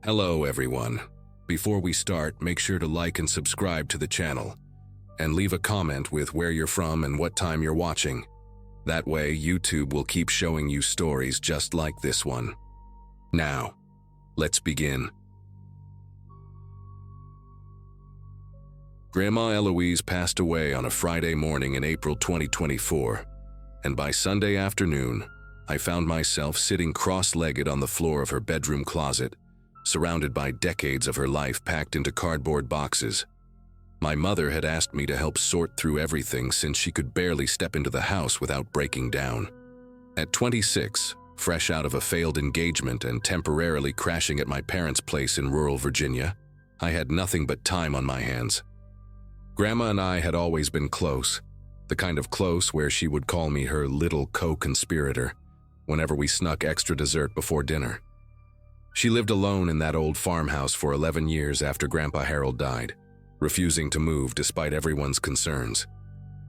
Hello everyone. Before we start, make sure to like and subscribe to the channel, and leave a comment with where you're from and what time you're watching. That way, YouTube will keep showing you stories just like this one. Now, let's begin. Grandma Eloise passed away on a Friday morning in April 2024, and by Sunday afternoon, I found myself sitting cross-legged on the floor of her bedroom closet, surrounded by decades of her life packed into cardboard boxes. My mother had asked me to help sort through everything since she could barely step into the house without breaking down. At 26, fresh out of a failed engagement and temporarily crashing at my parents' place in rural Virginia, I had nothing but time on my hands. Grandma and I had always been close, the kind of close where she would call me her little co-conspirator whenever we snuck extra dessert before dinner. She lived alone in that old farmhouse for 11 years after Grandpa Harold died, refusing to move despite everyone's concerns.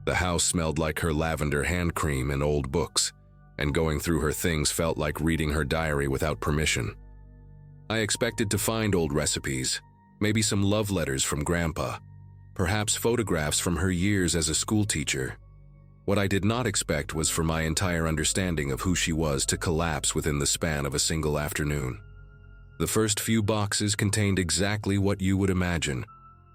The house smelled like her lavender hand cream and old books, and going through her things felt like reading her diary without permission. I expected to find old recipes, maybe some love letters from Grandpa, perhaps photographs from her years as a school teacher. What I did not expect was for my entire understanding of who she was to collapse within the span of a single afternoon. The first few boxes contained exactly what you would imagine: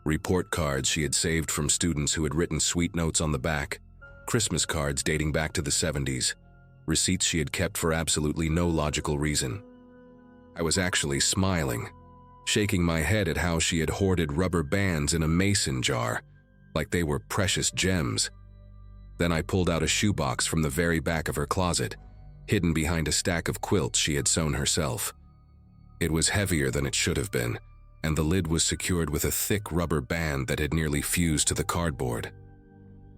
report cards she had saved from students who had written sweet notes on the back, Christmas cards dating back to the 70s, receipts she had kept for absolutely no logical reason. I was actually smiling, shaking my head at how she had hoarded rubber bands in a mason jar, like they were precious gems. Then I pulled out a shoebox from the very back of her closet, hidden behind a stack of quilts she had sewn herself. It was heavier than it should have been, and the lid was secured with a thick rubber band that had nearly fused to the cardboard.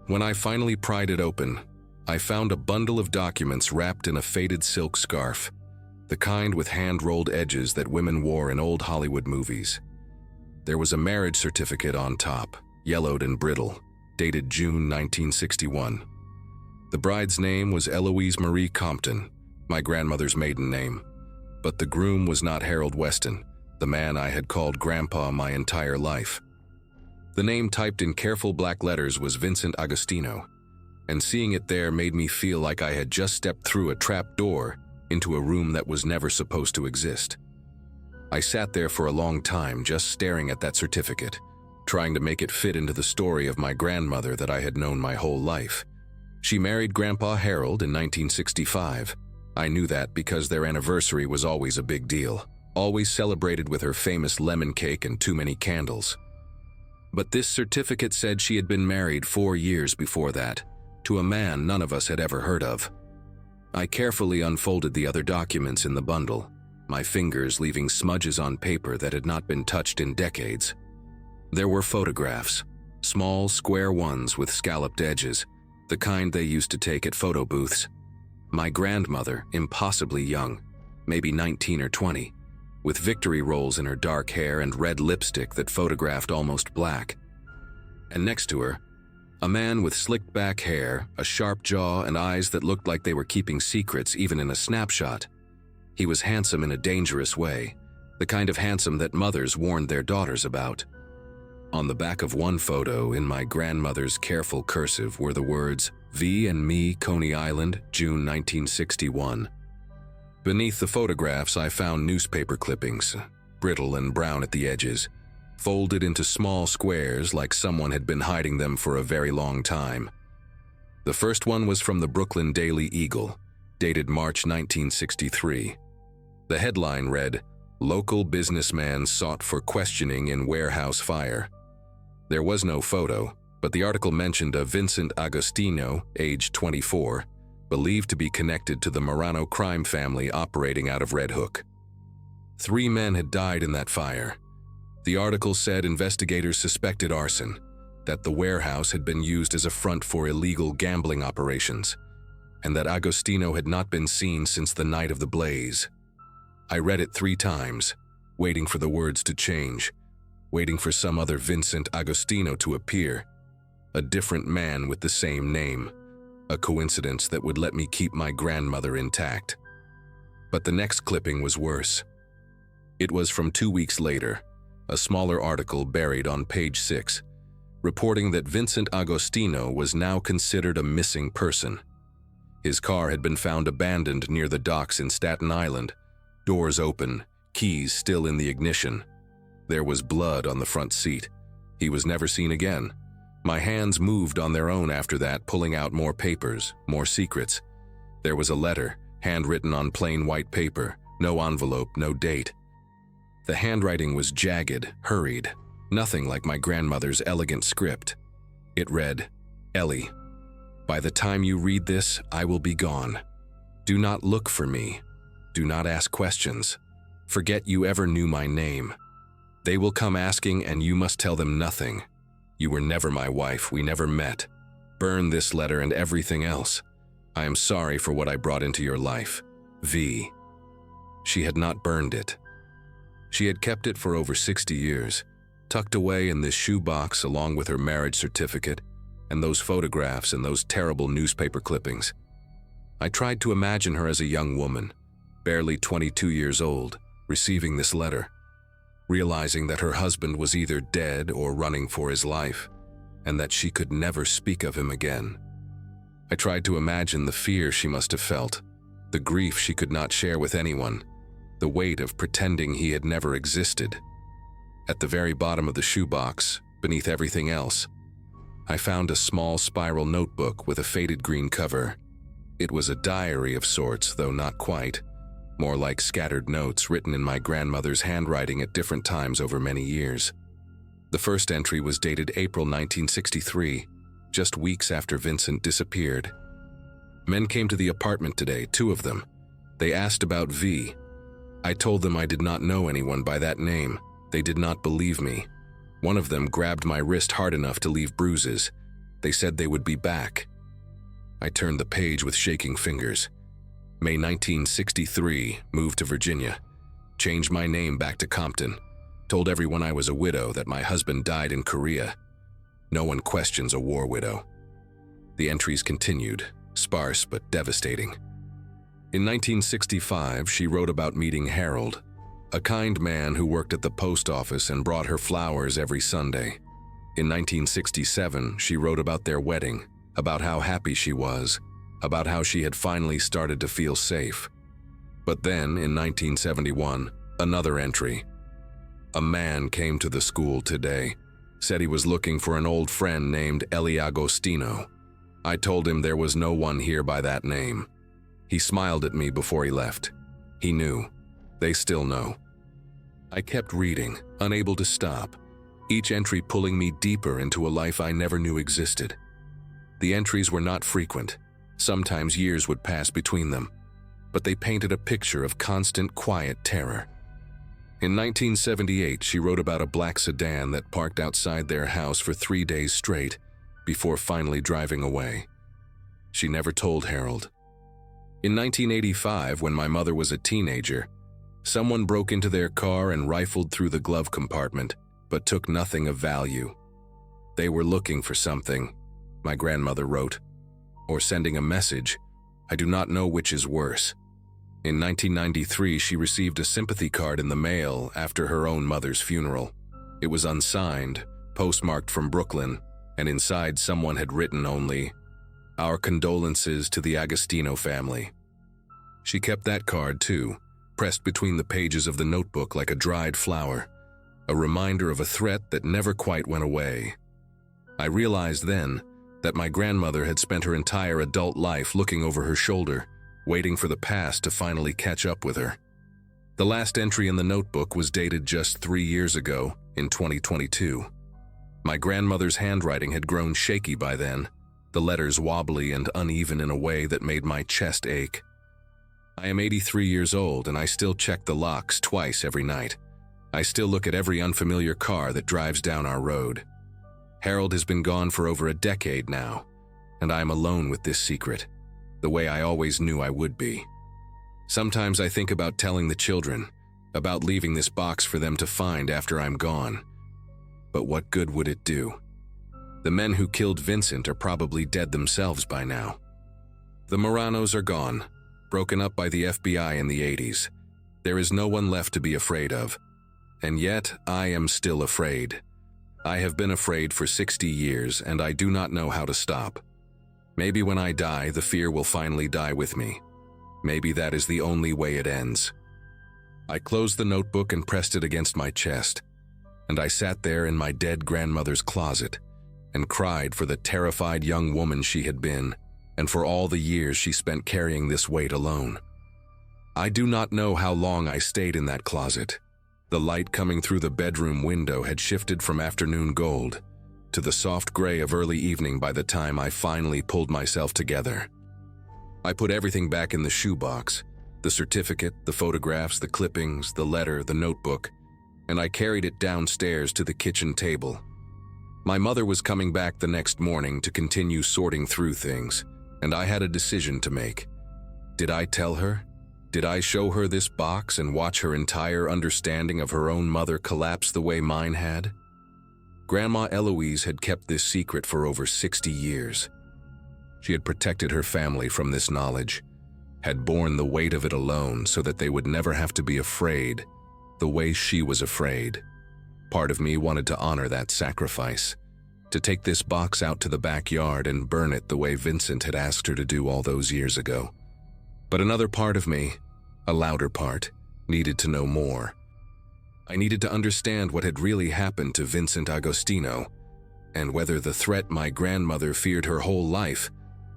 When I finally pried it open, I found a bundle of documents wrapped in a faded silk scarf, the kind with hand-rolled edges that women wore in old Hollywood movies. There was a marriage certificate on top, yellowed and brittle, dated June 1961. The bride's name was Eloise Marie Compton, my grandmother's maiden name. But the groom was not Harold Weston, the man I had called Grandpa my entire life. The name typed in careful black letters was Vincent Agostino, and seeing it there made me feel like I had just stepped through a trap door into a room that was never supposed to exist. I sat there for a long time just staring at that certificate, trying to make it fit into the story of my grandmother that I had known my whole life. She married Grandpa Harold in 1965. I knew that because their anniversary was always a big deal, always celebrated with her famous lemon cake and too many candles. But this certificate said she had been married 4 years before that, to a man none of us had ever heard of. I carefully unfolded the other documents in the bundle, my fingers leaving smudges on paper that had not been touched in decades. There were photographs, small, square ones with scalloped edges, the kind they used to take at photo booths. My grandmother, impossibly young, maybe 19 or 20, with victory rolls in her dark hair and red lipstick that photographed almost black. And next to her, a man with slicked back hair, a sharp jaw, and eyes that looked like they were keeping secrets even in a snapshot. He was handsome in a dangerous way, the kind of handsome that mothers warned their daughters about. On the back of one photo, in my grandmother's careful cursive, were the words, "V and me, Coney Island, June 1961. Beneath the photographs, I found newspaper clippings, brittle and brown at the edges, folded into small squares like someone had been hiding them for a very long time. The first one was from the Brooklyn Daily Eagle, dated March 1963. The headline read, "Local businessman sought for questioning in warehouse fire." There was no photo, but the article mentioned a Vincent Agostino, age 24, believed to be connected to the Marano crime family operating out of Red Hook. 3 men had died in that fire. The article said investigators suspected arson, that the warehouse had been used as a front for illegal gambling operations, and that Agostino had not been seen since the night of the blaze. I read it 3 times, waiting for the words to change, waiting for some other Vincent Agostino to appear, a different man with the same name, a coincidence that would let me keep my grandmother intact. But the next clipping was worse. It was from 2 weeks later, a smaller article buried on page 6, reporting that Vincent Agostino was now considered a missing person. His car had been found abandoned near the docks in Staten Island, doors open, keys still in the ignition. There was blood on the front seat. He was never seen again. My hands moved on their own after that, pulling out more papers, more secrets. There was a letter, handwritten on plain white paper, no envelope, no date. The handwriting was jagged, hurried, nothing like my grandmother's elegant script. It read, "Ellie, by the time you read this, I will be gone. Do not look for me. Do not ask questions. Forget you ever knew my name. They will come asking and you must tell them nothing. You were never my wife, we never met. Burn this letter and everything else. I am sorry for what I brought into your life. V." She had not burned it. She had kept it for over 60 years, tucked away in this shoebox along with her marriage certificate and those photographs and those terrible newspaper clippings. I tried to imagine her as a young woman, barely 22 years old, receiving this letter, realizing that her husband was either dead or running for his life, and that she could never speak of him again. I tried to imagine the fear she must have felt, the grief she could not share with anyone, the weight of pretending he had never existed. At the very bottom of the shoebox, beneath everything else, I found a small spiral notebook with a faded green cover. It was a diary of sorts, though not quite, more like scattered notes written in my grandmother's handwriting at different times over many years. The first entry was dated April 1963, just weeks after Vincent disappeared. "Men came to the apartment today, 2 of them. They asked about V. I told them I did not know anyone by that name. They did not believe me. One of them grabbed my wrist hard enough to leave bruises. They said they would be back." I turned the page with shaking fingers. May 1963, moved to Virginia. Changed my name back to Compton. Told everyone I was a widow, that my husband died in Korea. No one questions a war widow. The entries continued, sparse but devastating. In 1965, she wrote about meeting Harold, a kind man who worked at the post office and brought her flowers every Sunday. In 1967, she wrote about their wedding, about how happy she was, about how she had finally started to feel safe. But then, in 1971, another entry. "A man came to the school today, said he was looking for an old friend named Ellie Agostino. I told him there was no one here by that name. He smiled at me before he left. He knew. They still know." I kept reading, unable to stop, each entry pulling me deeper into a life I never knew existed. The entries were not frequent. Sometimes years would pass between them, but they painted a picture of constant, quiet terror. In 1978, she wrote about a black sedan that parked outside their house for 3 days straight before finally driving away. She never told Harold. In 1985, when my mother was a teenager, someone broke into their car and rifled through the glove compartment, but took nothing of value. They were looking for something, my grandmother wrote, or sending a message. I do not know which is worse. In 1993, she received a sympathy card in the mail after her own mother's funeral. It was unsigned, postmarked from Brooklyn, and inside someone had written only, "Our condolences to the Agostino family." She kept that card too, pressed between the pages of the notebook like a dried flower, a reminder of a threat that never quite went away. I realized then that my grandmother had spent her entire adult life looking over her shoulder, waiting for the past to finally catch up with her. The last entry in the notebook was dated just 3 years ago, in 2022. My grandmother's handwriting had grown shaky by then, the letters wobbly and uneven in a way that made my chest ache. I am 83 years old and I still check the locks twice every night. I still look at every unfamiliar car that drives down our road. Harold has been gone for over a decade now, and I am alone with this secret, the way I always knew I would be. Sometimes I think about telling the children, about leaving this box for them to find after I'm gone. But what good would it do? The men who killed Vincent are probably dead themselves by now. The Moranos are gone, broken up by the FBI in the 80s. There is no one left to be afraid of. And yet, I am still afraid. I have been afraid for 60 years, and I do not know how to stop. Maybe when I die, the fear will finally die with me. Maybe that is the only way it ends. I closed the notebook and pressed it against my chest, and I sat there in my dead grandmother's closet and cried for the terrified young woman she had been, and for all the years she spent carrying this weight alone. I do not know how long I stayed in that closet. The light coming through the bedroom window had shifted from afternoon gold to the soft gray of early evening by the time I finally pulled myself together. I put everything back in the shoebox, the certificate, the photographs, the clippings, the letter, the notebook, and I carried it downstairs to the kitchen table. My mother was coming back the next morning to continue sorting through things, and I had a decision to make. Did I tell her? Did I show her this box and watch her entire understanding of her own mother collapse the way mine had? Grandma Eloise had kept this secret for over 60 years. She had protected her family from this knowledge, had borne the weight of it alone so that they would never have to be afraid the way she was afraid. Part of me wanted to honor that sacrifice, to take this box out to the backyard and burn it the way Vincent had asked her to do all those years ago. But another part of me, a louder part, needed to know more. I needed to understand what had really happened to Vincent Agostino, and whether the threat my grandmother feared her whole life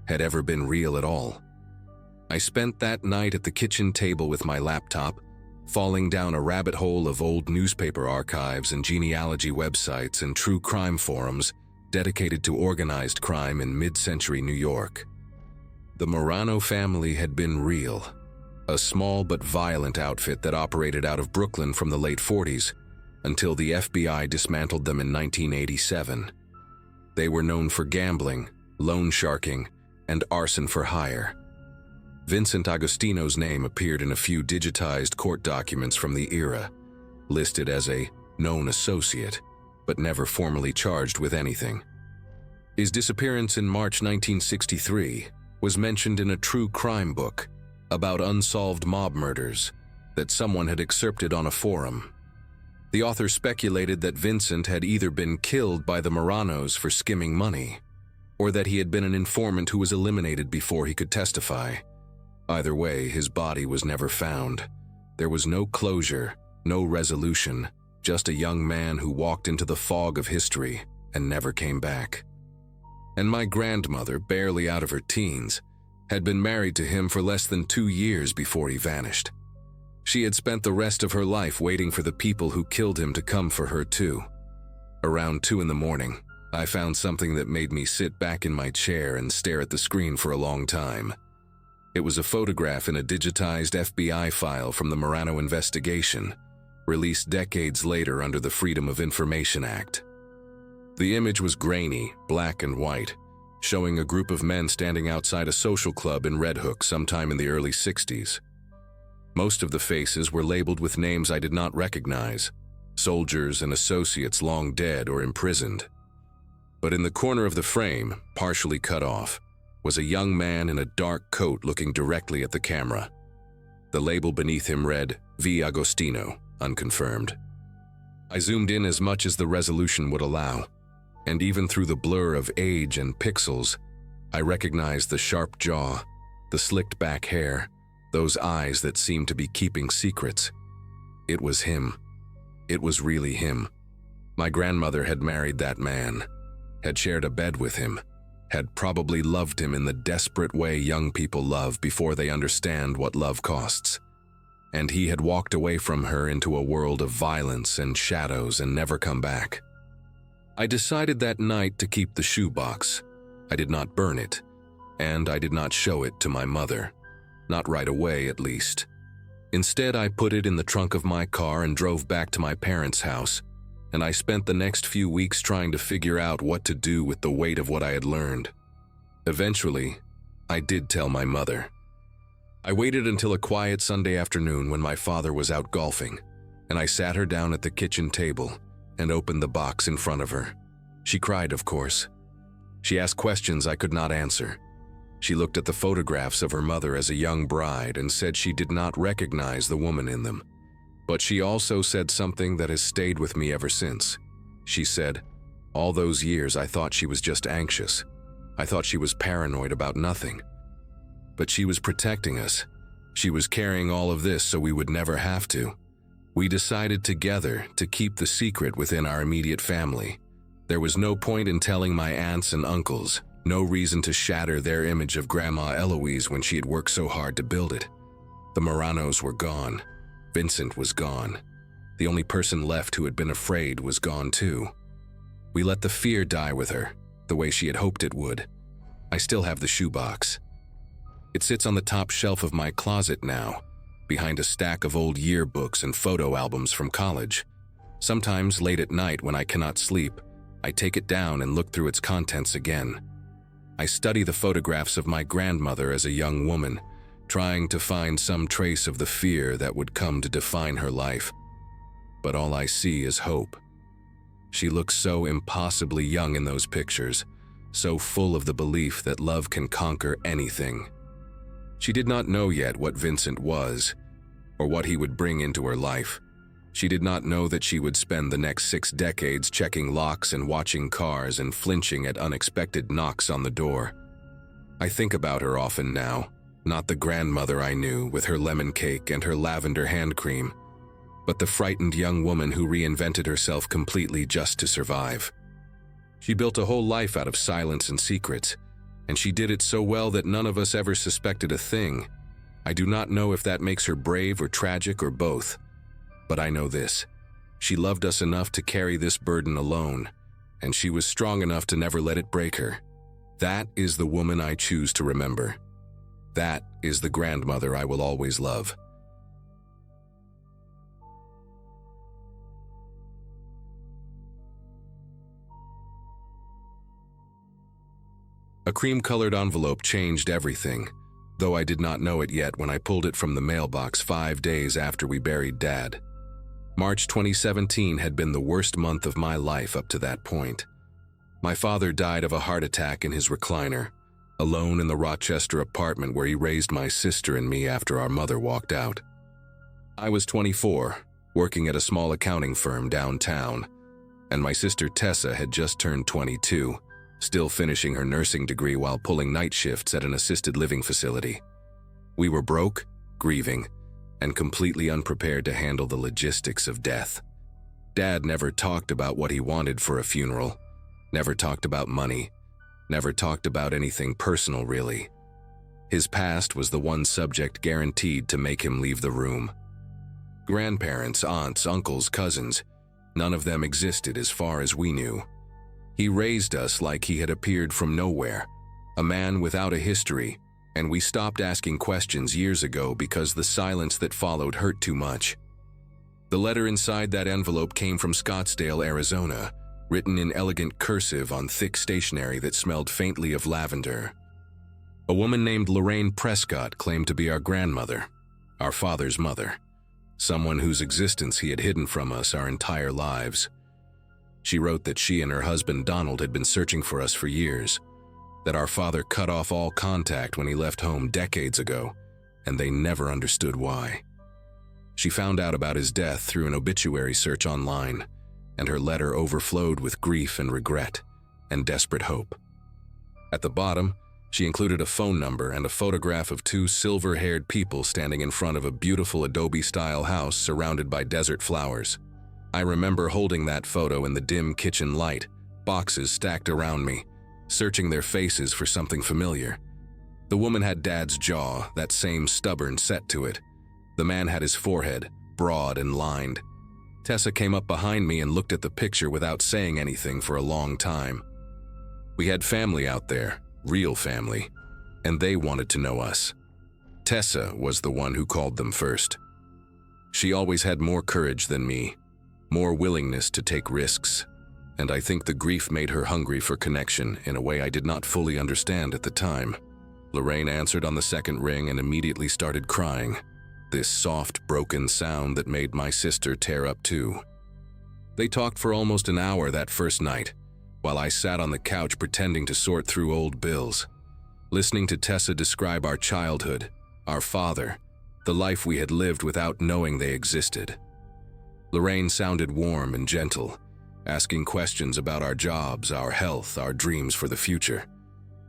had ever been real at all. I spent that night at the kitchen table with my laptop, falling down a rabbit hole of old newspaper archives and genealogy websites and true crime forums dedicated to organized crime in mid-century New York. The Marano family had been real, a small but violent outfit that operated out of Brooklyn from the late 40s until the FBI dismantled them in 1987. They were known for gambling, loan sharking, and arson for hire. Vincent Agostino's name appeared in a few digitized court documents from the era, listed as a known associate, but never formally charged with anything. His disappearance in March 1963 was mentioned in a true crime book about unsolved mob murders that someone had excerpted on a forum. The author speculated that Vincent had either been killed by the Maranos for skimming money, or that he had been an informant who was eliminated before he could testify. Either way, his body was never found. There was no closure, no resolution, just a young man who walked into the fog of history and never came back. And my grandmother, barely out of her teens, had been married to him for less than 2 years before he vanished. She had spent the rest of her life waiting for the people who killed him to come for her too. Around 2 in the morning, I found something that made me sit back in my chair and stare at the screen for a long time. It was a photograph in a digitized FBI file from the Marano investigation, released decades later under the Freedom of Information Act. The image was grainy, black and white, showing a group of men standing outside a social club in Red Hook sometime in the early 60s. Most of the faces were labeled with names I did not recognize, soldiers and associates long dead or imprisoned. But in the corner of the frame, partially cut off, was a young man in a dark coat looking directly at the camera. The label beneath him read, V. Agostino, unconfirmed. I zoomed in as much as the resolution would allow, and even through the blur of age and pixels, I recognized the sharp jaw, the slicked back hair, those eyes that seemed to be keeping secrets. It was him. It was really him. My grandmother had married that man, had shared a bed with him, had probably loved him in the desperate way young people love before they understand what love costs. And he had walked away from her into a world of violence and shadows and never come back. I decided that night to keep the shoebox. I did not burn it, and I did not show it to my mother. Not right away, at least. Instead, I put it in the trunk of my car and drove back to my parents' house, and I spent the next few weeks trying to figure out what to do with the weight of what I had learned. Eventually, I did tell my mother. I waited until a quiet Sunday afternoon when my father was out golfing, and I sat her down at the kitchen table and opened the box in front of her. She cried, of course. She asked questions I could not answer. She looked at the photographs of her mother as a young bride and said she did not recognize the woman in them. But she also said something that has stayed with me ever since. She said, "All those years I thought she was just anxious. I thought she was paranoid about nothing. But she was protecting us. She was carrying all of this so we would never have to. We decided together to keep the secret within our immediate family. There was no point in telling my aunts and uncles, no reason to shatter their image of Grandma Eloise when she had worked so hard to build it. The Moranos were gone. Vincent was gone. The only person left who had been afraid was gone too. We let the fear die with her, the way she had hoped it would. I still have the shoebox. It sits on the top shelf of my closet now, behind a stack of old yearbooks and photo albums from college. Sometimes late at night when I cannot sleep, I take it down and look through its contents again. I study the photographs of my grandmother as a young woman, trying to find some trace of the fear that would come to define her life. But all I see is hope. She looks so impossibly young in those pictures, so full of the belief that love can conquer anything. She did not know yet what Vincent was, or what he would bring into her life. She did not know that she would spend the next 6 decades checking locks and watching cars and flinching at unexpected knocks on the door. I think about her often now, not the grandmother I knew with her lemon cake and her lavender hand cream, but the frightened young woman who reinvented herself completely just to survive. She built a whole life out of silence and secrets, and she did it so well that none of us ever suspected a thing. I do not know if that makes her brave or tragic or both, but I know this. She loved us enough to carry this burden alone, and she was strong enough to never let it break her. That is the woman I choose to remember. That is the grandmother I will always love. A cream-colored envelope changed everything, though I did not know it yet when I pulled it from the mailbox 5 days after we buried Dad. March 2017 had been the worst month of my life up to that point. My father died of a heart attack in his recliner, alone in the Rochester apartment where he raised my sister and me after our mother walked out. I was 24, working at a small accounting firm downtown, and my sister Tessa had just turned 22. Still finishing her nursing degree while pulling night shifts at an assisted living facility. We were broke, grieving, and completely unprepared to handle the logistics of death. Dad never talked about what he wanted for a funeral, never talked about money, never talked about anything personal really. His past was the one subject guaranteed to make him leave the room. Grandparents, aunts, uncles, cousins, none of them existed as far as we knew. He raised us like he had appeared from nowhere, a man without a history, and we stopped asking questions years ago because the silence that followed hurt too much. The letter inside that envelope came from Scottsdale, Arizona, written in elegant cursive on thick stationery that smelled faintly of lavender. A woman named Lorraine Prescott claimed to be our grandmother, our father's mother, someone whose existence he had hidden from us our entire lives. She wrote that she and her husband Donald had been searching for us for years, that our father cut off all contact when he left home decades ago, and they never understood why. She found out about his death through an obituary search online, and her letter overflowed with grief and regret and desperate hope. At the bottom, she included a phone number and a photograph of 2 silver-haired people standing in front of a beautiful Adobe-style house surrounded by desert flowers. I remember holding that photo in the dim kitchen light, boxes stacked around me, searching their faces for something familiar. The woman had Dad's jaw, that same stubborn set to it. The man had his forehead, broad and lined. Tessa came up behind me and looked at the picture without saying anything for a long time. We had family out there, real family, and they wanted to know us. Tessa was the one who called them first. She always had more courage than me, more willingness to take risks, and I think the grief made her hungry for connection in a way I did not fully understand at the time. Lorraine answered on the second ring and immediately started crying, this soft, broken sound that made my sister tear up too. They talked for almost an hour that first night, while I sat on the couch pretending to sort through old bills. Listening to Tessa describe our childhood, our father, the life we had lived without knowing they existed. Lorraine sounded warm and gentle, asking questions about our jobs, our health, our dreams for the future.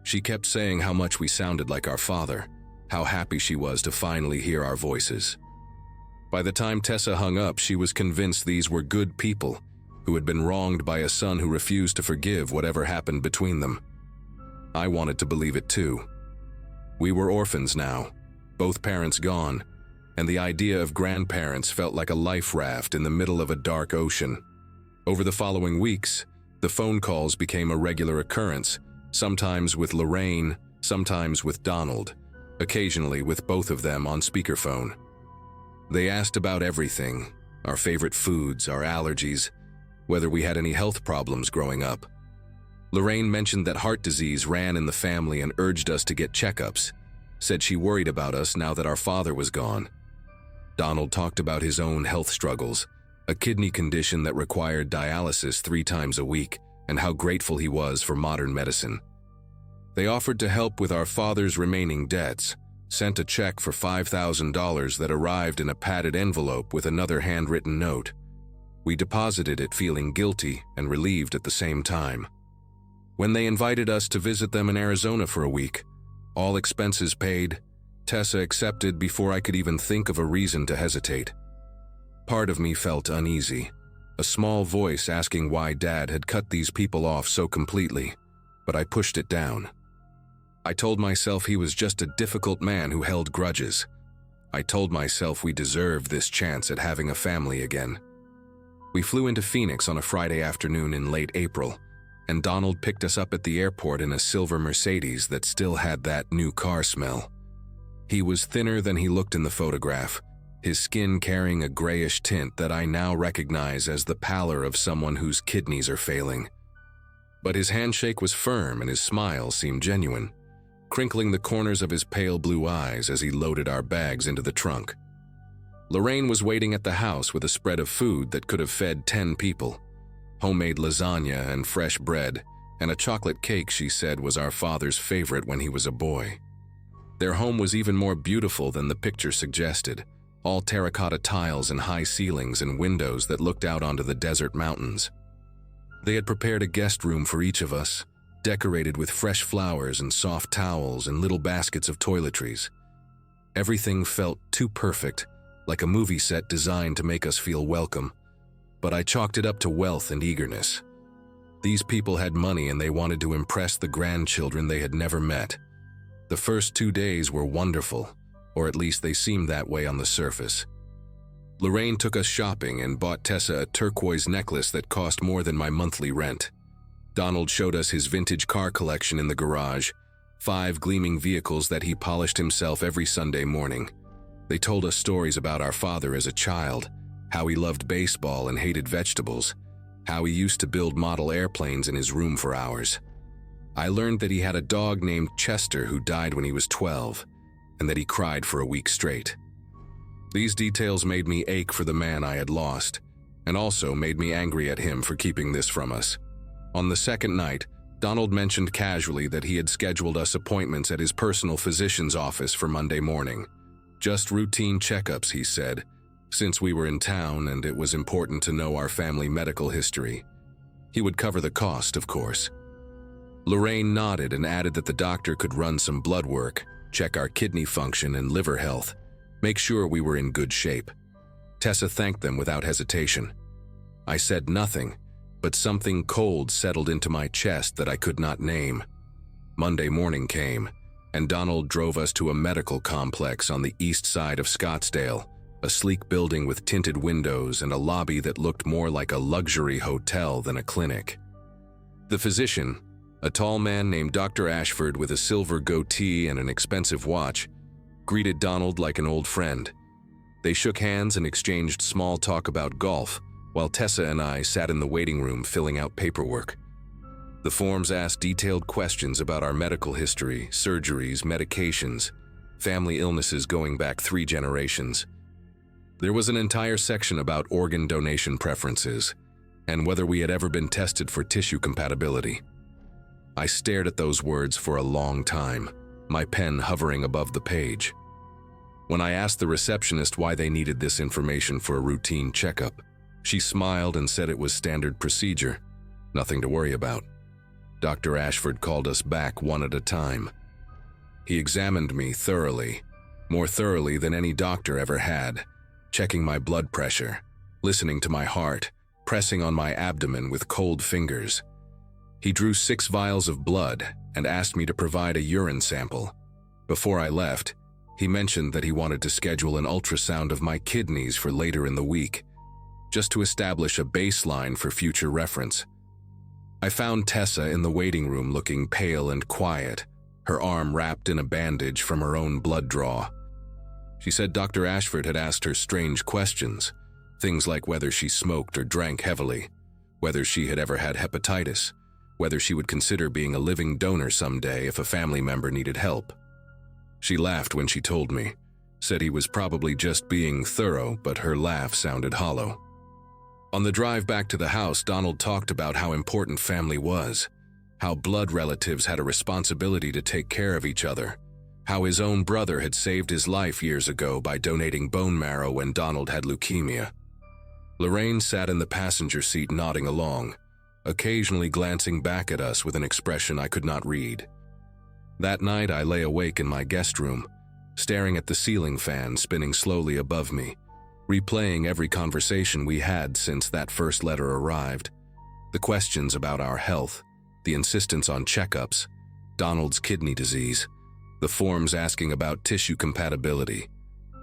She kept saying how much we sounded like our father, how happy she was to finally hear our voices. By the time Tessa hung up, she was convinced these were good people who had been wronged by a son who refused to forgive whatever happened between them. I wanted to believe it too. We were orphans now, both parents gone, and the idea of grandparents felt like a life raft in the middle of a dark ocean. Over the following weeks, the phone calls became a regular occurrence, sometimes with Lorraine, sometimes with Donald, occasionally with both of them on speakerphone. They asked about everything, our favorite foods, our allergies, whether we had any health problems growing up. Lorraine mentioned that heart disease ran in the family and urged us to get checkups, said she worried about us now that our father was gone. Donald talked about his own health struggles, a kidney condition that required dialysis 3 times a week, and how grateful he was for modern medicine. They offered to help with our father's remaining debts, sent a check for $5,000 that arrived in a padded envelope with another handwritten note. We deposited it feeling guilty and relieved at the same time. When they invited us to visit them in Arizona for a week, all expenses paid, Tessa accepted before I could even think of a reason to hesitate. Part of me felt uneasy, a small voice asking why Dad had cut these people off so completely, but I pushed it down. I told myself he was just a difficult man who held grudges. I told myself we deserved this chance at having a family again. We flew into Phoenix on a Friday afternoon in late April, and Donald picked us up at the airport in a silver Mercedes that still had that new car smell. He was thinner than he looked in the photograph, his skin carrying a grayish tint that I now recognize as the pallor of someone whose kidneys are failing. But his handshake was firm and his smile seemed genuine, crinkling the corners of his pale blue eyes as he loaded our bags into the trunk. Lorraine was waiting at the house with a spread of food that could have fed 10 people. Homemade lasagna and fresh bread, and a chocolate cake she said was our father's favorite when he was a boy. Their home was even more beautiful than the picture suggested, all terracotta tiles and high ceilings and windows that looked out onto the desert mountains. They had prepared a guest room for each of us, decorated with fresh flowers and soft towels and little baskets of toiletries. Everything felt too perfect, like a movie set designed to make us feel welcome, but I chalked it up to wealth and eagerness. These people had money and they wanted to impress the grandchildren they had never met. The first 2 days were wonderful, or at least they seemed that way on the surface. Lorraine took us shopping and bought Tessa a turquoise necklace that cost more than my monthly rent. Donald showed us his vintage car collection in the garage, 5 gleaming vehicles that he polished himself every Sunday morning. They told us stories about our father as a child, how he loved baseball and hated vegetables, how he used to build model airplanes in his room for hours. I learned that he had a dog named Chester who died when he was 12, and that he cried for a week straight. These details made me ache for the man I had lost, and also made me angry at him for keeping this from us. On the second night, Donald mentioned casually that he had scheduled us appointments at his personal physician's office for Monday morning. Just routine checkups, he said, since we were in town and it was important to know our family medical history. He would cover the cost, of course. Lorraine nodded and added that the doctor could run some blood work, check our kidney function and liver health, make sure we were in good shape. Tessa thanked them without hesitation. I said nothing, but something cold settled into my chest that I could not name. Monday morning came, and Donald drove us to a medical complex on the east side of Scottsdale, a sleek building with tinted windows and a lobby that looked more like a luxury hotel than a clinic. The physician, a tall man named Dr. Ashford with a silver goatee and an expensive watch, greeted Donald like an old friend. They shook hands and exchanged small talk about golf, while Tessa and I sat in the waiting room filling out paperwork. The forms asked detailed questions about our medical history, surgeries, medications, family illnesses going back 3 generations. There was an entire section about organ donation preferences and whether we had ever been tested for tissue compatibility. I stared at those words for a long time. my pen hovering above the page. When I asked the receptionist why they needed this information for a routine checkup, she smiled and said it was standard procedure, nothing to worry about. Dr. Ashford called us back one at a time. He examined me thoroughly, more thoroughly than any doctor ever had, checking my blood pressure, listening to my heart, pressing on my abdomen with cold fingers. He drew 6 vials of blood and asked me to provide a urine sample. Before I left, he mentioned that he wanted to schedule an ultrasound of my kidneys for later in the week, just to establish a baseline for future reference. I found Tessa in the waiting room looking pale and quiet, her arm wrapped in a bandage from her own blood draw. She said Dr. Ashford had asked her strange questions, things like whether she smoked or drank heavily, whether she had ever had hepatitis, whether she would consider being a living donor someday if a family member needed help. She laughed when she told me, said he was probably just being thorough, but her laugh sounded hollow. On the drive back to the house, Donald talked about how important family was, how blood relatives had a responsibility to take care of each other, how his own brother had saved his life years ago by donating bone marrow when Donald had leukemia. Lorraine sat in the passenger seat nodding along, occasionally glancing back at us with an expression I could not read. That night I lay awake in my guest room, staring at the ceiling fan spinning slowly above me, replaying every conversation we had since that first letter arrived, the questions about our health, the insistence on checkups, Donald's kidney disease, the forms asking about tissue compatibility.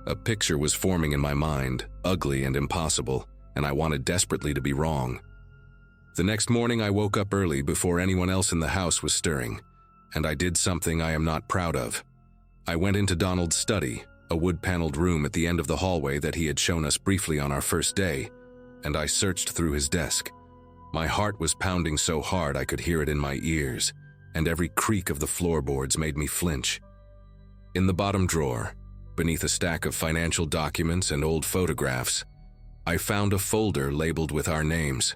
A picture was forming in my mind, ugly and impossible, and I wanted desperately to be wrong. The next morning I woke up early before anyone else in the house was stirring, and I did something I am not proud of. I went into Donald's study, a wood-paneled room at the end of the hallway that he had shown us briefly on our first day, and I searched through his desk. My heart was pounding so hard I could hear it in my ears, and every creak of the floorboards made me flinch. In the bottom drawer, beneath a stack of financial documents and old photographs, I found a folder labeled with our names.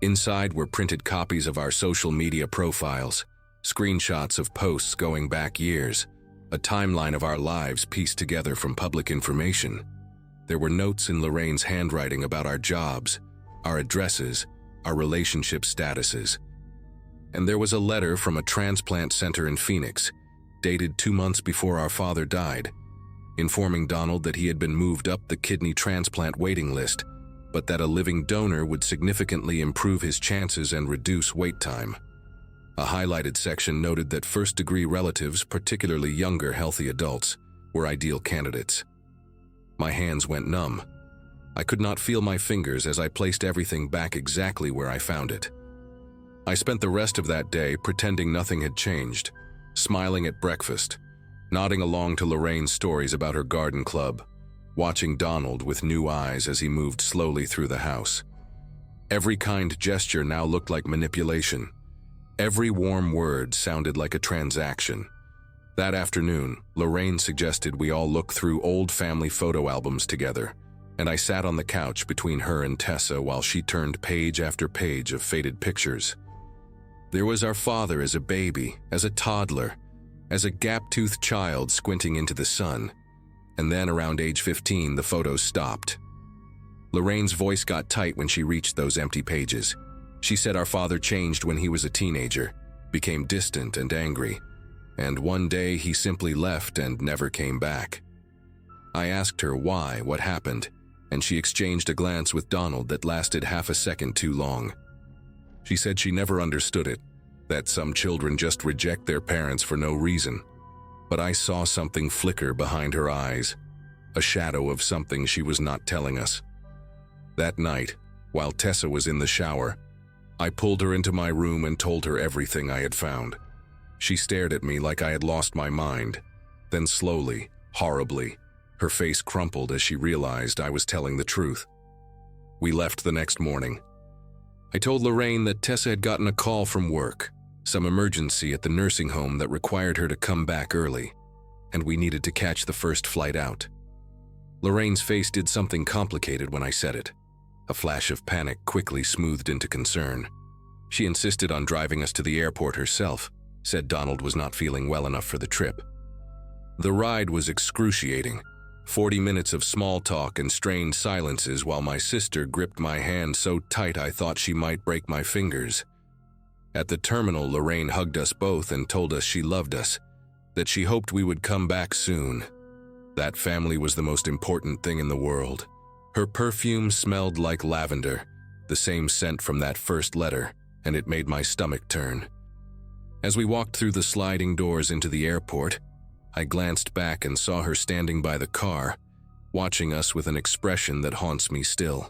Inside were printed copies of our social media profiles, screenshots of posts going back years, a timeline of our lives pieced together from public information. There were notes in Lorraine's handwriting about our jobs, our addresses, our relationship statuses. And there was a letter from a transplant center in Phoenix, dated 2 months before our father died, informing Donald that he had been moved up the kidney transplant waiting list, but that a living donor would significantly improve his chances and reduce wait time. A highlighted section noted that first-degree relatives, particularly younger, healthy adults, were ideal candidates. My hands went numb. I could not feel my fingers as I placed everything back exactly where I found it. I spent the rest of that day pretending nothing had changed, smiling at breakfast, nodding along to Lorraine's stories about her garden club, watching Donald with new eyes as he moved slowly through the house. Every kind gesture now looked like manipulation. Every warm word sounded like a transaction. That afternoon, Lorraine suggested we all look through old family photo albums together, and I sat on the couch between her and Tessa while she turned page after page of faded pictures. There was our father as a baby, as a toddler, as a gap-toothed child squinting into the sun, and then around age 15 the photos stopped. Lorraine's voice got tight when she reached those empty pages. She said our father changed when he was a teenager, became distant and angry, and one day he simply left and never came back. I asked her why, what happened, and she exchanged a glance with Donald that lasted half a second too long. She said she never understood it, that some children just reject their parents for no reason. But I saw something flicker behind her eyes, a shadow of something she was not telling us. That night, while Tessa was in the shower, I pulled her into my room and told her everything I had found. She stared at me like I had lost my mind. Then slowly, horribly, her face crumpled as she realized I was telling the truth. We left the next morning. I told Lorraine that Tessa had gotten a call from work, some emergency at the nursing home that required her to come back early, and we needed to catch the first flight out. Lorraine's face did something complicated when I said it. A flash of panic quickly smoothed into concern. She insisted on driving us to the airport herself, said Donald was not feeling well enough for the trip, The ride was excruciating. 40 minutes of small talk and strained silences while my sister gripped my hand so tight I thought she might break my fingers. At the terminal, Lorraine hugged us both and told us she loved us, that she hoped we would come back soon. That family was the most important thing in the world. Her perfume smelled like lavender, the same scent from that first letter, and it made my stomach turn. As we walked through the sliding doors into the airport, I glanced back and saw her standing by the car, watching us with an expression that haunts me still.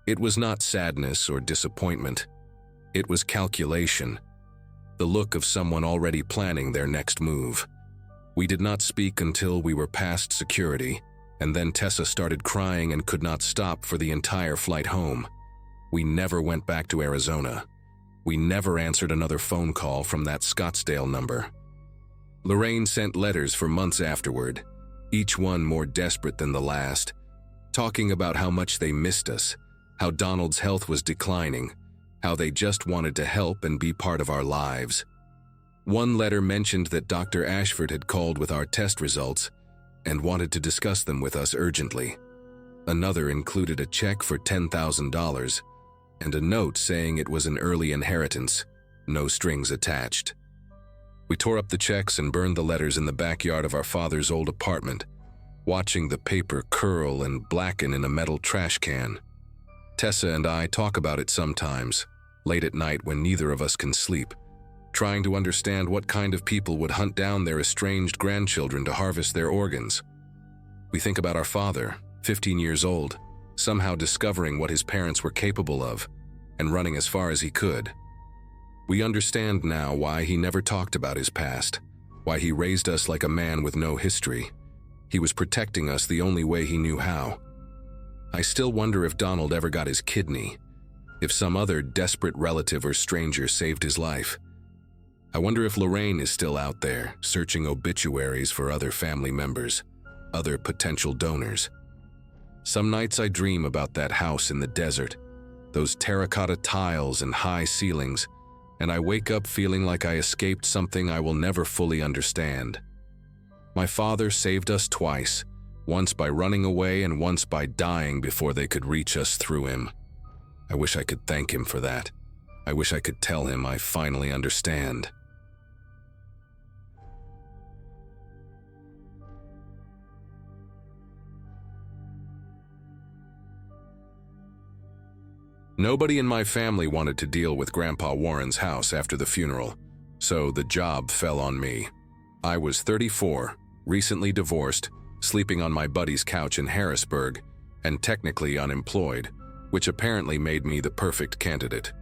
It was not sadness or disappointment. It was calculation, the look of someone already planning their next move. We did not speak until we were past security, and then Tessa started crying and could not stop for the entire flight home. We never went back to Arizona. We never answered another phone call from that Scottsdale number. Lorraine sent letters for months afterward, each one more desperate than the last, talking about how much they missed us, how Donald's health was declining, how they just wanted to help and be part of our lives. One letter mentioned that Dr. Ashford had called with our test results and wanted to discuss them with us urgently. Another included a check for $10,000 and a note saying it was an early inheritance, no strings attached. We tore up the checks and burned the letters in the backyard of our father's old apartment, watching the paper curl and blacken in a metal trash can. Tessa and I talk about it sometimes, late at night when neither of us can sleep, trying to understand what kind of people would hunt down their estranged grandchildren to harvest their organs. We think about our father, 15 years old, somehow discovering what his parents were capable of and running as far as he could. We understand now why he never talked about his past, why he raised us like a man with no history. He was protecting us the only way he knew how. I still wonder if Donald ever got his kidney, if some other desperate relative or stranger saved his life. I wonder if Lorraine is still out there, searching obituaries for other family members, other potential donors. Some nights I dream about that house in the desert, those terracotta tiles and high ceilings, and I wake up feeling like I escaped something I will never fully understand. My father saved us twice, once by running away and once by dying before they could reach us through him. I wish I could thank him for that. I wish I could tell him I finally understand. Nobody in my family wanted to deal with Grandpa Warren's house after the funeral, so the job fell on me. I was 34, recently divorced, sleeping on my buddy's couch in Harrisburg, and technically unemployed, which apparently made me the perfect candidate.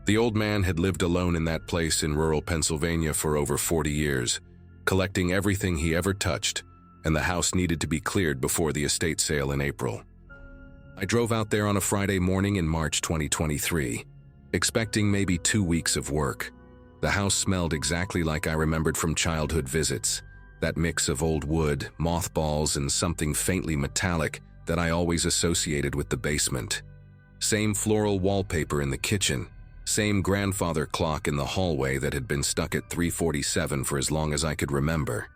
The old man had lived alone in that place in rural Pennsylvania for over 40 years, collecting everything he ever touched, and the house needed to be cleared before the estate sale in April. I drove out there on a Friday morning in March 2023, expecting maybe 2 weeks of work. The house smelled exactly like I remembered from childhood visits, that mix of old wood, mothballs, and something faintly metallic that I always associated with the basement. Same floral wallpaper in the kitchen, same grandfather clock in the hallway that had been stuck at 3:47 for as long as I could remember.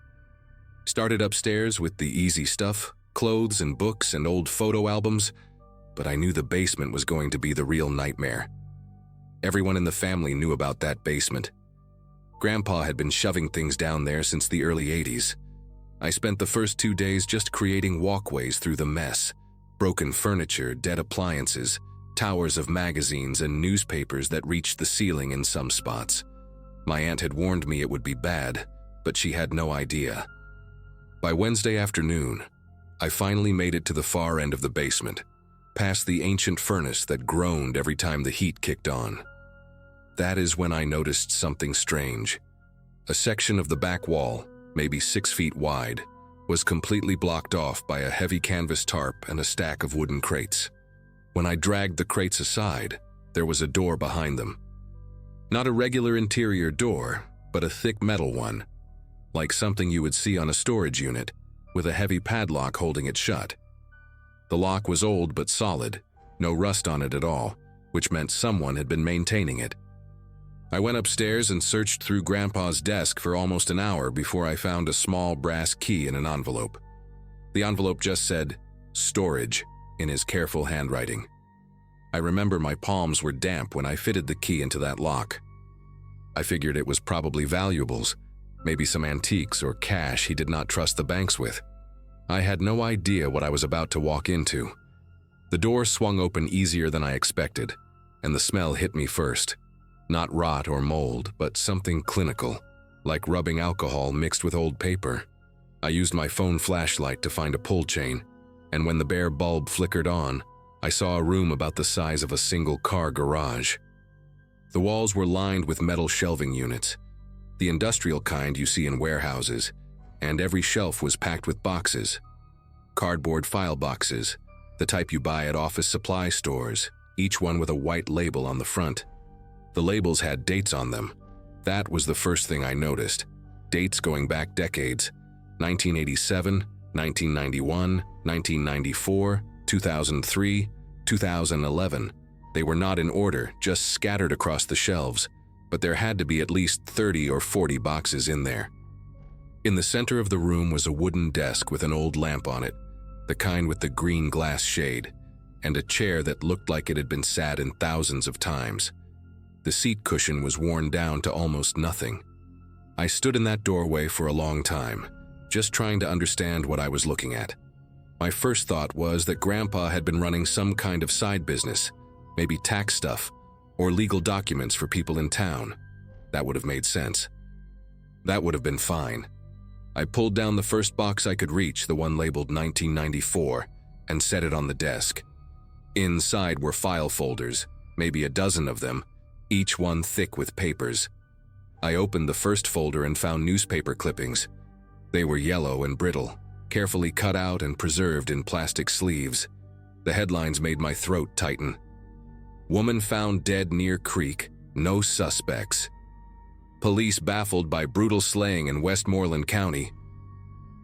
Started upstairs with the easy stuff, clothes and books and old photo albums, but I knew the basement was going to be the real nightmare. Everyone in the family knew about that basement. Grandpa had been shoving things down there since the early 80s. I spent the first 2 days just creating walkways through the mess, broken furniture, dead appliances, towers of magazines and newspapers that reached the ceiling in some spots. My aunt had warned me it would be bad, but she had no idea. By Wednesday afternoon, I finally made it to the far end of the basement, past the ancient furnace that groaned every time the heat kicked on. That is when I noticed something strange. A section of the back wall, maybe 6 feet wide, was completely blocked off by a heavy canvas tarp and a stack of wooden crates. When I dragged the crates aside, there was a door behind them. Not a regular interior door, but a thick metal one, like something you would see on a storage unit, with a heavy padlock holding it shut. The lock was old but solid, no rust on it at all, which meant someone had been maintaining it. I went upstairs and searched through Grandpa's desk for almost an hour before I found a small brass key in an envelope. The envelope just said, "Storage," in his careful handwriting. I remember my palms were damp when I fitted the key into that lock. I figured it was probably valuables, maybe some antiques or cash he did not trust the banks with. I had no idea what I was about to walk into. The door swung open easier than I expected, and the smell hit me first. Not rot or mold, but something clinical, like rubbing alcohol mixed with old paper. I used my phone flashlight to find a pull chain, and when the bare bulb flickered on, I saw a room about the size of a single-car garage. The walls were lined with metal shelving units, the industrial kind you see in warehouses, and every shelf was packed with boxes. Cardboard file boxes, the type you buy at office supply stores, each one with a white label on the front. The labels had dates on them. That was the first thing I noticed. Dates going back decades: 1987, 1991, 1994, 2003, 2011. They were not in order, just scattered across the shelves, but there had to be at least 30 or 40 boxes in there. In the center of the room was a wooden desk with an old lamp on it, the kind with the green glass shade, and a chair that looked like it had been sat in thousands of times. The seat cushion was worn down to almost nothing. I stood in that doorway for a long time, just trying to understand what I was looking at. My first thought was that Grandpa had been running some kind of side business, maybe tax stuff, or legal documents for people in town. That would have made sense. That would have been fine. I pulled down the first box I could reach, the one labeled 1994, and set it on the desk. Inside were file folders, maybe a dozen of them, each one thick with papers. I opened the first folder and found newspaper clippings. They were yellow and brittle, carefully cut out and preserved in plastic sleeves. The headlines made my throat tighten. Woman found dead near creek, no suspects. Police baffled by brutal slaying in Westmoreland County.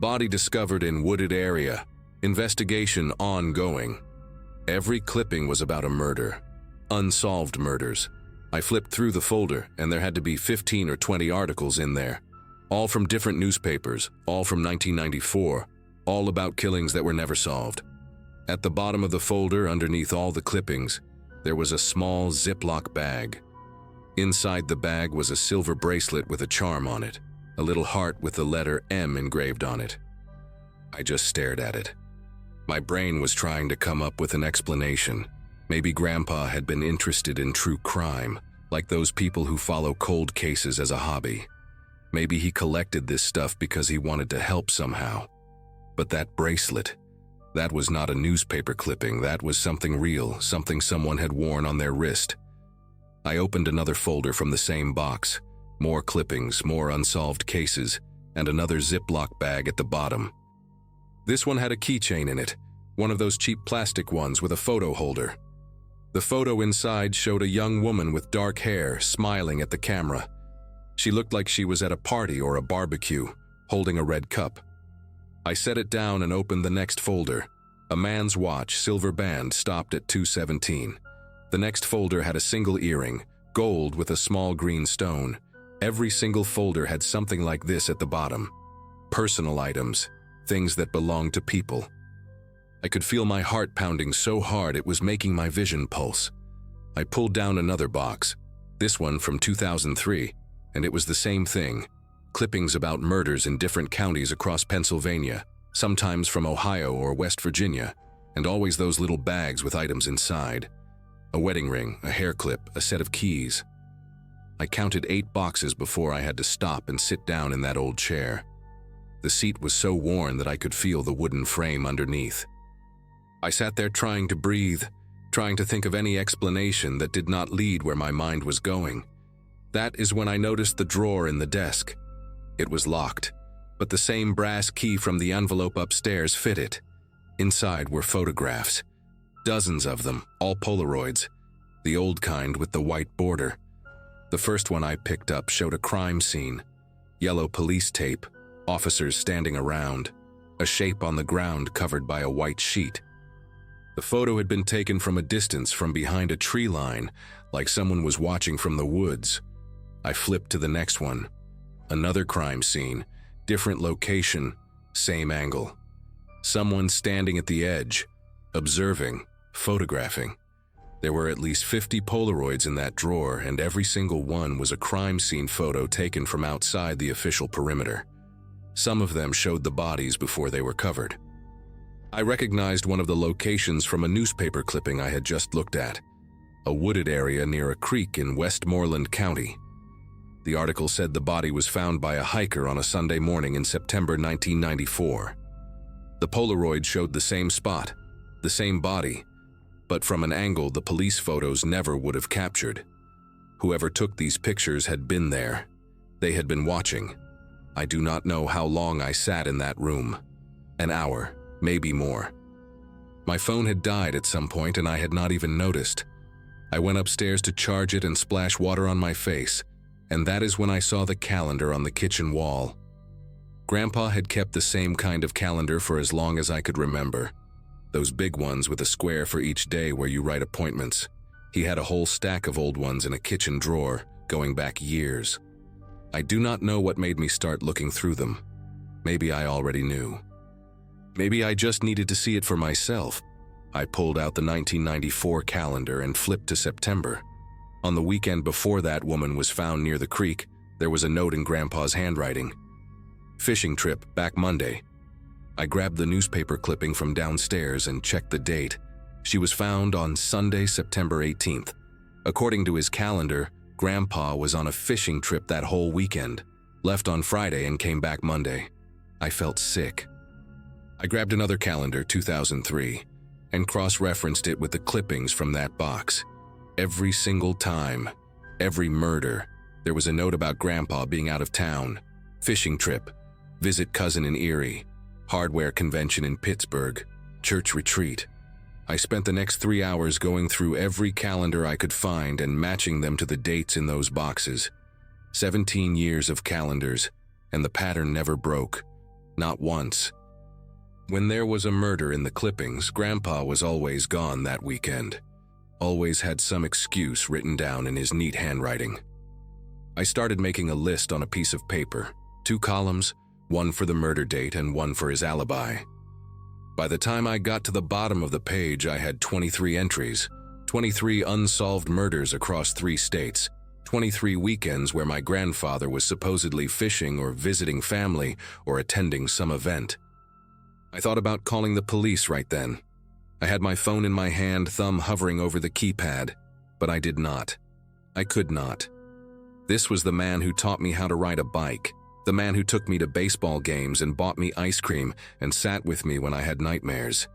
Body discovered in wooded area. Investigation ongoing. Every clipping was about a murder. Unsolved murders. I flipped through the folder, and there had to be 15 or 20 articles in there. All from different newspapers, all from 1994, all about killings that were never solved. At the bottom of the folder, underneath all the clippings, there was a small Ziploc bag. Inside the bag was a silver bracelet with a charm on it, a little heart with the letter M engraved on it. I just stared at it. My brain was trying to come up with an explanation. Maybe Grandpa had been interested in true crime, like those people who follow cold cases as a hobby. Maybe he collected this stuff because he wanted to help somehow. But that bracelet, that was not a newspaper clipping, that was something real, something someone had worn on their wrist. I opened another folder from the same box, more clippings, more unsolved cases, and another Ziploc bag at the bottom. This one had a keychain in it, one of those cheap plastic ones with a photo holder. The photo inside showed a young woman with dark hair smiling at the camera. She looked like she was at a party or a barbecue, holding a red cup. I set it down and opened the next folder. A man's watch, silver band, stopped at 2:17. The next folder had a single earring, gold with a small green stone. Every single folder had something like this at the bottom. Personal items, things that belonged to people. I could feel my heart pounding so hard it was making my vision pulse. I pulled down another box, this one from 2003, and it was the same thing. Clippings about murders in different counties across Pennsylvania, sometimes from Ohio or West Virginia, and always those little bags with items inside. A wedding ring, a hair clip, a set of keys. I counted 8 boxes before I had to stop and sit down in that old chair. The seat was so worn that I could feel the wooden frame underneath. I sat there trying to breathe, trying to think of any explanation that did not lead where my mind was going. That is when I noticed the drawer in the desk. It was locked, but the same brass key from the envelope upstairs fit it. Inside were photographs, dozens of them, all Polaroids, the old kind with the white border. The first one I picked up showed a crime scene, yellow police tape, officers standing around, a shape on the ground covered by a white sheet. The photo had been taken from a distance from behind a tree line, like someone was watching from the woods. I flipped to the next one. Another crime scene, different location, same angle. Someone standing at the edge, observing, photographing. There were at least 50 Polaroids in that drawer, and every single one was a crime scene photo taken from outside the official perimeter. Some of them showed the bodies before they were covered. I recognized one of the locations from a newspaper clipping I had just looked at, a wooded area near a creek in Westmoreland County. The article said the body was found by a hiker on a Sunday morning in September 1994. The Polaroid showed the same spot, the same body, but from an angle the police photos never would have captured. Whoever took these pictures had been there. They had been watching. I do not know how long I sat in that room. An hour, maybe more. My phone had died at some point and I had not even noticed. I went upstairs to charge it and splash water on my face, and that is when I saw the calendar on the kitchen wall. Grandpa had kept the same kind of calendar for as long as I could remember. Those big ones with a square for each day where you write appointments. He had a whole stack of old ones in a kitchen drawer, going back years. I do not know what made me start looking through them. Maybe I already knew. Maybe I just needed to see it for myself. I pulled out the 1994 calendar and flipped to September. On the weekend before that woman was found near the creek, there was a note in Grandpa's handwriting. Fishing trip, back Monday. I grabbed the newspaper clipping from downstairs and checked the date. She was found on Sunday, September 18th. According to his calendar, Grandpa was on a fishing trip that whole weekend, left on Friday and came back Monday. I felt sick. I grabbed another calendar, 2003, and cross-referenced it with the clippings from that box. Every single time, every murder, there was a note about Grandpa being out of town, fishing trip, visit cousin in Erie, hardware convention in Pittsburgh, church retreat. I spent the next 3 hours going through every calendar I could find and matching them to the dates in those boxes. 17 years of calendars, and the pattern never broke. Not once. When there was a murder in the clippings, Grandpa was always gone that weekend. Always had some excuse written down in his neat handwriting. I started making a list on a piece of paper, 2 columns, one for the murder date and one for his alibi. By the time I got to the bottom of the page, I had 23 entries, 23 unsolved murders across 3 states, 23 weekends where my grandfather was supposedly fishing or visiting family or attending some event. I thought about calling the police right then. I had my phone in my hand, thumb hovering over the keypad, but I did not. I could not. This was the man who taught me how to ride a bike, the man who took me to baseball games and bought me ice cream and sat with me when I had nightmares.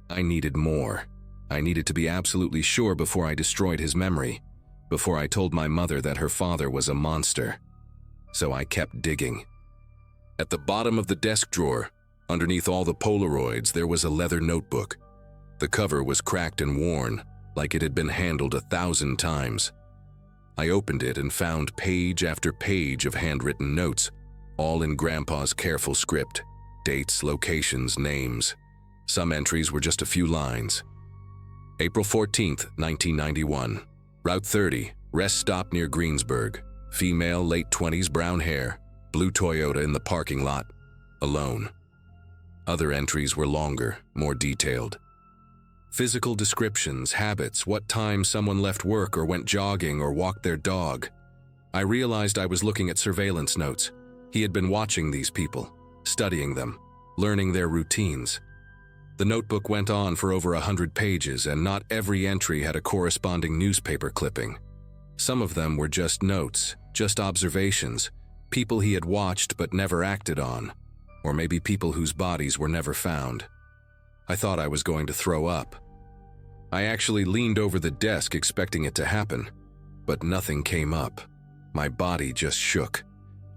I needed more. I needed to be absolutely sure before I destroyed his memory, before I told my mother that her father was a monster. So I kept digging. At the bottom of the desk drawer, underneath all the Polaroids, there was a leather notebook. The cover was cracked and worn, like it had been handled 1,000 times. I opened it and found page after page of handwritten notes, all in Grandpa's careful script, dates, locations, names. Some entries were just a few lines. April 14th, 1991. Route 30, rest stop near Greensburg. Female, late 20s, brown hair, blue Toyota in the parking lot, alone. Other entries were longer, more detailed. Physical descriptions, habits, what time someone left work or went jogging or walked their dog. I realized I was looking at surveillance notes. He had been watching these people, studying them, learning their routines. The notebook went on for over 100 pages, and not every entry had a corresponding newspaper clipping. Some of them were just notes, just observations, people he had watched but never acted on, or maybe people whose bodies were never found. I thought I was going to throw up. I actually leaned over the desk expecting it to happen, but nothing came up. My body just shook.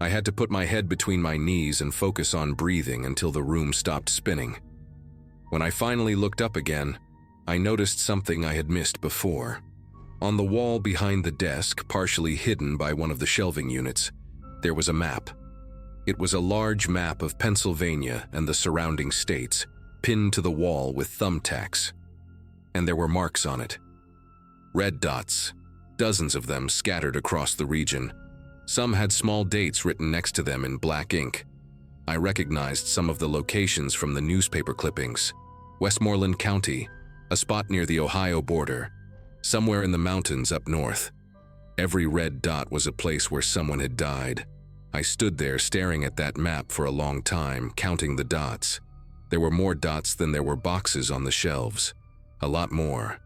I had to put my head between my knees and focus on breathing until the room stopped spinning. When I finally looked up again, I noticed something I had missed before. On the wall behind the desk, partially hidden by one of the shelving units, there was a map. It was a large map of Pennsylvania and the surrounding states, pinned to the wall with thumbtacks. And there were marks on it. Red dots, dozens of them scattered across the region, Some had small dates written next to them in black ink. I recognized some of the locations from the newspaper clippings. Westmoreland County, a spot near the Ohio border, somewhere in the mountains up north. Every red dot was a place where someone had died. I stood there staring at that map for a long time, counting the dots. There were more dots than there were boxes on the shelves. A lot more.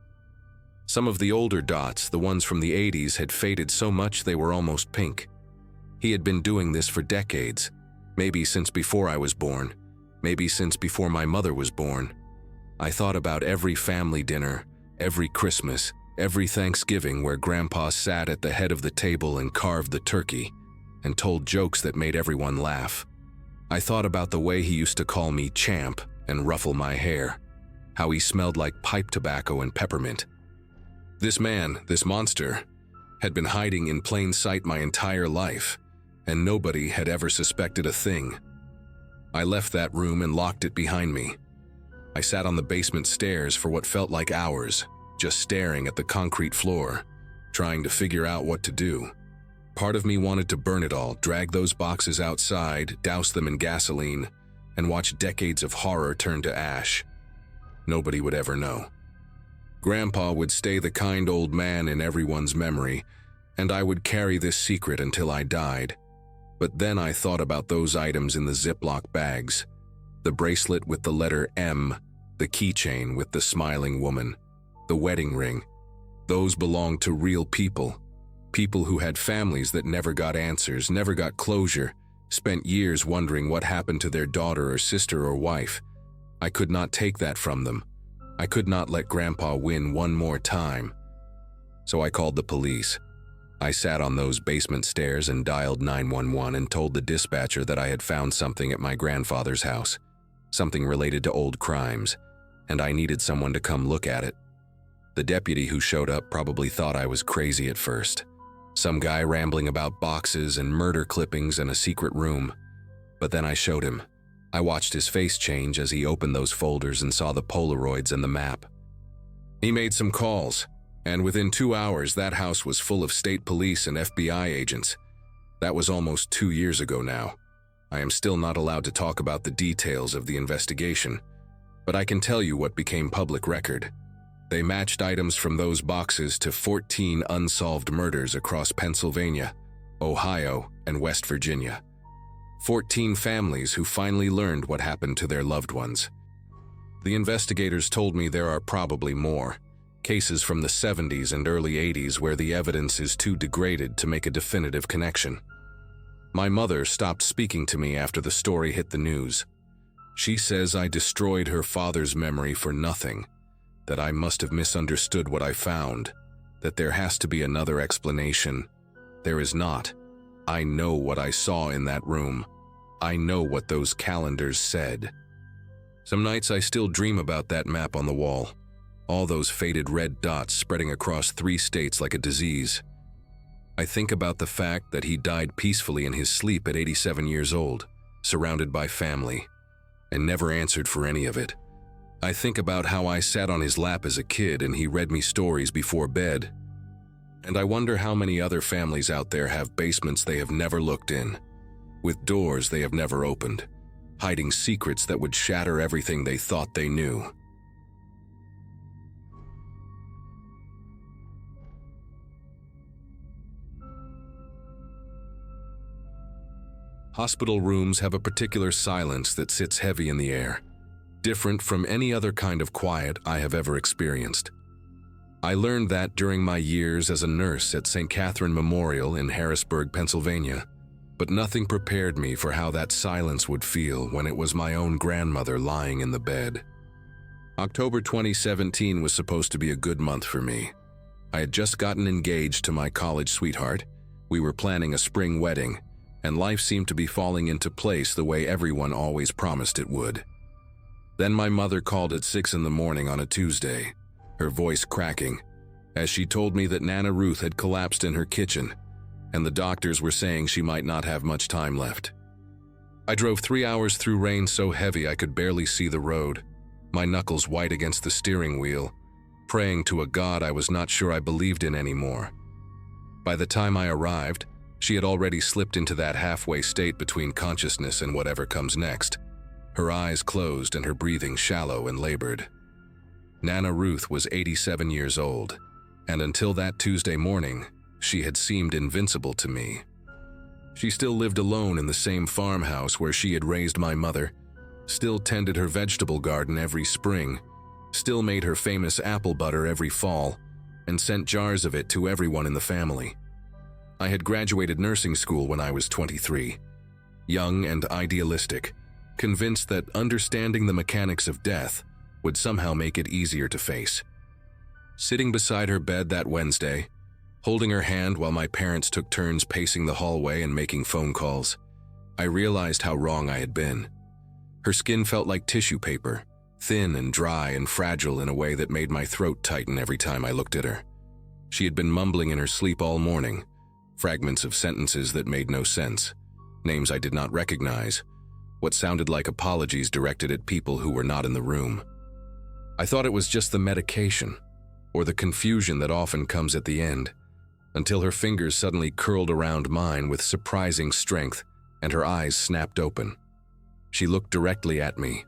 Some of the older dots, the ones from the 80s, had faded so much they were almost pink. He had been doing this for decades, maybe since before I was born, maybe since before my mother was born. I thought about every family dinner, every Christmas, every Thanksgiving where Grandpa sat at the head of the table and carved the turkey and told jokes that made everyone laugh. I thought about the way he used to call me champ and ruffle my hair, how he smelled like pipe tobacco and peppermint. This man, this monster, had been hiding in plain sight my entire life, and nobody had ever suspected a thing. I left that room and locked it behind me. I sat on the basement stairs for what felt like hours, just staring at the concrete floor, trying to figure out what to do. Part of me wanted to burn it all, drag those boxes outside, douse them in gasoline, and watch decades of horror turn to ash. Nobody would ever know. Grandpa would stay the kind old man in everyone's memory, and I would carry this secret until I died. But then I thought about those items in the Ziploc bags. The bracelet with the letter M, the keychain with the smiling woman, the wedding ring. Those belonged to real people. People who had families that never got answers, never got closure, spent years wondering what happened to their daughter or sister or wife. I could not take that from them. I could not let Grandpa win one more time. So I called the police. I sat on those basement stairs and dialed 911 and told the dispatcher that I had found something at my grandfather's house, something related to old crimes, and I needed someone to come look at it. The deputy who showed up probably thought I was crazy at first. Some guy rambling about boxes and murder clippings and a secret room. But then I showed him. I watched his face change as he opened those folders and saw the Polaroids and the map. He made some calls, and within 2 hours that house was full of state police and FBI agents. That was almost 2 years ago now. I am still not allowed to talk about the details of the investigation, but I can tell you what became public record. They matched items from those boxes to 14 unsolved murders across Pennsylvania, Ohio, and West Virginia. 14 families who finally learned what happened to their loved ones. The investigators told me there are probably more, cases from the 70s and early 80s where the evidence is too degraded to make a definitive connection. My mother stopped speaking to me after the story hit the news. She says I destroyed her father's memory for nothing, that I must have misunderstood what I found, that there has to be another explanation. There is not. I know what I saw in that room. I know what those calendars said. Some nights I still dream about that map on the wall, all those faded red dots spreading across 3 states like a disease. I think about the fact that he died peacefully in his sleep at 87 years old, surrounded by family, and never answered for any of it. I think about how I sat on his lap as a kid and he read me stories before bed. And I wonder how many other families out there have basements they have never looked in, with doors they have never opened, hiding secrets that would shatter everything they thought they knew. Hospital rooms have a particular silence that sits heavy in the air, different from any other kind of quiet I have ever experienced. I learned that during my years as a nurse at St. Catherine Memorial in Harrisburg, Pennsylvania, but nothing prepared me for how that silence would feel when it was my own grandmother lying in the bed. October 2017 was supposed to be a good month for me. I had just gotten engaged to my college sweetheart, we were planning a spring wedding, and life seemed to be falling into place the way everyone always promised it would. Then my mother called at 6 in the morning on a Tuesday, her voice cracking, as she told me that Nana Ruth had collapsed in her kitchen, and the doctors were saying she might not have much time left. I drove 3 hours through rain so heavy I could barely see the road, my knuckles white against the steering wheel, praying to a God I was not sure I believed in anymore. By the time I arrived, She had already slipped into that halfway state between consciousness and whatever comes next. Her eyes closed and her breathing shallow and labored. Nana Ruth was 87 years old, and until that Tuesday morning, she had seemed invincible to me. She still lived alone in the same farmhouse where she had raised my mother, still tended her vegetable garden every spring, still made her famous apple butter every fall, and sent jars of it to everyone in the family. I had graduated nursing school when I was 23, young and idealistic, convinced that understanding the mechanics of death would somehow make it easier to face. Sitting beside her bed that Wednesday, holding her hand while my parents took turns pacing the hallway and making phone calls, I realized how wrong I had been. Her skin felt like tissue paper, thin and dry and fragile in a way that made my throat tighten every time I looked at her. She had been mumbling in her sleep all morning, fragments of sentences that made no sense, names I did not recognize, what sounded like apologies directed at people who were not in the room. I thought it was just the medication, or the confusion that often comes at the end, until her fingers suddenly curled around mine with surprising strength and her eyes snapped open. She looked directly at me,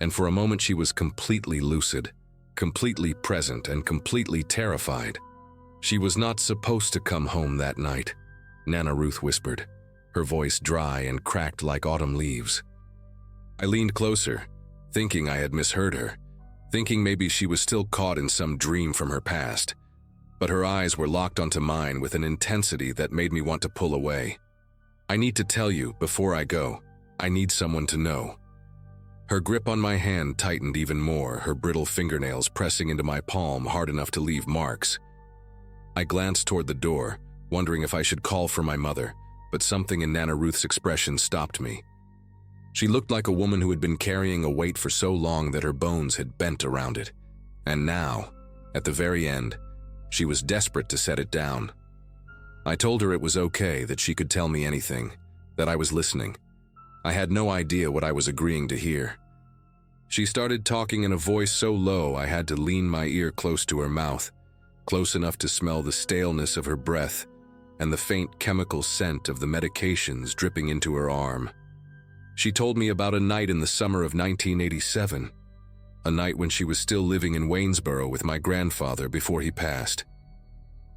and for a moment she was completely lucid, completely present, and completely terrified. She was not supposed to come home that night, Nana Ruth whispered, her voice dry and cracked like autumn leaves. I leaned closer, thinking I had misheard her, thinking maybe she was still caught in some dream from her past, but her eyes were locked onto mine with an intensity that made me want to pull away. I need to tell you, before I go, I need someone to know. Her grip on my hand tightened even more, her brittle fingernails pressing into my palm hard enough to leave marks. I glanced toward the door, wondering if I should call for my mother, but something in Nana Ruth's expression stopped me. She looked like a woman who had been carrying a weight for so long that her bones had bent around it. And now, at the very end, she was desperate to set it down. I told her it was okay, that she could tell me anything, that I was listening. I had no idea what I was agreeing to hear. She started talking in a voice so low I had to lean my ear close to her mouth, close enough to smell the staleness of her breath and the faint chemical scent of the medications dripping into her arm. She told me about a night in the summer of 1987, a night when she was still living in Waynesboro with my grandfather before he passed.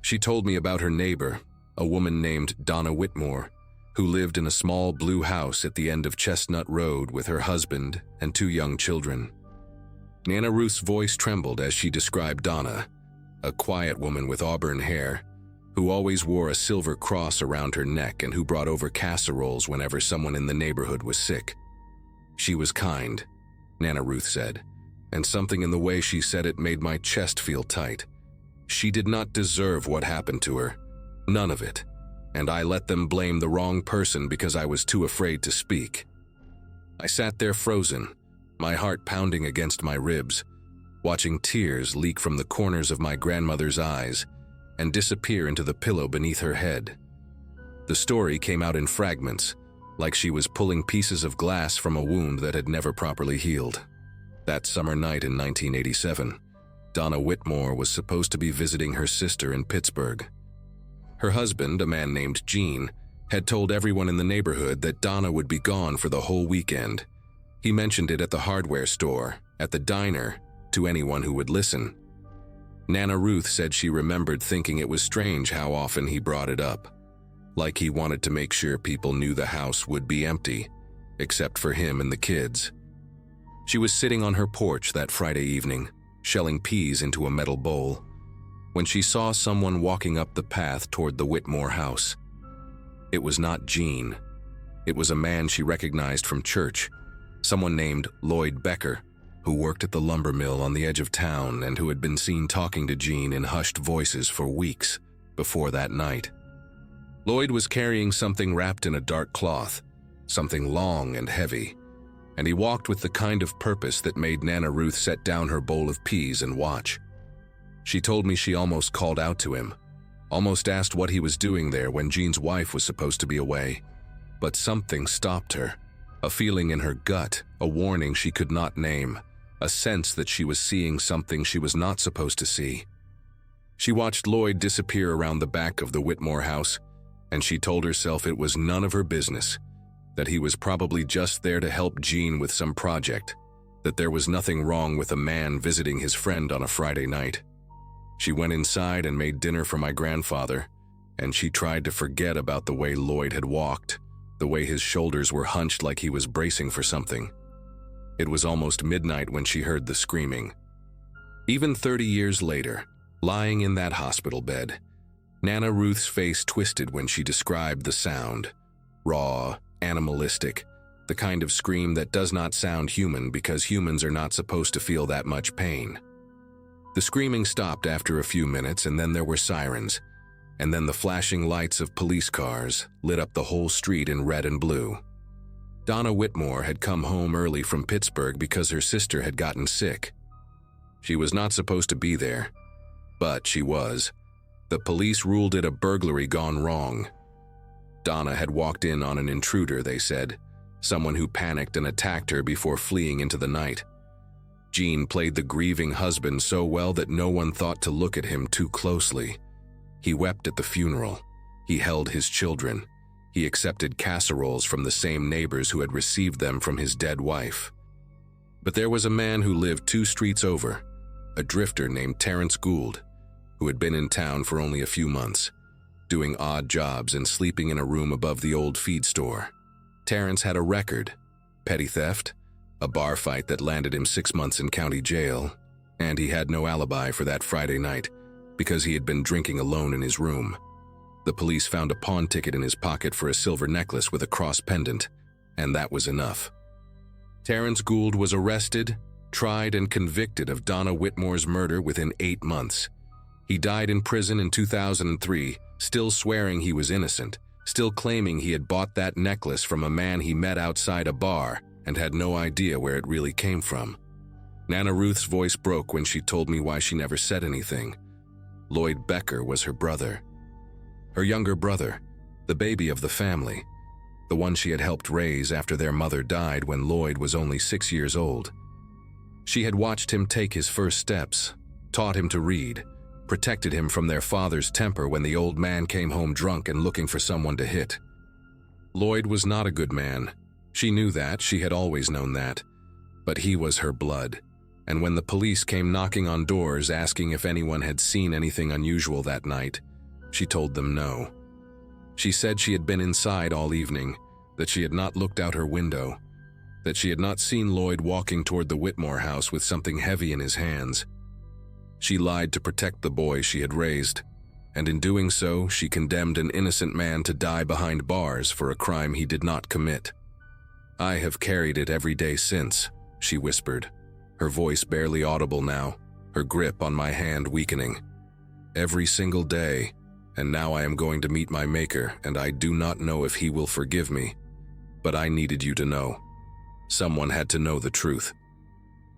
She told me about her neighbor, a woman named Donna Whitmore, who lived in a small blue house at the end of Chestnut Road with her husband and 2 young children. Nana Ruth's voice trembled as she described Donna, a quiet woman with auburn hair, who always wore a silver cross around her neck and who brought over casseroles whenever someone in the neighborhood was sick. She was kind, Nana Ruth said, and something in the way she said it made my chest feel tight. She did not deserve what happened to her, none of it, and I let them blame the wrong person because I was too afraid to speak. I sat there frozen, my heart pounding against my ribs, watching tears leak from the corners of my grandmother's eyes and disappear into the pillow beneath her head. The story came out in fragments, like she was pulling pieces of glass from a wound that had never properly healed. That summer night in 1987, Donna Whitmore was supposed to be visiting her sister in Pittsburgh. Her husband, a man named Gene, had told everyone in the neighborhood that Donna would be gone for the whole weekend. He mentioned it at the hardware store, at the diner, to anyone who would listen. Nana Ruth said she remembered thinking it was strange how often he brought it up, like he wanted to make sure people knew the house would be empty, except for him and the kids. She was sitting on her porch that Friday evening, shelling peas into a metal bowl, when she saw someone walking up the path toward the Whitmore house. It was not Gene. It was a man she recognized from church, someone named Lloyd Becker, who worked at the lumber mill on the edge of town and who had been seen talking to Gene in hushed voices for weeks before that night. Lloyd was carrying something wrapped in a dark cloth, something long and heavy, and he walked with the kind of purpose that made Nana Ruth set down her bowl of peas and watch. She told me she almost called out to him, almost asked what he was doing there when Gene's wife was supposed to be away. But something stopped her, a feeling in her gut, a warning she could not name, a sense that she was seeing something she was not supposed to see. She watched Lloyd disappear around the back of the Whitmore house, and she told herself it was none of her business, that he was probably just there to help Jean with some project, that there was nothing wrong with a man visiting his friend on a Friday night. She went inside and made dinner for my grandfather, and she tried to forget about the way Lloyd had walked, the way his shoulders were hunched like he was bracing for something. It was almost midnight when she heard the screaming. Even 30 years later, lying in that hospital bed, Nana Ruth's face twisted when she described the sound. Raw, animalistic, the kind of scream that does not sound human because humans are not supposed to feel that much pain. The screaming stopped after a few minutes, and then there were sirens, and then the flashing lights of police cars lit up the whole street in red and blue. Donna Whitmore had come home early from Pittsburgh because her sister had gotten sick. She was not supposed to be there, but she was. The police ruled it a burglary gone wrong. Donna had walked in on an intruder, they said, someone who panicked and attacked her before fleeing into the night. Jean played the grieving husband so well that no one thought to look at him too closely. He wept at the funeral. He held his children. He accepted casseroles from the same neighbors who had received them from his dead wife. But there was a man who lived 2 streets over, a drifter named Terrence Gould, who had been in town for only a few months, doing odd jobs and sleeping in a room above the old feed store. Terrence had a record: petty theft, a bar fight that landed him 6 months in county jail, and he had no alibi for that Friday night because he had been drinking alone in his room. The police found a pawn ticket in his pocket for a silver necklace with a cross pendant, and that was enough. Terrence Gould was arrested, tried, and convicted of Donna Whitmore's murder within 8 months. He died in prison in 2003, still swearing he was innocent, still claiming he had bought that necklace from a man he met outside a bar and had no idea where it really came from. Nana Ruth's voice broke when she told me why she never said anything. Lloyd Becker was her brother. Her younger brother, the baby of the family, the one she had helped raise after their mother died when Lloyd was only 6 years old. She had watched him take his first steps, taught him to read, protected him from their father's temper when the old man came home drunk and looking for someone to hit. Lloyd was not a good man. She knew that, she had always known that. But he was her blood, and when the police came knocking on doors asking if anyone had seen anything unusual that night, she told them no. She said she had been inside all evening, that she had not looked out her window, that she had not seen Lloyd walking toward the Whitmore house with something heavy in his hands. She lied to protect the boy she had raised, and in doing so, she condemned an innocent man to die behind bars for a crime he did not commit. "I have carried it every day since," she whispered, her voice barely audible now, her grip on my hand weakening. "Every single day, and now I am going to meet my Maker, and I do not know if he will forgive me. But I needed you to know. Someone had to know the truth."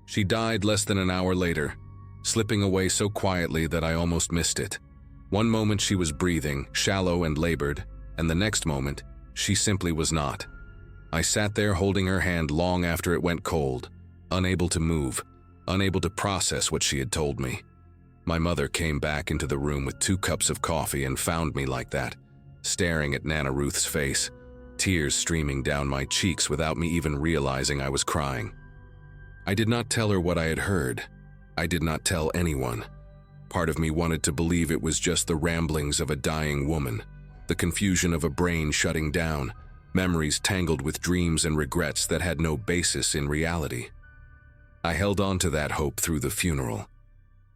She died less than an hour later, slipping away so quietly that I almost missed it. One moment she was breathing, shallow and labored, and the next moment, she simply was not. I sat there holding her hand long after it went cold, unable to move, unable to process what she had told me. My mother came back into the room with 2 cups of coffee and found me like that, staring at Nana Ruth's face, tears streaming down my cheeks without me even realizing I was crying. I did not tell her what I had heard. I did not tell anyone. Part of me wanted to believe it was just the ramblings of a dying woman, the confusion of a brain shutting down, memories tangled with dreams and regrets that had no basis in reality. I held on to that hope through the funeral,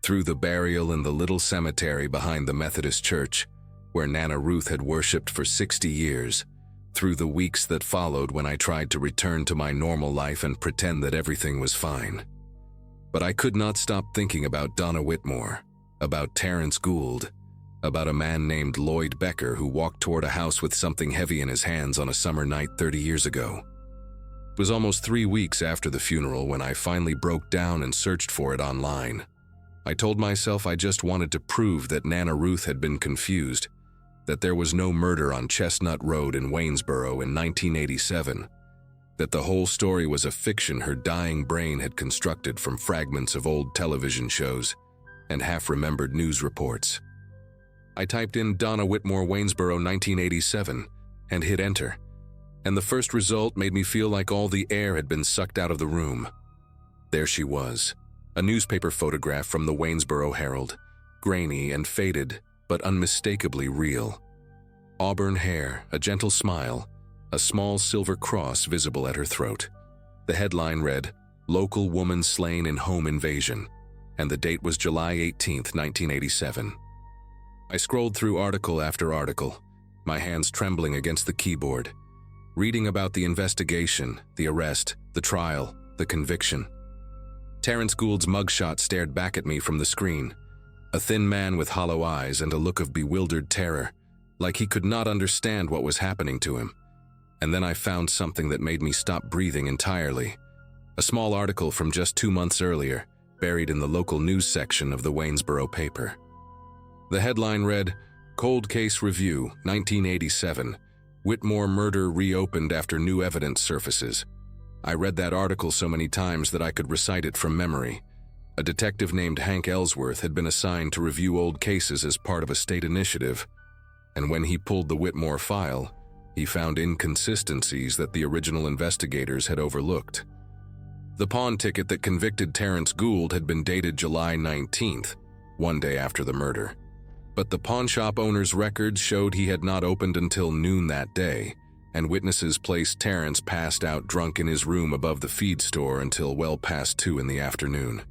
through the burial in the little cemetery behind the Methodist church, where Nana Ruth had worshipped for 60 years, through the weeks that followed when I tried to return to my normal life and pretend that everything was fine. But I could not stop thinking about Donna Whitmore, about Terrence Gould, about a man named Lloyd Becker who walked toward a house with something heavy in his hands on a summer night 30 years ago. It was almost 3 weeks after the funeral when I finally broke down and searched for it online. I told myself I just wanted to prove that Nana Ruth had been confused, that there was no murder on Chestnut Road in Waynesboro in 1987, that the whole story was a fiction her dying brain had constructed from fragments of old television shows and half-remembered news reports. I typed in Donna Whitmore Waynesboro 1987 and hit enter, and the first result made me feel like all the air had been sucked out of the room. There she was, a newspaper photograph from the Waynesboro Herald, grainy and faded, but unmistakably real. Auburn hair, a gentle smile, a small silver cross visible at her throat. The headline read, "Local Woman Slain in Home Invasion," and the date was July 18, 1987. I scrolled through article after article, my hands trembling against the keyboard, reading about the investigation, the arrest, the trial, the conviction. Terrence Gould's mugshot stared back at me from the screen, a thin man with hollow eyes and a look of bewildered terror, like he could not understand what was happening to him. And then I found something that made me stop breathing entirely. A small article from just 2 months earlier, buried in the local news section of the Waynesboro paper. The headline read, "Cold Case Review, 1987. Whitmore Murder Reopened After New Evidence Surfaces." I read that article so many times that I could recite it from memory. A detective named Hank Ellsworth had been assigned to review old cases as part of a state initiative, and when he pulled the Whitmore file, he found inconsistencies that the original investigators had overlooked. The pawn ticket that convicted Terrence Gould had been dated July 19th, one day after the murder. But the pawnshop owner's records showed he had not opened until noon that day, and witnesses placed Terrence passed out drunk in his room above the feed store until well past 2 in the afternoon.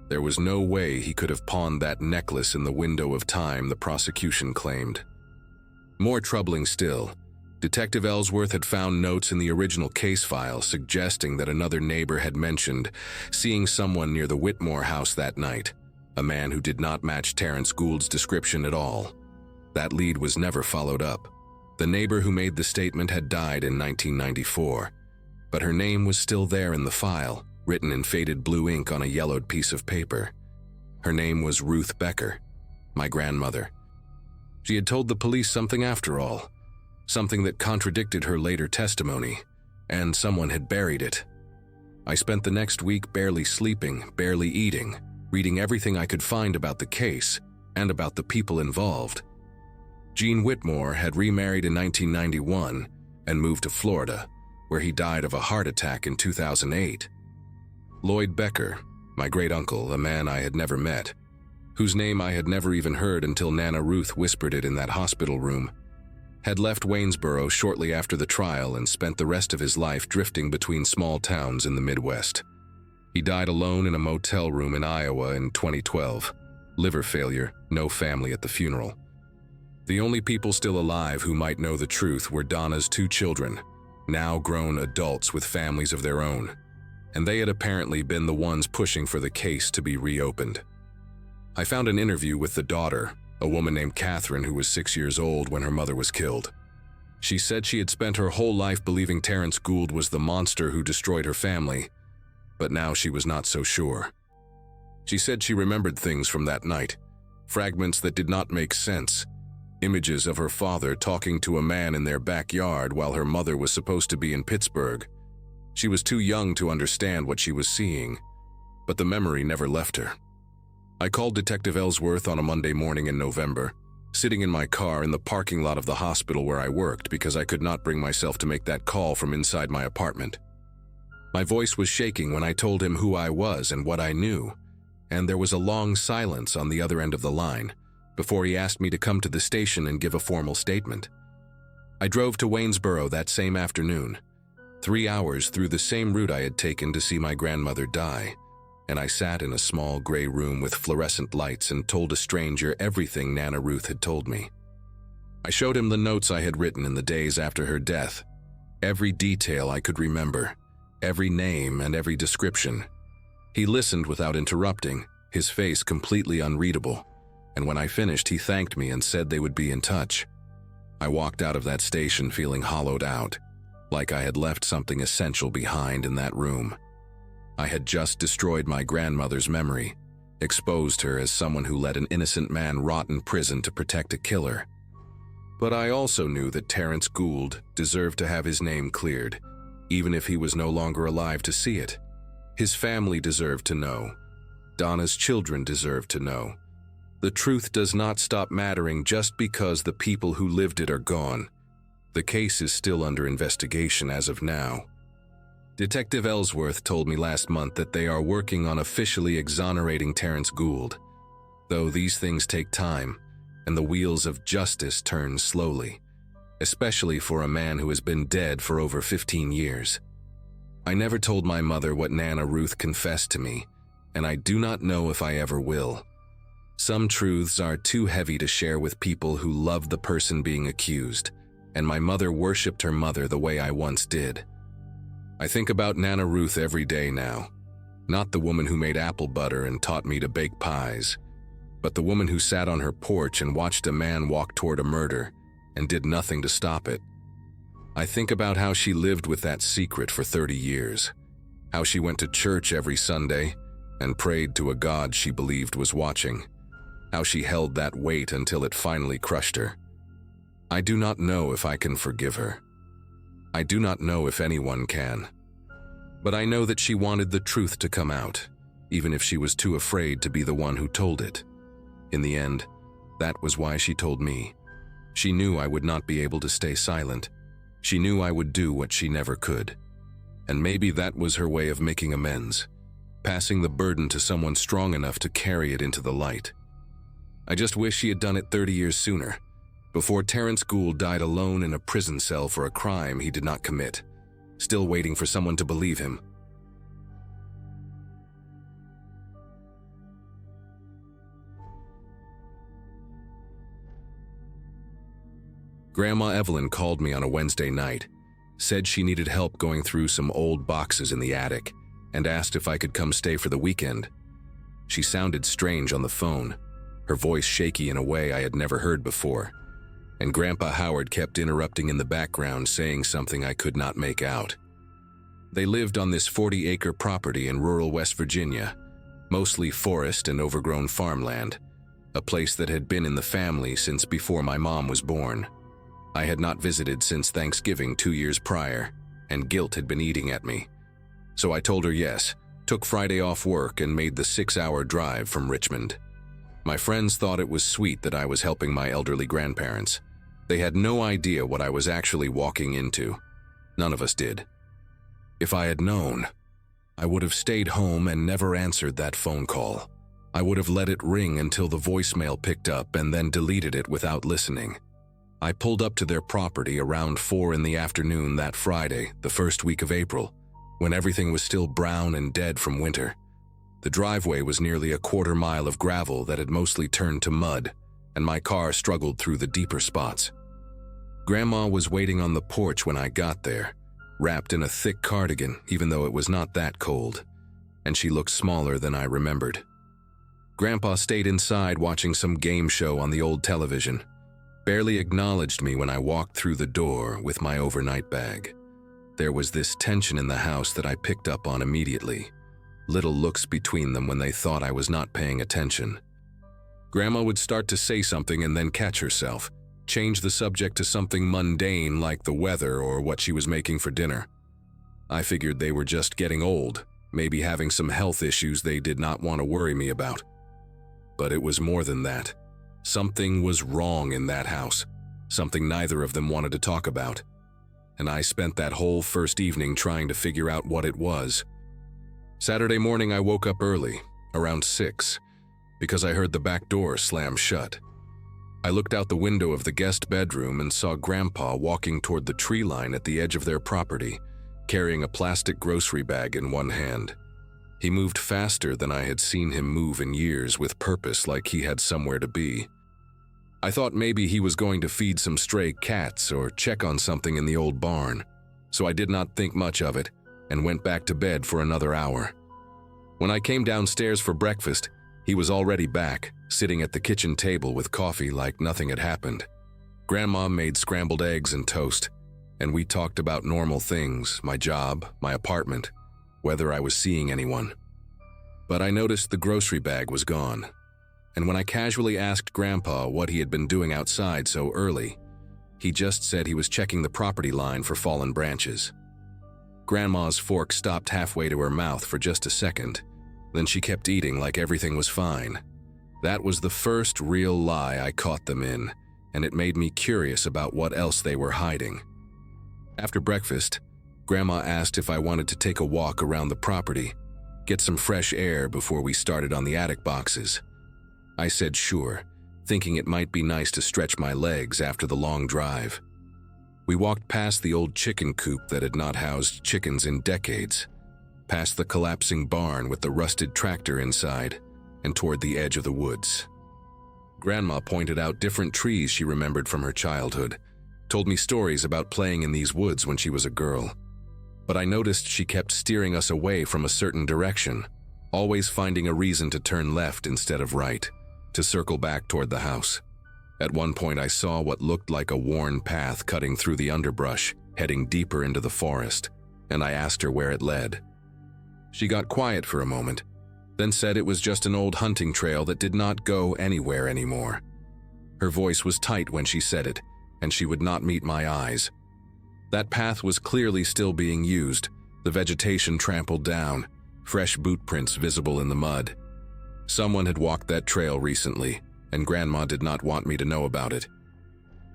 There was no way he could have pawned that necklace in the window of time the prosecution claimed. More troubling still, Detective Ellsworth had found notes in the original case file suggesting that another neighbor had mentioned seeing someone near the Whitmore house that night, a man who did not match Terrence Gould's description at all. That lead was never followed up. The neighbor who made the statement had died in 1994, but her name was still there in the file, written in faded blue ink on a yellowed piece of paper. Her name was Ruth Becker, my grandmother. She had told the police something after all, something that contradicted her later testimony, and someone had buried it. I spent the next week barely sleeping, barely eating, reading everything I could find about the case and about the people involved. Gene Whitmore had remarried in 1991 and moved to Florida, where he died of a heart attack in 2008. Lloyd Becker, my great-uncle, a man I had never met, whose name I had never even heard until Nana Ruth whispered it in that hospital room, had left Waynesboro shortly after the trial and spent the rest of his life drifting between small towns in the Midwest. He died alone in a motel room in Iowa in 2012. Liver failure, no family at the funeral. The only people still alive who might know the truth were Donna's 2 children, now grown adults with families of their own, and they had apparently been the ones pushing for the case to be reopened. I found an interview with the daughter, a woman named Catherine who was 6 years old when her mother was killed. She said she had spent her whole life believing Terrence Gould was the monster who destroyed her family, but now she was not so sure. She said she remembered things from that night, fragments that did not make sense, images of her father talking to a man in their backyard while her mother was supposed to be in Pittsburgh. She was too young to understand what she was seeing, but the memory never left her. I called Detective Ellsworth on a Monday morning in November, sitting in my car in the parking lot of the hospital where I worked because I could not bring myself to make that call from inside my apartment. My voice was shaking when I told him who I was and what I knew, and there was a long silence on the other end of the line before he asked me to come to the station and give a formal statement. I drove to Waynesboro that same afternoon, 3 hours through the same route I had taken to see my grandmother die, and I sat in a small gray room with fluorescent lights and told a stranger everything Nana Ruth had told me. I showed him the notes I had written in the days after her death, every detail I could remember, every name and every description. He listened without interrupting, his face completely unreadable, and when I finished he thanked me and said they would be in touch. I walked out of that station feeling hollowed out, like I had left something essential behind in that room. I had just destroyed my grandmother's memory, exposed her as someone who let an innocent man rot in prison to protect a killer. But I also knew that Terrence Gould deserved to have his name cleared, even if he was no longer alive to see it. His family deserved to know. Donna's children deserved to know. The truth does not stop mattering just because the people who lived it are gone. The case is still under investigation as of now. Detective Ellsworth told me last month that they are working on officially exonerating Terrence Gould, though these things take time and the wheels of justice turn slowly, especially for a man who has been dead for over 15 years. I never told my mother what Nana Ruth confessed to me, and I do not know if I ever will. Some truths are too heavy to share with people who love the person being accused, and my mother worshipped her mother the way I once did. I think about Nana Ruth every day now, not the woman who made apple butter and taught me to bake pies, but the woman who sat on her porch and watched a man walk toward a murder and did nothing to stop it. I think about how she lived with that secret for 30 years, how she went to church every Sunday and prayed to a God she believed was watching, how she held that weight until it finally crushed her. I do not know if I can forgive her. I do not know if anyone can. But I know that she wanted the truth to come out, even if she was too afraid to be the one who told it. In the end, that was why she told me. She knew I would not be able to stay silent. She knew I would do what she never could. And maybe that was her way of making amends, passing the burden to someone strong enough to carry it into the light. I just wish she had done it 30 years sooner, before Terrence Gould died alone in a prison cell for a crime he did not commit, still waiting for someone to believe him. Grandma Evelyn called me on a Wednesday night, said she needed help going through some old boxes in the attic, and asked if I could come stay for the weekend. She sounded strange on the phone, her voice shaky in a way I had never heard before, and Grandpa Howard kept interrupting in the background saying something I could not make out. They lived on this 40-acre property in rural West Virginia, mostly forest and overgrown farmland, a place that had been in the family since before my mom was born. I had not visited since Thanksgiving 2 years prior, and guilt had been eating at me. So I told her yes, took Friday off work and made the 6-hour drive from Richmond. My friends thought it was sweet that I was helping my elderly grandparents. They had no idea what I was actually walking into. None of us did. If I had known, I would have stayed home and never answered that phone call. I would have let it ring until the voicemail picked up and then deleted it without listening. I pulled up to their property around 4 in the afternoon that Friday, the first week of April, when everything was still brown and dead from winter. The driveway was nearly a quarter-mile of gravel that had mostly turned to mud, and my car struggled through the deeper spots. Grandma was waiting on the porch when I got there, wrapped in a thick cardigan even though it was not that cold, and she looked smaller than I remembered. Grandpa stayed inside watching some game show on the old television, barely acknowledged me when I walked through the door with my overnight bag. There was this tension in the house that I picked up on immediately, little looks between them when they thought I was not paying attention. Grandma would start to say something and then catch herself, change the subject to something mundane like the weather or what she was making for dinner. I figured they were just getting old, maybe having some health issues they did not want to worry me about. But it was more than that. Something was wrong in that house, something neither of them wanted to talk about. And I spent that whole first evening trying to figure out what it was. Saturday morning I woke up early, around 6, because I heard the back door slam shut. I looked out the window of the guest bedroom and saw Grandpa walking toward the tree line at the edge of their property, carrying a plastic grocery bag in one hand. He moved faster than I had seen him move in years, with purpose, like he had somewhere to be. I thought maybe he was going to feed some stray cats or check on something in the old barn, so I did not think much of it and went back to bed for another hour. When I came downstairs for breakfast, he was already back, sitting at the kitchen table with coffee like nothing had happened. Grandma made scrambled eggs and toast, and we talked about normal things, my job, my apartment, whether I was seeing anyone. But I noticed the grocery bag was gone, and when I casually asked Grandpa what he had been doing outside so early, he just said he was checking the property line for fallen branches. Grandma's fork stopped halfway to her mouth for just a second, then she kept eating like everything was fine. That was the first real lie I caught them in, and it made me curious about what else they were hiding. After breakfast, Grandma asked if I wanted to take a walk around the property, get some fresh air before we started on the attic boxes. I said sure, thinking it might be nice to stretch my legs after the long drive. We walked past the old chicken coop that had not housed chickens in decades, past the collapsing barn with the rusted tractor inside, and toward the edge of the woods. Grandma pointed out different trees she remembered from her childhood, told me stories about playing in these woods when she was a girl. But I noticed she kept steering us away from a certain direction, always finding a reason to turn left instead of right, to circle back toward the house. At one point I saw what looked like a worn path cutting through the underbrush, heading deeper into the forest, and I asked her where it led. She got quiet for a moment, then said it was just an old hunting trail that did not go anywhere anymore. Her voice was tight when she said it, and she would not meet my eyes. That path was clearly still being used, the vegetation trampled down, fresh boot prints visible in the mud. Someone had walked that trail recently, and Grandma did not want me to know about it.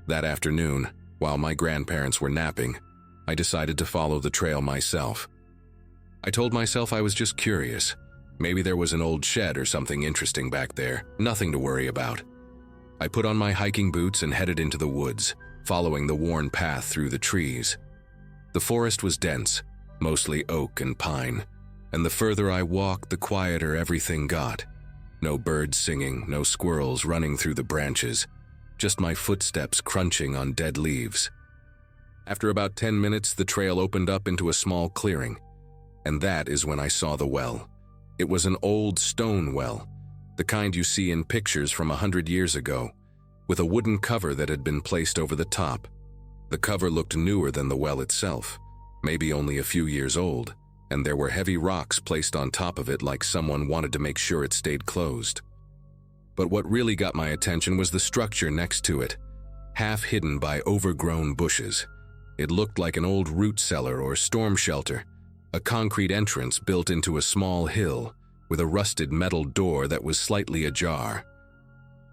That afternoon, while my grandparents were napping, I decided to follow the trail myself. I told myself I was just curious. Maybe there was an old shed or something interesting back there, nothing to worry about. I put on my hiking boots and headed into the woods, following the worn path through the trees. The forest was dense, mostly oak and pine, and the further I walked, the quieter everything got. No birds singing, no squirrels running through the branches, just my footsteps crunching on dead leaves. After about 10 minutes, the trail opened up into a small clearing, and that is when I saw the well. It was an old stone well, the kind you see in pictures from 100 years ago, with a wooden cover that had been placed over the top. The cover looked newer than the well itself, maybe only a few years old, and there were heavy rocks placed on top of it like someone wanted to make sure it stayed closed. But what really got my attention was the structure next to it, half hidden by overgrown bushes. It looked like an old root cellar or storm shelter, a concrete entrance built into a small hill with a rusted metal door that was slightly ajar.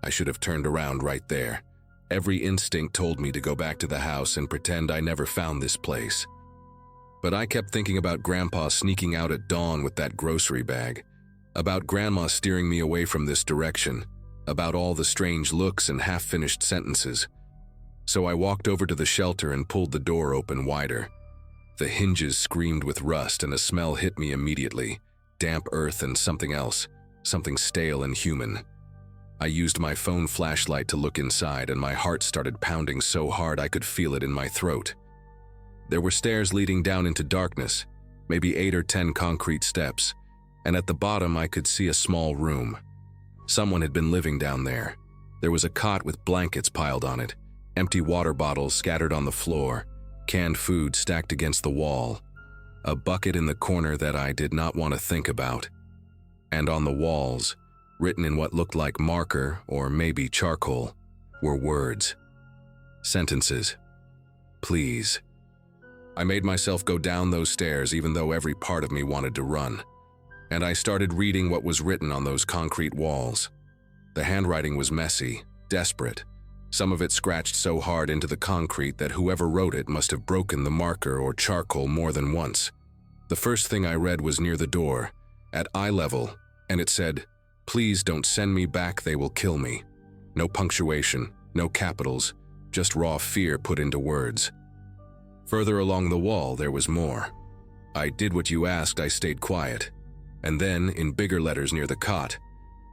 I should have turned around right there. Every instinct told me to go back to the house and pretend I never found this place. But I kept thinking about Grandpa sneaking out at dawn with that grocery bag, about Grandma steering me away from this direction, about all the strange looks and half-finished sentences. So I walked over to the shelter and pulled the door open wider. The hinges screamed with rust and a smell hit me immediately, damp earth and something else, something stale and human. I used my phone flashlight to look inside, and my heart started pounding so hard I could feel it in my throat. There were stairs leading down into darkness, maybe 8 or 10 concrete steps, and at the bottom I could see a small room. Someone had been living down there. There was a cot with blankets piled on it, empty water bottles scattered on the floor, canned food stacked against the wall, a bucket in the corner that I did not want to think about. And on the walls, written in what looked like marker or maybe charcoal, were words. Sentences. Please. I made myself go down those stairs even though every part of me wanted to run. And I started reading what was written on those concrete walls. The handwriting was messy, desperate. Some of it scratched so hard into the concrete that whoever wrote it must have broken the marker or charcoal more than once. The first thing I read was near the door, at eye level, and it said, "Please don't send me back, they will kill me." No punctuation, no capitals, just raw fear put into words. Further along the wall, there was more. "I did what you asked, I stayed quiet." And then, in bigger letters near the cot,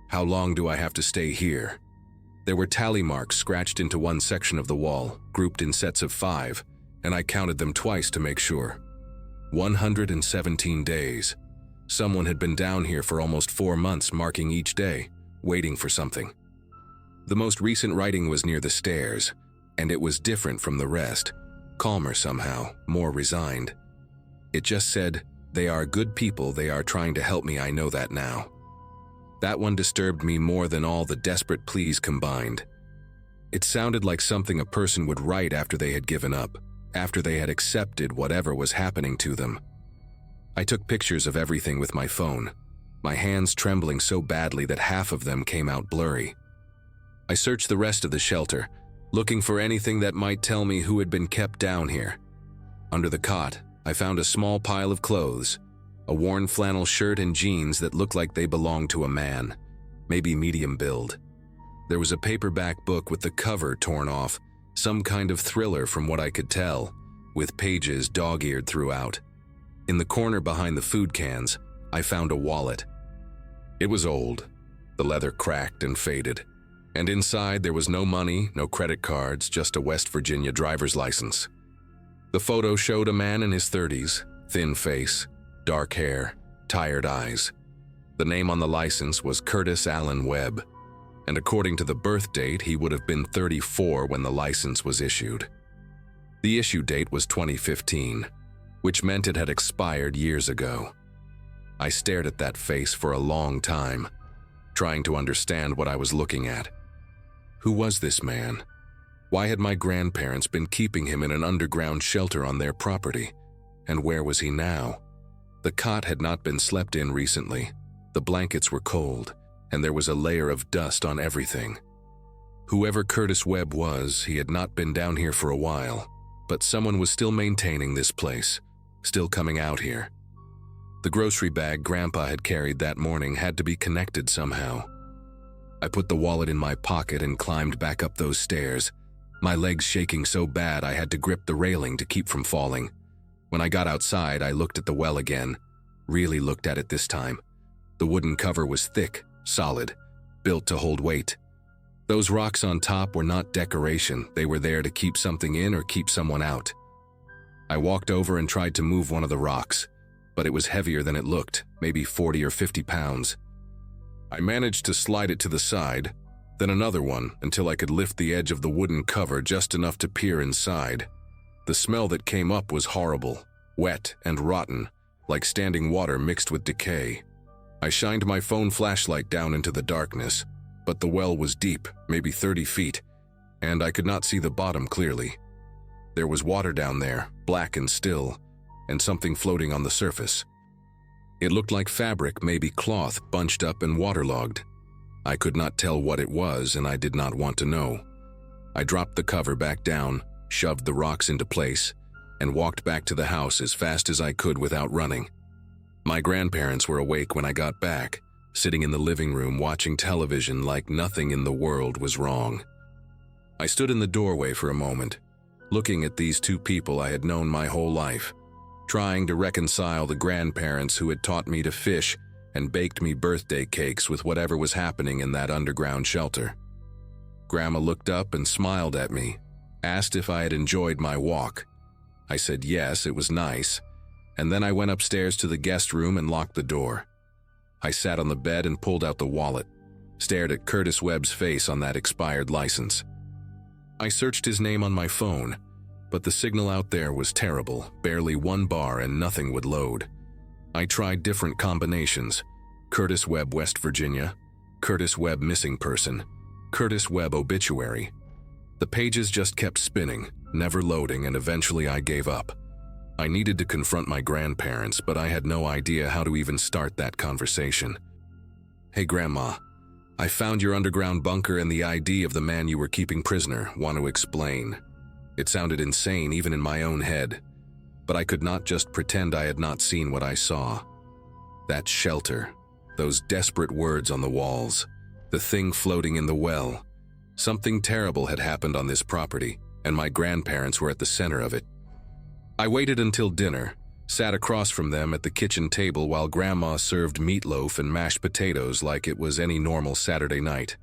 "How long do I have to stay here?" There were tally marks scratched into one section of the wall, grouped in sets of 5, and I counted them twice to make sure. 117 days. Someone had been down here for almost 4 months, marking each day, waiting for something. The most recent writing was near the stairs, and it was different from the rest, calmer somehow, more resigned. It just said, "They are good people, they are trying to help me, I know that now." That one disturbed me more than all the desperate pleas combined. It sounded like something a person would write after they had given up, after they had accepted whatever was happening to them. I took pictures of everything with my phone. my hands trembling so badly that half of them came out blurry. I searched the rest of the shelter, looking for anything that might tell me who had been kept down here. Under the cot, I found a small pile of clothes, a worn flannel shirt and jeans that looked like they belonged to a man, maybe medium build. There was a paperback book with the cover torn off, some kind of thriller from what I could tell, with pages dog-eared throughout. In the corner behind the food cans, I found a wallet. It was old, the leather cracked and faded, and inside there was no money, no credit cards, just a West Virginia driver's license. The photo showed a man in his 30s, thin face, dark hair, tired eyes. The name on the license was Curtis Allen Webb, and according to the birth date, he would have been 34 when the license was issued. The issue date was 2015, which meant it had expired years ago. I stared at that face for a long time, trying to understand what I was looking at. Who was this man? Why had my grandparents been keeping him in an underground shelter on their property? And where was he now? The cot had not been slept in recently. The blankets were cold, and there was a layer of dust on everything. Whoever Curtis Webb was, he had not been down here for a while, but someone was still maintaining this place, still coming out here. The grocery bag Grandpa had carried that morning had to be connected somehow. I put the wallet in my pocket and climbed back up those stairs, my legs shaking so bad I had to grip the railing to keep from falling. When I got outside, I looked at the well again, really looked at it this time. The wooden cover was thick, solid, built to hold weight. Those rocks on top were not decoration, they were there to keep something in or keep someone out. I walked over and tried to move one of the rocks, but it was heavier than it looked, maybe 40 or 50 pounds. I managed to slide it to the side, then another one until I could lift the edge of the wooden cover just enough to peer inside. The smell that came up was horrible, wet and rotten, like standing water mixed with decay. I shined my phone flashlight down into the darkness, but the well was deep, maybe 30 feet, and I could not see the bottom clearly. There was water down there, black and still, and something floating on the surface. It looked like fabric, maybe cloth, bunched up and waterlogged. I could not tell what it was, and I did not want to know. I dropped the cover back down, shoved the rocks into place, and walked back to the house as fast as I could without running. My grandparents were awake when I got back, sitting in the living room watching television like nothing in the world was wrong. I stood in the doorway for a moment, looking at these two people I had known my whole life, trying to reconcile the grandparents who had taught me to fish and baked me birthday cakes with whatever was happening in that underground shelter. Grandma looked up and smiled at me, asked if I had enjoyed my walk. I said yes, it was nice, and then I went upstairs to the guest room and locked the door. I sat on the bed and pulled out the wallet, stared at Curtis Webb's face on that expired license. I searched his name on my phone, but the signal out there was terrible, barely one bar and nothing would load. I tried different combinations: Curtis Webb, West Virginia, Curtis Webb missing person, Curtis Webb obituary. The pages just kept spinning, never loading, and eventually I gave up. I needed to confront my grandparents, but I had no idea how to even start that conversation. "Hey Grandma, I found your underground bunker and the ID of the man you were keeping prisoner. Want to explain?" It sounded insane even in my own head, but I could not just pretend I had not seen what I saw. That shelter, those desperate words on the walls, the thing floating in the well. Something terrible had happened on this property, and my grandparents were at the center of it. I waited until dinner, sat across from them at the kitchen table while Grandma served meatloaf and mashed potatoes like it was any normal Saturday night.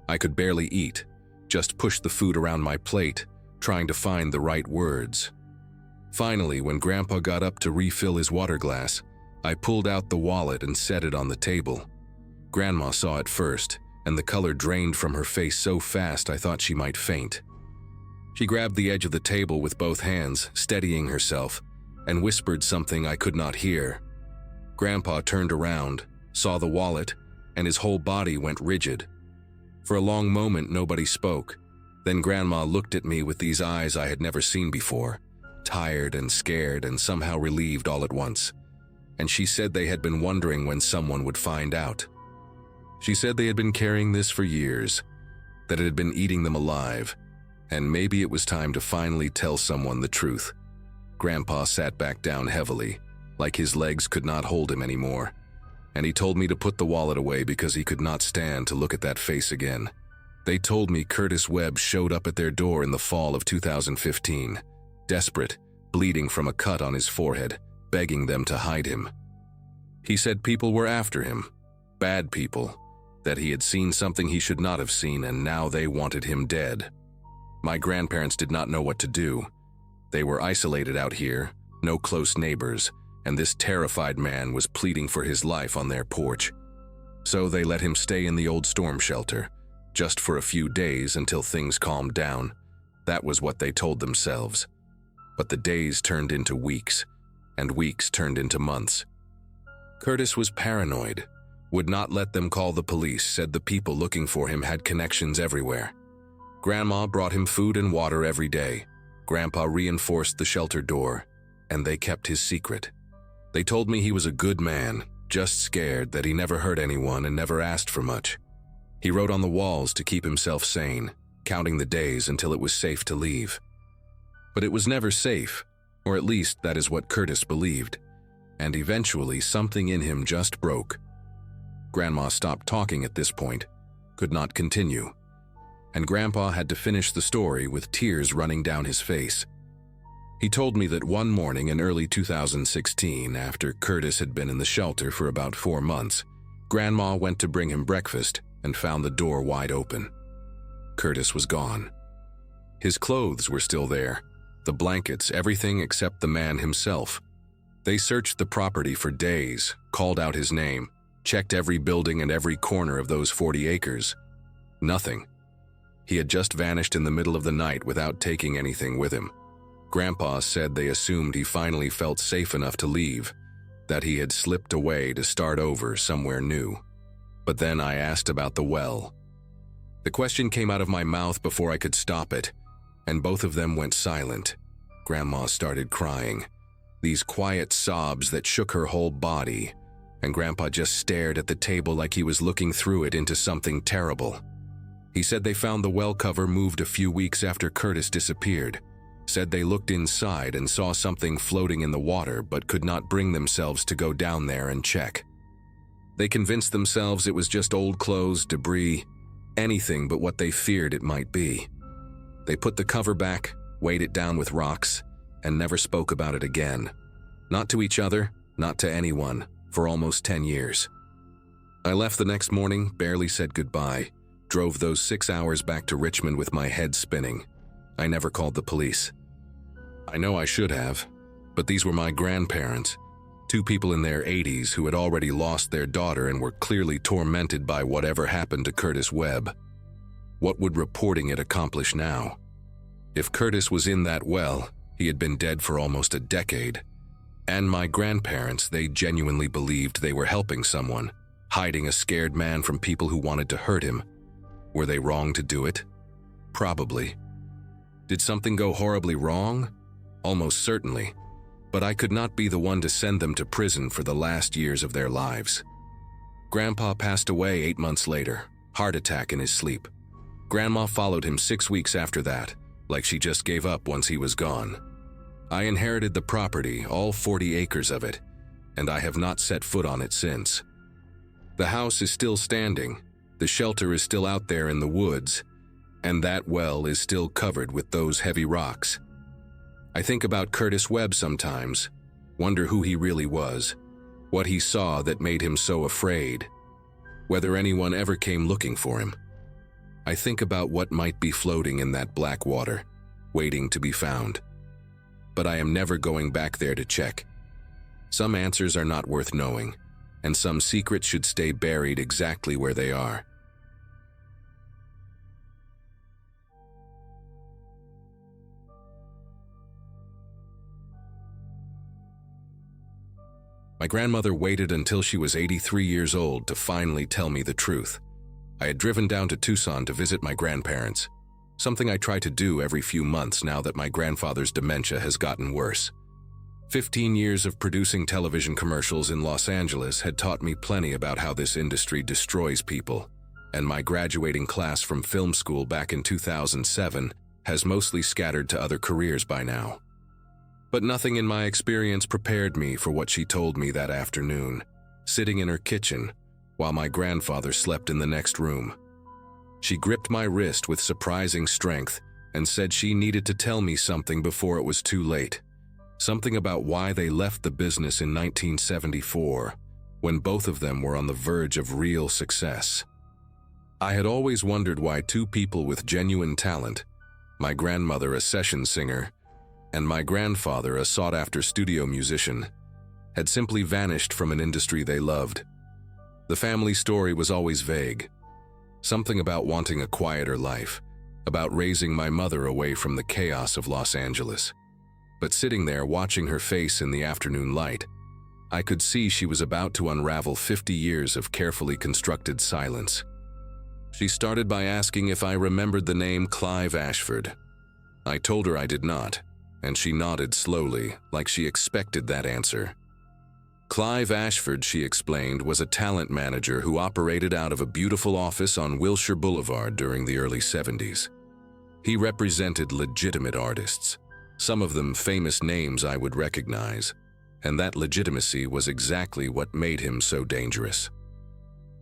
I could barely eat, just pushed the food around my plate, trying to find the right words. Finally, when Grandpa got up to refill his water glass, I pulled out the wallet and set it on the table. Grandma saw it first, and the color drained from her face so fast I thought she might faint. She grabbed the edge of the table with both hands, steadying herself, and whispered something I could not hear. Grandpa turned around, saw the wallet, and his whole body went rigid. For a long moment, nobody spoke. Then Grandma looked at me with these eyes I had never seen before, tired and scared and somehow relieved all at once. and she said they had been wondering when someone would find out. She said they had been carrying this for years, that it had been eating them alive, and maybe it was time to finally tell someone the truth. Grandpa sat back down heavily, like his legs could not hold him anymore, and he told me to put the wallet away because he could not stand to look at that face again. They told me Curtis Webb showed up at their door in the fall of 2015, desperate, bleeding from a cut on his forehead, begging them to hide him. He said people were after him, bad people, that he had seen something he should not have seen and now they wanted him dead. My grandparents did not know what to do. They were isolated out here, no close neighbors, and this terrified man was pleading for his life on their porch. So they let him stay in the old storm shelter, just for a few days until things calmed down. That was what they told themselves. But the days turned into weeks, and weeks turned into months. Curtis was paranoid, would not let them call the police, said the people looking for him had connections everywhere. Grandma brought him food and water every day. Grandpa reinforced the shelter door, and they kept his secret. They told me he was a good man, just scared that he never hurt anyone and never asked for much. He wrote on the walls to keep himself sane, counting the days until it was safe to leave. But it was never safe, or at least that is what Curtis believed, and eventually something in him just broke. Grandma stopped talking at this point, could not continue, and Grandpa had to finish the story with tears running down his face. He told me that one morning in early 2016, after Curtis had been in the shelter for about 4 months, Grandma went to bring him breakfast and found the door wide open. Curtis was gone. His clothes were still there, the blankets, everything except the man himself. They searched the property for days, called out his name, checked every building and every corner of those 40 acres. Nothing. He had just vanished in the middle of the night without taking anything with him. Grandpa said they assumed he finally felt safe enough to leave, that he had slipped away to start over somewhere new. But then I asked about the well. The question came out of my mouth before I could stop it, and both of them went silent. Grandma started crying, these quiet sobs that shook her whole body, and Grandpa just stared at the table like he was looking through it into something terrible. He said they found the well cover moved a few weeks after Curtis disappeared. Said they looked inside and saw something floating in the water but could not bring themselves to go down there and check. They convinced themselves it was just old clothes, debris, anything but what they feared it might be. They put the cover back, weighed it down with rocks, and never spoke about it again. Not to each other, not to anyone, for almost 10 years. I left the next morning, barely said goodbye, drove those 6 hours back to Richmond with my head spinning. I never called the police. I know I should have, but these were my grandparents, 2 people in their 80s who had already lost their daughter and were clearly tormented by whatever happened to Curtis Webb. What would reporting it accomplish now? If Curtis was in that well, he had been dead for almost a decade. And my grandparents, they genuinely believed they were helping someone, hiding a scared man from people who wanted to hurt him. Were they wrong to do it? Probably. Did something go horribly wrong? Almost certainly. But I could not be the one to send them to prison for the last years of their lives. Grandpa passed away 8 months later, heart attack in his sleep. Grandma followed him 6 weeks after that, like she just gave up once he was gone. I inherited the property, all 40 acres of it, and I have not set foot on it since. The house is still standing, the shelter is still out there in the woods, and that well is still covered with those heavy rocks. I think about Curtis Webb sometimes, wonder who he really was, what he saw that made him so afraid, whether anyone ever came looking for him. I think about what might be floating in that black water, waiting to be found. But I am never going back there to check. Some answers are not worth knowing, and some secrets should stay buried exactly where they are. My grandmother waited until she was 83 years old to finally tell me the truth. I had driven down to Tucson to visit my grandparents, something I try to do every few months now that my grandfather's dementia has gotten worse. 15 years of producing television commercials in Los Angeles had taught me plenty about how this industry destroys people, and my graduating class from film school back in 2007 has mostly scattered to other careers by now. But nothing in my experience prepared me for what she told me that afternoon, sitting in her kitchen while my grandfather slept in the next room. She gripped my wrist with surprising strength and said she needed to tell me something before it was too late. Something about why they left the business in 1974, when both of them were on the verge of real success. I had always wondered why two people with genuine talent, my grandmother a session singer, and my grandfather a sought-after studio musician, had simply vanished from an industry they loved. The family story was always vague. Something about wanting a quieter life, about raising my mother away from the chaos of Los Angeles. But sitting there watching her face in the afternoon light, I could see she was about to unravel 50 years of carefully constructed silence. She started by asking if I remembered the name Clive Ashford. I told her I did not, and she nodded slowly, like she expected that answer. Clive Ashford, she explained, was a talent manager who operated out of a beautiful office on Wilshire Boulevard during the early 70s. He represented legitimate artists, some of them famous names I would recognize, and that legitimacy was exactly what made him so dangerous.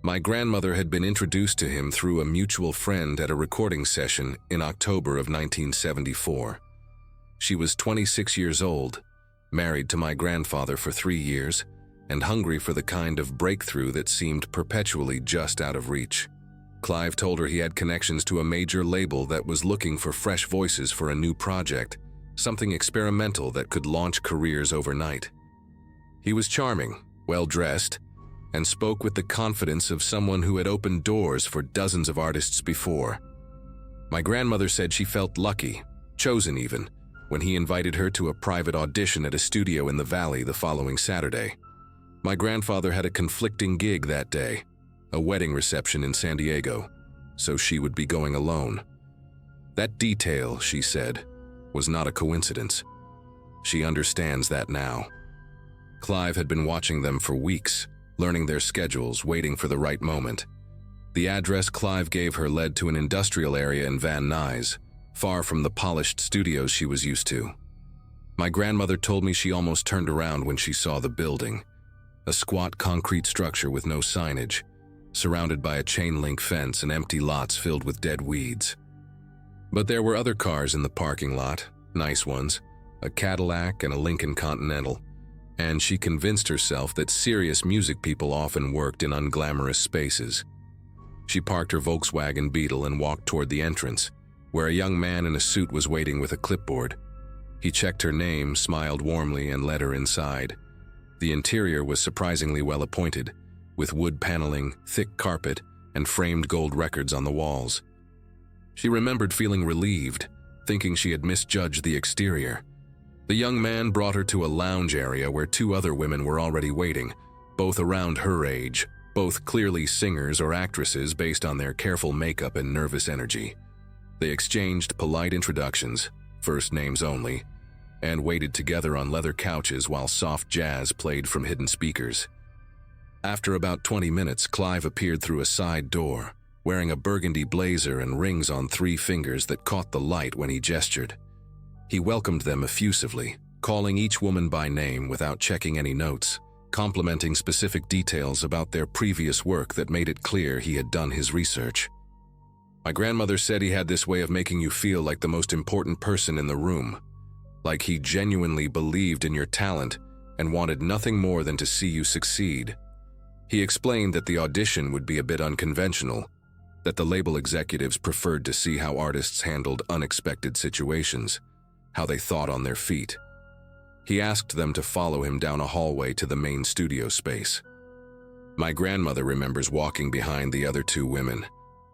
My grandmother had been introduced to him through a mutual friend at a recording session in October of 1974. She was 26 years old, married to my grandfather for 3 years, and hungry for the kind of breakthrough that seemed perpetually just out of reach. Clive told her he had connections to a major label that was looking for fresh voices for a new project, something experimental that could launch careers overnight. He was charming, well-dressed, and spoke with the confidence of someone who had opened doors for dozens of artists before. My grandmother said she felt lucky, chosen even, when he invited her to a private audition at a studio in the Valley the following Saturday. My grandfather had a conflicting gig that day, a wedding reception in San Diego, so she would be going alone. That detail, she said, was not a coincidence. She understands that now. Clive had been watching them for weeks, learning their schedules, waiting for the right moment. The address Clive gave her led to an industrial area in Van Nuys, far from the polished studios she was used to. My grandmother told me she almost turned around when she saw the building, a squat concrete structure with no signage, surrounded by a chain-link fence and empty lots filled with dead weeds. But there were other cars in the parking lot, nice ones, a Cadillac and a Lincoln Continental, and she convinced herself that serious music people often worked in unglamorous spaces. She parked her Volkswagen Beetle and walked toward the entrance, where a young man in a suit was waiting with a clipboard. He checked her name, smiled warmly, and led her inside. The interior was surprisingly well appointed, with wood paneling, thick carpet, and framed gold records on the walls. She remembered feeling relieved, thinking she had misjudged the exterior. The young man brought her to a lounge area where 2 other women were already waiting, both around her age, both clearly singers or actresses based on their careful makeup and nervous energy. They exchanged polite introductions, first names only, and waited together on leather couches while soft jazz played from hidden speakers. After about 20 minutes, Clive appeared through a side door, wearing a burgundy blazer and rings on 3 fingers that caught the light when he gestured. He welcomed them effusively, calling each woman by name without checking any notes, complimenting specific details about their previous work that made it clear he had done his research. My grandmother said he had this way of making you feel like the most important person in the room, like he genuinely believed in your talent and wanted nothing more than to see you succeed. He explained that the audition would be a bit unconventional, that the label executives preferred to see how artists handled unexpected situations, how they thought on their feet. He asked them to follow him down a hallway to the main studio space. My grandmother remembers walking behind the other 2 women,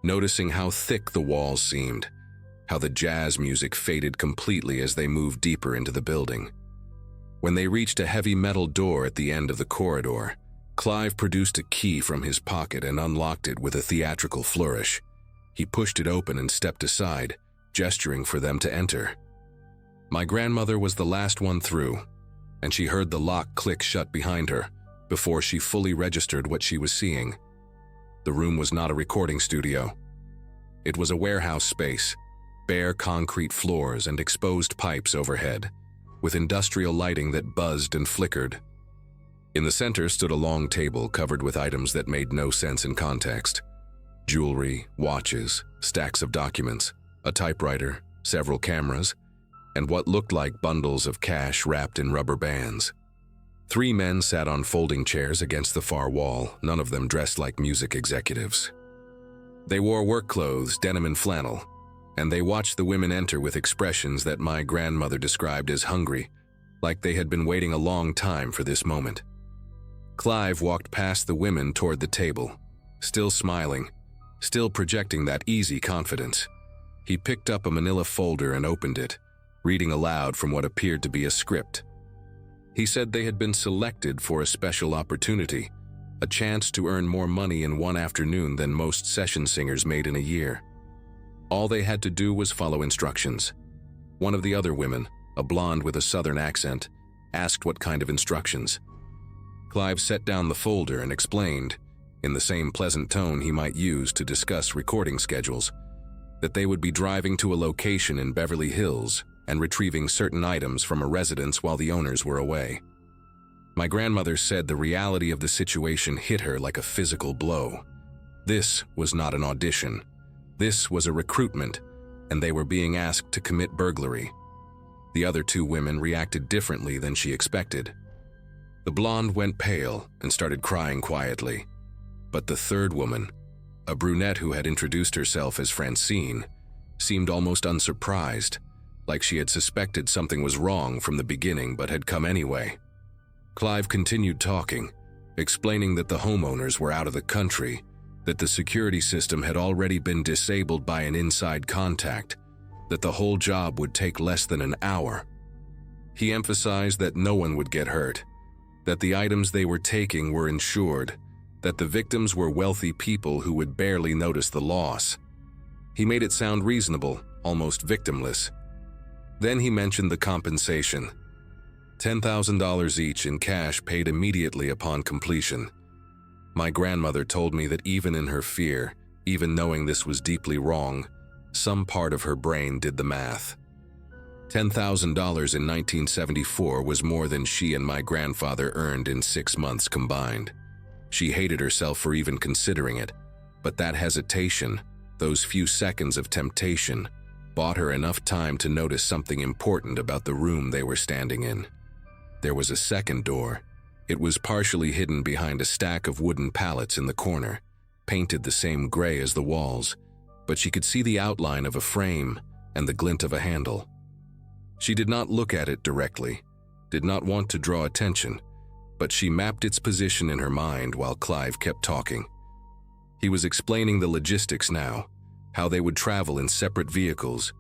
noticing how thick the walls seemed, how the jazz music faded completely as they moved deeper into the building. When they reached a heavy metal door at the end of the corridor, Clive produced a key from his pocket and unlocked it with a theatrical flourish. He pushed it open and stepped aside, gesturing for them to enter. My grandmother was the last one through. and she heard the lock click shut behind her before she fully registered what she was seeing. The room was not a recording studio. It was a warehouse space, bare concrete floors and exposed pipes overhead, with industrial lighting that buzzed and flickered. In the center stood a long table covered with items that made no sense in context. Jewelry, watches, stacks of documents, a typewriter, several cameras, and what looked like bundles of cash wrapped in rubber bands. 3 men sat on folding chairs against the far wall, none of them dressed like music executives. They wore work clothes, denim and flannel, and they watched the women enter with expressions that my grandmother described as hungry, like they had been waiting a long time for this moment. Clive walked past the women toward the table, still smiling, still projecting that easy confidence. He picked up a manila folder and opened it, reading aloud from what appeared to be a script. He said they had been selected for a special opportunity, a chance to earn more money in one afternoon than most session singers made in a year. All they had to do was follow instructions. One of the other women, a blonde with a southern accent, asked what kind of instructions. Clive set down the folder and explained, in the same pleasant tone he might use to discuss recording schedules, that they would be driving to a location in Beverly Hills and retrieving certain items from a residence while the owners were away. My grandmother said the reality of the situation hit her like a physical blow. This was not an audition. This was a recruitment, and they were being asked to commit burglary. The other 2 women reacted differently than she expected. The blonde went pale and started crying quietly, but the 3rd woman, a brunette who had introduced herself as Francine, seemed almost unsurprised, like she had suspected something was wrong from the beginning but had come anyway. Clive continued talking, explaining that the homeowners were out of the country, that the security system had already been disabled by an inside contact, that the whole job would take less than an hour. He emphasized that no one would get hurt, that the items they were taking were insured, that the victims were wealthy people who would barely notice the loss. He made it sound reasonable, almost victimless. Then he mentioned the compensation. $10,000 each in cash paid immediately upon completion. My grandmother told me that even in her fear, even knowing this was deeply wrong, some part of her brain did the math. $10,000 in 1974 was more than she and my grandfather earned in 6 months combined. She hated herself for even considering it, but that hesitation, those few seconds of temptation, bought her enough time to notice something important about the room they were standing in. There was a second door. It was partially hidden behind a stack of wooden pallets in the corner, painted the same gray as the walls, but she could see the outline of a frame and the glint of a handle. She did not look at it directly, did not want to draw attention, but she mapped its position in her mind while Clive kept talking. He was explaining the logistics now, how they would travel in separate vehicles,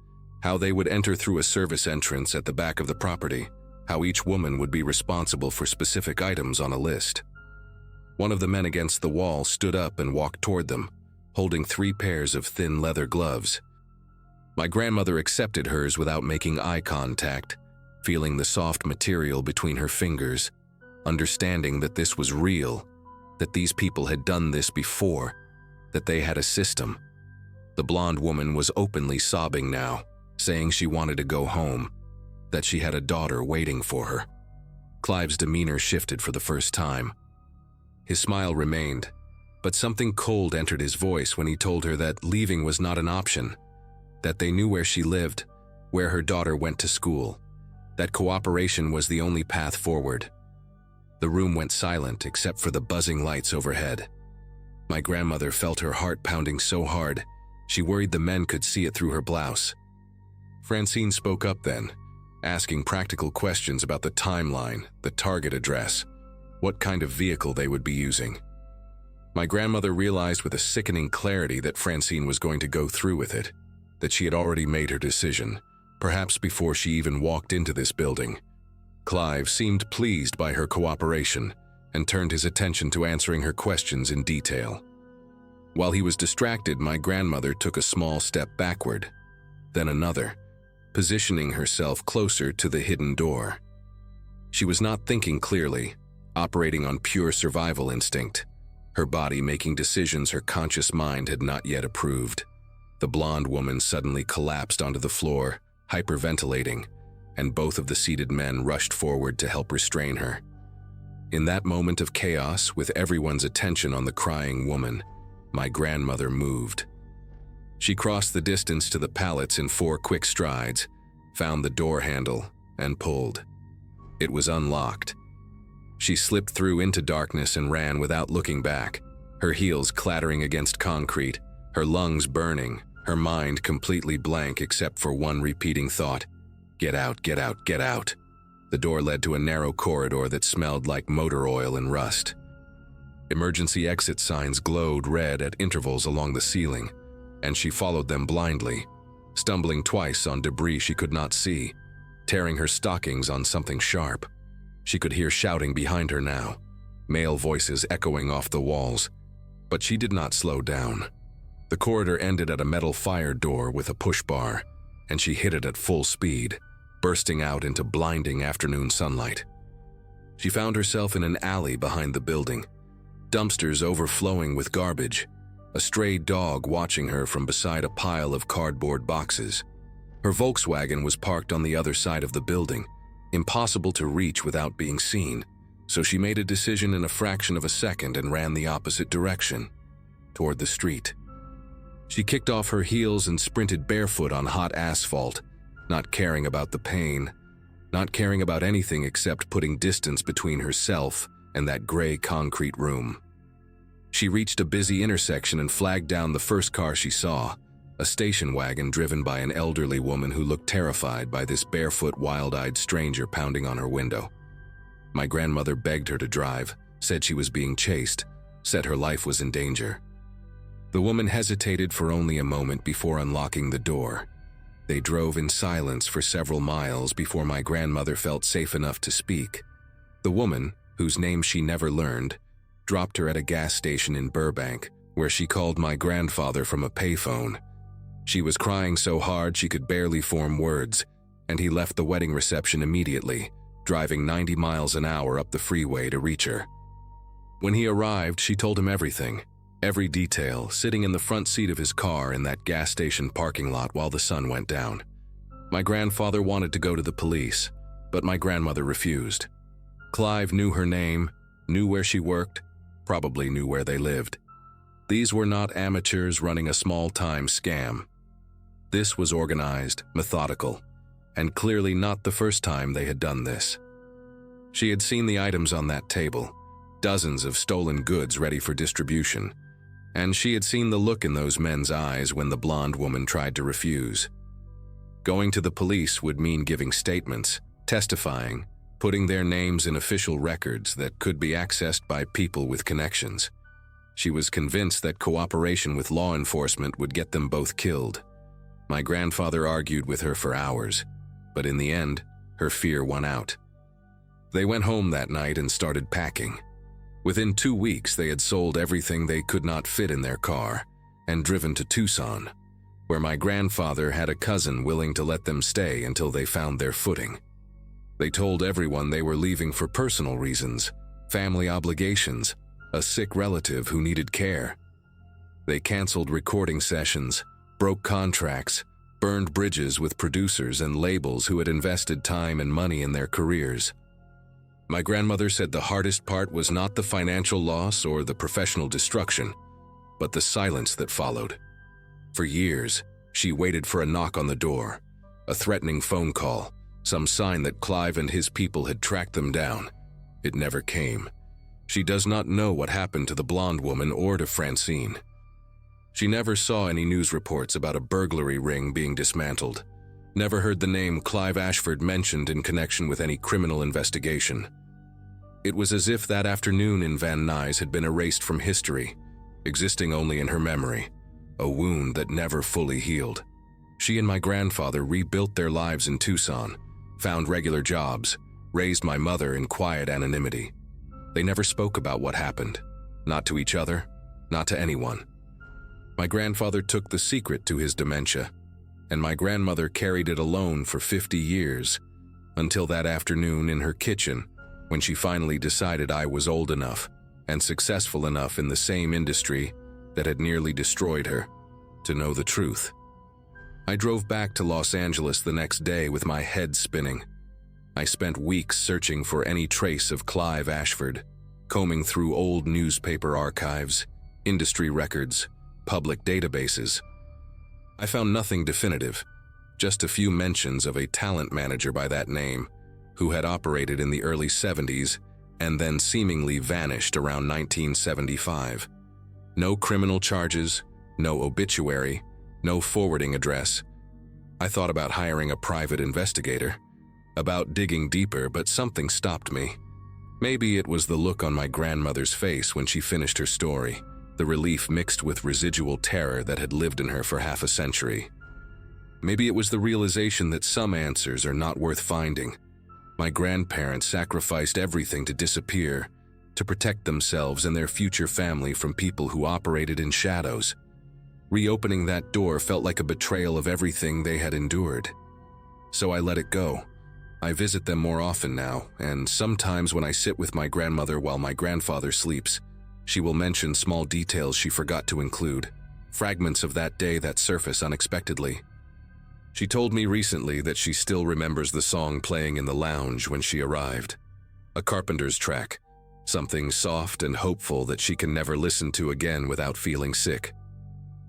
how they would enter through a service entrance at the back of the property, how each woman would be responsible for specific items on a list. One of the men against the wall stood up and walked toward them, holding 3 pairs of thin leather gloves. My grandmother accepted hers without making eye contact, feeling the soft material between her fingers, understanding that this was real, that these people had done this before, that they had a system. The blonde woman was openly sobbing now, saying she wanted to go home, that she had a daughter waiting for her. Clive's demeanor shifted for the first time. His smile remained, but something cold entered his voice when he told her that leaving was not an option, that they knew where she lived, where her daughter went to school, that cooperation was the only path forward. The room went silent except for the buzzing lights overhead. My grandmother felt her heart pounding so hard, she worried the men could see it through her blouse. Francine spoke up then, asking practical questions about the timeline, the target address, what kind of vehicle they would be using. My grandmother realized with a sickening clarity that Francine was going to go through with it, that she had already made her decision, perhaps before she even walked into this building. Clive seemed pleased by her cooperation and turned his attention to answering her questions in detail. While he was distracted, my grandmother took a small step backward, then another, positioning herself closer to the hidden door. She was not thinking clearly, operating on pure survival instinct, her body making decisions her conscious mind had not yet approved. The blonde woman suddenly collapsed onto the floor, hyperventilating, and both of the seated men rushed forward to help restrain her. In that moment of chaos, with everyone's attention on the crying woman, my grandmother moved. She crossed the distance to the pallets in 4 quick strides, found the door handle, and pulled. It was unlocked. She slipped through into darkness and ran without looking back, her heels clattering against concrete, her lungs burning, her mind completely blank except for one repeating thought: "Get out, get out, get out." The door led to a narrow corridor that smelled like motor oil and rust. Emergency exit signs glowed red at intervals along the ceiling, and she followed them blindly, stumbling twice on debris she could not see, tearing her stockings on something sharp. She could hear shouting behind her now, male voices echoing off the walls, but she did not slow down. The corridor ended at a metal fire door with a push bar, and she hit it at full speed, bursting out into blinding afternoon sunlight. She found herself in an alley behind the building, dumpsters overflowing with garbage, a stray dog watching her from beside a pile of cardboard boxes. Her Volkswagen was parked on the other side of the building, impossible to reach without being seen, so she made a decision in a fraction of a second and ran the opposite direction, toward the street. She kicked off her heels and sprinted barefoot on hot asphalt, not caring about the pain, not caring about anything except putting distance between herself and that gray concrete room. She reached a busy intersection and flagged down the first car she saw, a station wagon driven by an elderly woman who looked terrified by this barefoot, wild-eyed stranger pounding on her window. My grandmother begged her to drive, said she was being chased, said her life was in danger. The woman hesitated for only a moment before unlocking the door. They drove in silence for several miles before my grandmother felt safe enough to speak. The woman, whose name she never learned, dropped her at a gas station in Burbank, where she called my grandfather from a payphone. She was crying so hard she could barely form words, and he left the wedding reception immediately, driving 90 miles an hour up the freeway to reach her. When he arrived, she told him everything, every detail, sitting in the front seat of his car in that gas station parking lot while the sun went down. My grandfather wanted to go to the police, but my grandmother refused. Clive knew her name, knew where she worked, probably knew where they lived. These were not amateurs running a small-time scam. This was organized, methodical, and clearly not the first time they had done this. She had seen the items on that table, dozens of stolen goods ready for distribution, and she had seen the look in those men's eyes when the blonde woman tried to refuse. Going to the police would mean giving statements, testifying, putting their names in official records that could be accessed by people with connections. She was convinced that cooperation with law enforcement would get them both killed. My grandfather argued with her for hours, but in the end, her fear won out. They went home that night and started packing. Within 2 weeks, they had sold everything they could not fit in their car and driven to Tucson, where my grandfather had a cousin willing to let them stay until they found their footing. They told everyone they were leaving for personal reasons, family obligations, a sick relative who needed care. They canceled recording sessions, broke contracts, burned bridges with producers and labels who had invested time and money in their careers. My grandmother said the hardest part was not the financial loss or the professional destruction, but the silence that followed. For years, she waited for a knock on the door, a threatening phone call, some sign that Clive and his people had tracked them down. It never came. She does not know what happened to the blonde woman or to Francine. She never saw any news reports about a burglary ring being dismantled, never heard the name Clive Ashford mentioned in connection with any criminal investigation. It was as if that afternoon in Van Nuys had been erased from history, existing only in her memory, a wound that never fully healed. She and my grandfather rebuilt their lives in Tucson, found regular jobs, raised my mother in quiet anonymity. They never spoke about what happened, not to each other, not to anyone. My grandfather took the secret to his dementia, and my grandmother carried it alone for 50 years, Until that afternoon in her kitchen, when she finally decided I was old enough and successful enough in the same industry that had nearly destroyed her to know the truth. I drove back to Los Angeles the next day with my head spinning. I spent weeks searching for any trace of Clive Ashford, combing through old newspaper archives, industry records, public databases. I found nothing definitive, just a few mentions of a talent manager by that name who had operated in the early 70s and then seemingly vanished around 1975. No criminal charges, no obituary, no forwarding address. I thought about hiring a private investigator, about digging deeper, but something stopped me. Maybe it was the look on my grandmother's face when she finished her story, the relief mixed with residual terror that had lived in her for half a century. Maybe it was the realization that some answers are not worth finding. My grandparents sacrificed everything to disappear, to protect themselves and their future family from people who operated in shadows. Reopening that door felt like a betrayal of everything they had endured. So I let it go. I visit them more often now, and sometimes when I sit with my grandmother while my grandfather sleeps, she will mention small details she forgot to include, fragments of that day that surface unexpectedly. She told me recently that she still remembers the song playing in the lounge when she arrived. A Carpenter's track, something soft and hopeful that she can never listen to again without feeling sick.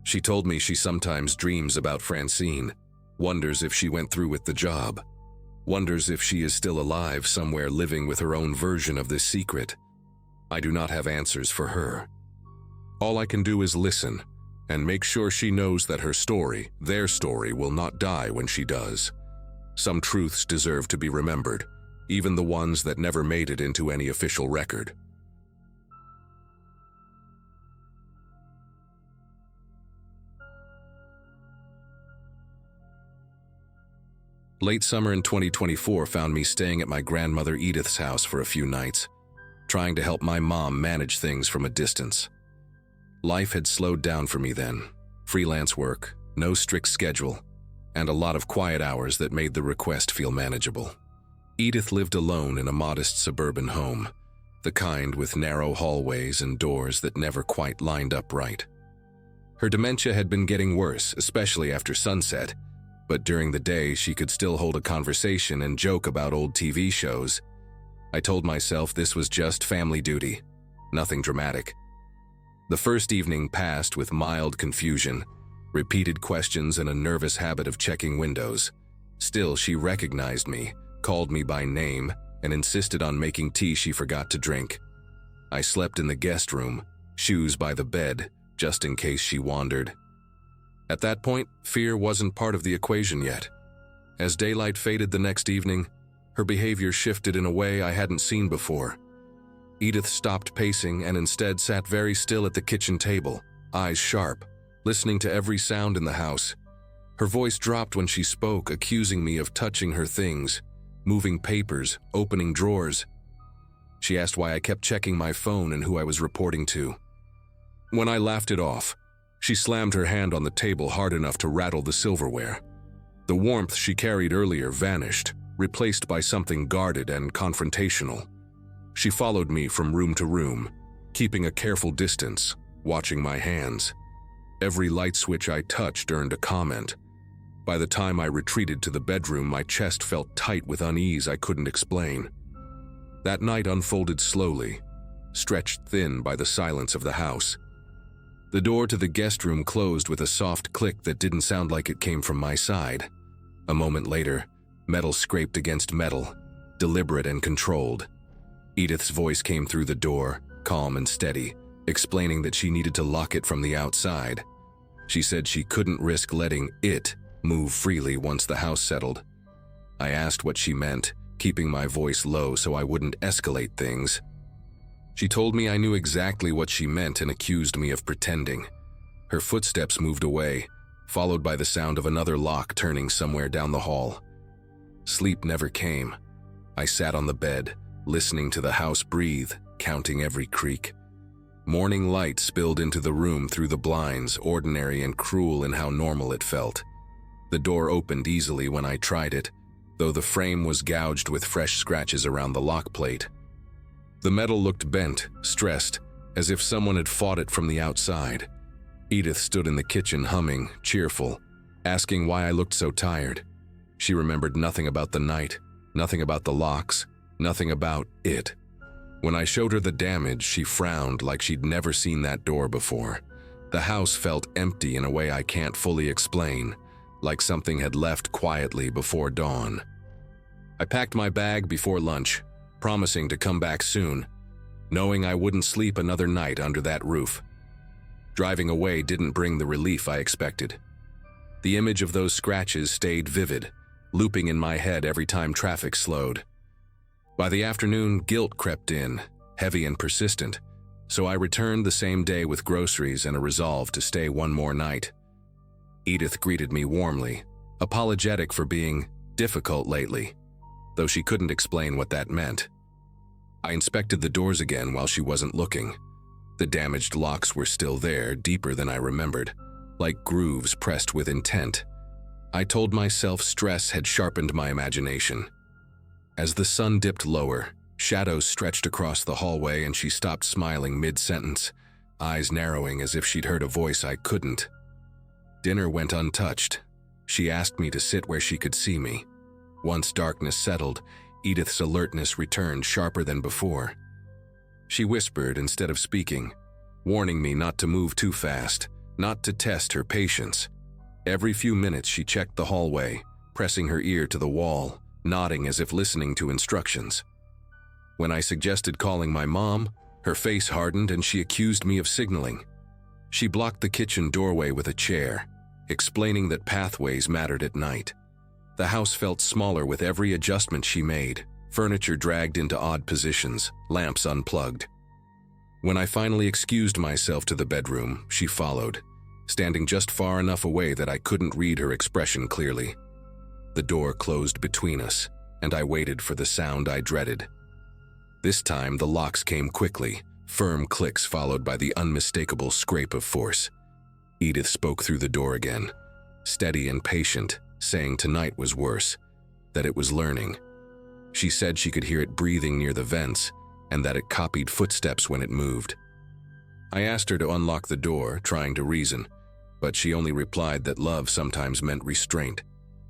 She told me she sometimes dreams about Francine, wonders if she went through with the job, wonders if she is still alive somewhere living with her own version of this secret. I do not have answers for her. All I can do is listen and make sure she knows that her story, their story, will not die when she does. Some truths deserve to be remembered, even the ones that never made it into any official record. Late summer in 2024 found me staying at my grandmother Edith's house for a few nights, trying to help my mom manage things from a distance. Life had slowed down for me then. Freelance work, no strict schedule, and a lot of quiet hours that made the request feel manageable. Edith lived alone in a modest suburban home, the kind with narrow hallways and doors that never quite lined up right. Her dementia had been getting worse, especially after sunset, but during the day she could still hold a conversation and joke about old TV shows. I told myself this was just family duty, nothing dramatic. The first evening passed with mild confusion, repeated questions and a nervous habit of checking windows. Still, she recognized me, called me by name, and insisted on making tea she forgot to drink. I slept in the guest room, shoes by the bed, just in case she wandered. At that point, fear wasn't part of the equation yet. As daylight faded the next evening, her behavior shifted in a way I hadn't seen before. Edith stopped pacing and instead sat very still at the kitchen table, eyes sharp, listening to every sound in the house. Her voice dropped when she spoke, accusing me of touching her things, moving papers, opening drawers. She asked why I kept checking my phone and who I was reporting to. When I laughed it off, she slammed her hand on the table hard enough to rattle the silverware. The warmth she carried earlier vanished, replaced by something guarded and confrontational. She followed me from room to room, keeping a careful distance, watching my hands. Every light switch I touched earned a comment. By the time I retreated to the bedroom, my chest felt tight with unease I couldn't explain. That night unfolded slowly, stretched thin by the silence of the house. The door to the guest room closed with a soft click that didn't sound like it came from my side. A moment later, metal scraped against metal, deliberate and controlled. Edith's voice came through the door, calm and steady, explaining that she needed to lock it from the outside. She said she couldn't risk letting it move freely once the house settled. I asked what she meant, keeping my voice low so I wouldn't escalate things. She told me I knew exactly what she meant and accused me of pretending. Her footsteps moved away, followed by the sound of another lock turning somewhere down the hall. Sleep never came. I sat on the bed, listening to the house breathe, counting every creak. Morning light spilled into the room through the blinds, ordinary and cruel in how normal it felt. The door opened easily when I tried it, though the frame was gouged with fresh scratches around the lock plate. The metal looked bent, stressed, as if someone had fought it from the outside. Edith stood in the kitchen humming, cheerful, asking why I looked so tired. She remembered nothing about the night, nothing about the locks, nothing about it. When I showed her the damage, she frowned like she'd never seen that door before. The house felt empty in a way I can't fully explain, like something had left quietly before dawn. I packed my bag before lunch, promising to come back soon, knowing I wouldn't sleep another night under that roof. Driving away didn't bring the relief I expected. The image of those scratches stayed vivid, looping in my head every time traffic slowed. By the afternoon, guilt crept in, heavy and persistent, so I returned the same day with groceries and a resolve to stay one more night. Edith greeted me warmly, apologetic for being difficult lately, though she couldn't explain what that meant. I inspected the doors again while she wasn't looking. The damaged locks were still there, deeper than I remembered, like grooves pressed with intent. I told myself stress had sharpened my imagination. As the sun dipped lower, shadows stretched across the hallway and she stopped smiling mid-sentence, eyes narrowing as if she'd heard a voice I couldn't. Dinner went untouched. She asked me to sit where she could see me. Once darkness settled, Edith's alertness returned sharper than before. She whispered instead of speaking, warning me not to move too fast, not to test her patience. Every few minutes she checked the hallway, pressing her ear to the wall, nodding as if listening to instructions. When I suggested calling my mom, her face hardened and she accused me of signaling. She blocked the kitchen doorway with a chair, explaining that pathways mattered at night. The house felt smaller with every adjustment she made, furniture dragged into odd positions, lamps unplugged. When I finally excused myself to the bedroom, she followed, standing just far enough away that I couldn't read her expression clearly. The door closed between us, and I waited for the sound I dreaded. This time the locks came quickly, firm clicks followed by the unmistakable scrape of force. Edith spoke through the door again, steady and patient, saying tonight was worse, that it was learning. She said she could hear it breathing near the vents, and that it copied footsteps when it moved. I asked her to unlock the door, trying to reason, but she only replied that love sometimes meant restraint.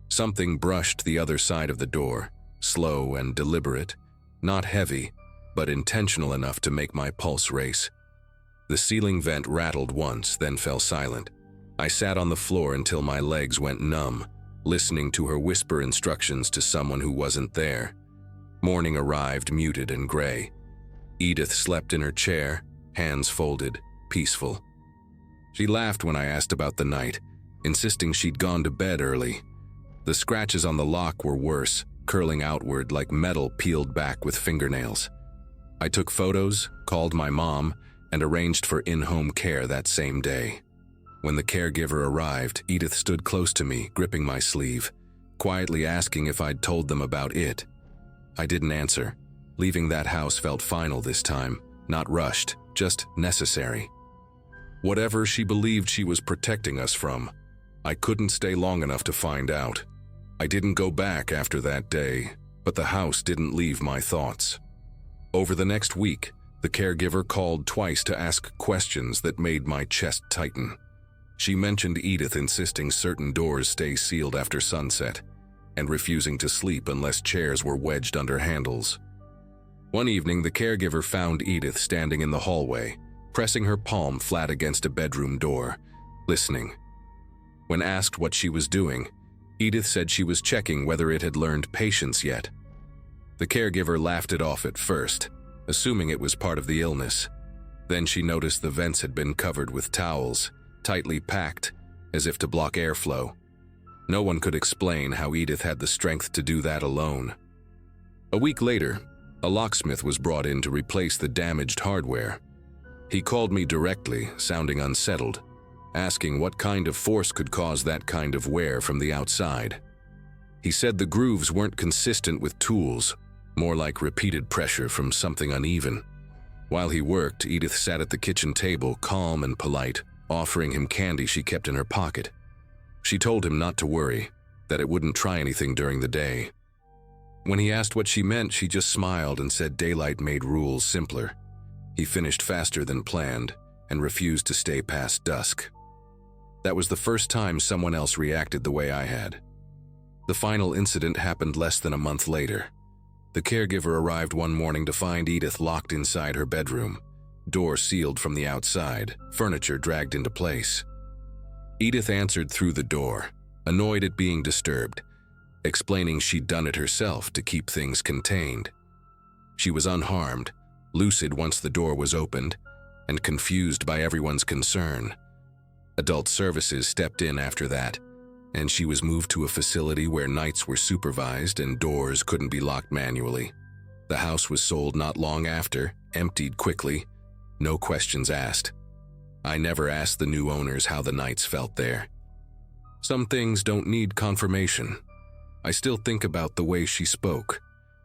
Something brushed the other side of the door, slow and deliberate, not heavy, but intentional enough to make my pulse race. The ceiling vent rattled once, then fell silent. I sat on the floor until my legs went numb, listening to her whisper instructions to someone who wasn't there. Morning arrived muted and gray. Edith slept in her chair, hands folded, peaceful. She laughed when I asked about the night, insisting she'd gone to bed early. The scratches on the lock were worse, curling outward like metal peeled back with fingernails. I took photos, called my mom, and arranged for in-home care that same day. When the caregiver arrived, Edith stood close to me, gripping my sleeve, quietly asking if I'd told them about it. I didn't answer. Leaving that house felt final this time, not rushed, just necessary. Whatever she believed she was protecting us from, I couldn't stay long enough to find out. I didn't go back after that day, but the house didn't leave my thoughts. Over the next week, the caregiver called twice to ask questions that made my chest tighten. She mentioned Edith insisting certain doors stay sealed after sunset, and refusing to sleep unless chairs were wedged under handles. One evening, the caregiver found Edith standing in the hallway, pressing her palm flat against a bedroom door, listening. When asked what she was doing, Edith said she was checking whether it had learned patience yet. The caregiver laughed it off at first, assuming it was part of the illness. Then she noticed the vents had been covered with towels, tightly packed, as if to block airflow. No one could explain how Edith had the strength to do that alone. A week later, a locksmith was brought in to replace the damaged hardware. He called me directly, sounding unsettled, asking what kind of force could cause that kind of wear from the outside. He said the grooves weren't consistent with tools, more like repeated pressure from something uneven. While he worked, Edith sat at the kitchen table, calm and polite, offering him candy she kept in her pocket. She told him not to worry, that it wouldn't try anything during the day. When he asked what she meant, she just smiled and said daylight made rules simpler. He finished faster than planned and refused to stay past dusk. That was the first time someone else reacted the way I had. The final incident happened less than a month later. The caregiver arrived one morning to find Edith locked inside her bedroom, door sealed from the outside, furniture dragged into place. Edith answered through the door, annoyed at being disturbed, explaining she'd done it herself to keep things contained. She was unharmed, lucid once the door was opened, and confused by everyone's concern. Adult services stepped in after that, and she was moved to a facility where nights were supervised and doors couldn't be locked manually. The house was sold not long after, emptied quickly, no questions asked. I never asked the new owners how the nights felt there. Some things don't need confirmation. I still think about the way she spoke,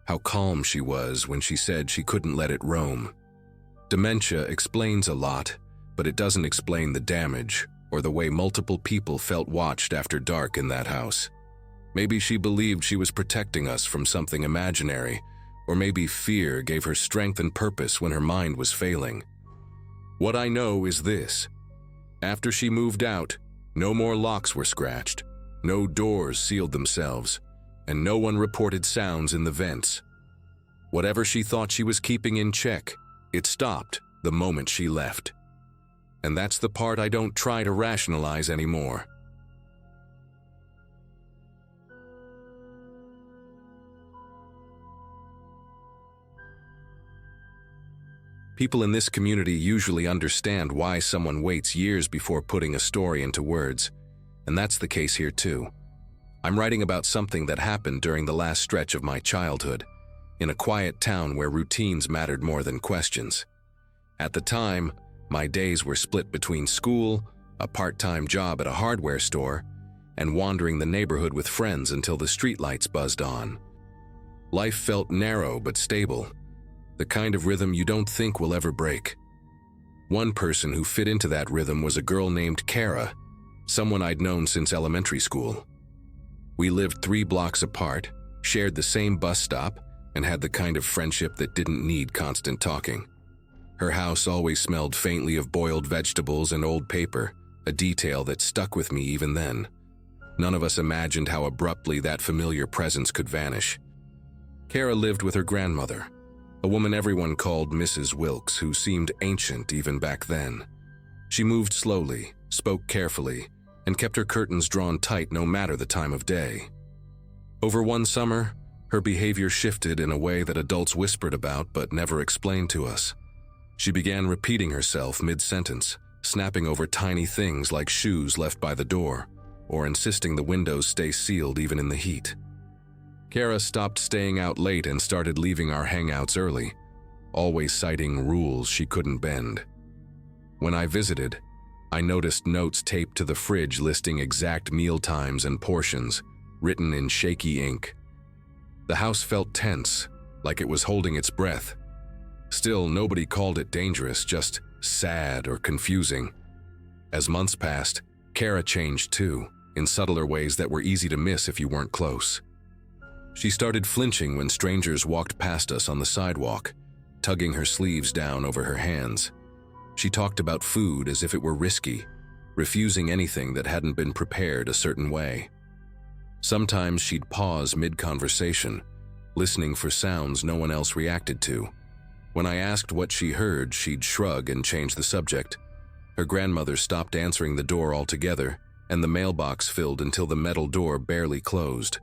how calm she was when she said she couldn't let it roam. Dementia explains a lot, but it doesn't explain the damage or the way multiple people felt watched after dark in that house. Maybe she believed she was protecting us from something imaginary, or maybe fear gave her strength and purpose when her mind was failing. What I know is this: after she moved out, no more locks were scratched, no doors sealed themselves, and no one reported sounds in the vents. Whatever she thought she was keeping in check, it stopped the moment she left. And that's the part I don't try to rationalize anymore. People in this community usually understand why someone waits years before putting a story into words, and that's the case here too. I'm writing about something that happened during the last stretch of my childhood, in a quiet town where routines mattered more than questions. At the time, my days were split between school, a part-time job at a hardware store, and wandering the neighborhood with friends until the streetlights buzzed on. Life felt narrow but stable, the kind of rhythm you don't think will ever break. One person who fit into that rhythm was a girl named Kara, someone I'd known since elementary school. We lived 3 blocks apart, shared the same bus stop, and had the kind of friendship that didn't need constant talking. Her house always smelled faintly of boiled vegetables and old paper, a detail that stuck with me even then. None of us imagined how abruptly that familiar presence could vanish. Kara lived with her grandmother, a woman everyone called Mrs. Wilkes, who seemed ancient even back then. She moved slowly, spoke carefully, and kept her curtains drawn tight no matter the time of day. Over one summer, her behavior shifted in a way that adults whispered about but never explained to us. She began repeating herself mid-sentence, snapping over tiny things like shoes left by the door, or insisting the windows stay sealed even in the heat. Kara stopped staying out late and started leaving our hangouts early, always citing rules she couldn't bend. When I visited, I noticed notes taped to the fridge listing exact meal times and portions, written in shaky ink. The house felt tense, like it was holding its breath. Still, nobody called it dangerous, just sad or confusing. As months passed, Kara changed too, in subtler ways that were easy to miss if you weren't close. She started flinching when strangers walked past us on the sidewalk, tugging her sleeves down over her hands. She talked about food as if it were risky, refusing anything that hadn't been prepared a certain way. Sometimes she'd pause mid-conversation, listening for sounds no one else reacted to. When I asked what she heard, she'd shrug and change the subject. Her grandmother stopped answering the door altogether, and the mailbox filled until the metal door barely closed.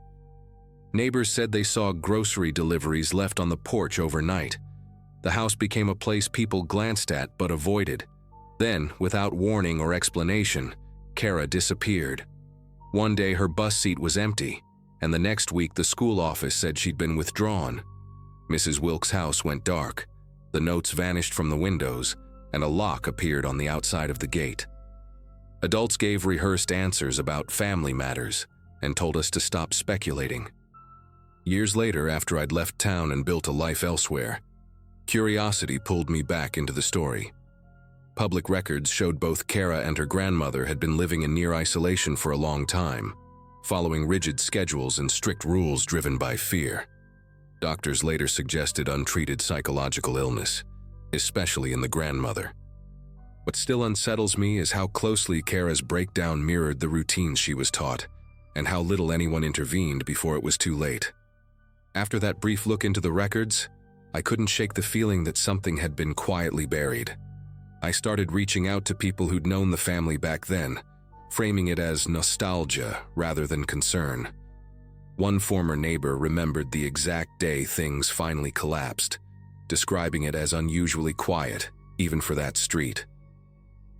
Neighbors said they saw grocery deliveries left on the porch overnight. The house became a place people glanced at but avoided. Then, without warning or explanation, Kara disappeared. One day her bus seat was empty, and the next week the school office said she'd been withdrawn. Mrs. Wilkes' house went dark. The notes vanished from the windows, and a lock appeared on the outside of the gate. Adults gave rehearsed answers about family matters and told us to stop speculating. Years later, after I'd left town and built a life elsewhere, curiosity pulled me back into the story. Public records showed both Kara and her grandmother had been living in near isolation for a long time, following rigid schedules and strict rules driven by fear. Doctors later suggested untreated psychological illness, especially in the grandmother. What still unsettles me is how closely Kara's breakdown mirrored the routines she was taught, and how little anyone intervened before it was too late. After that brief look into the records, I couldn't shake the feeling that something had been quietly buried. I started reaching out to people who'd known the family back then, framing it as nostalgia rather than concern. One former neighbor remembered the exact day things finally collapsed, describing it as unusually quiet, even for that street.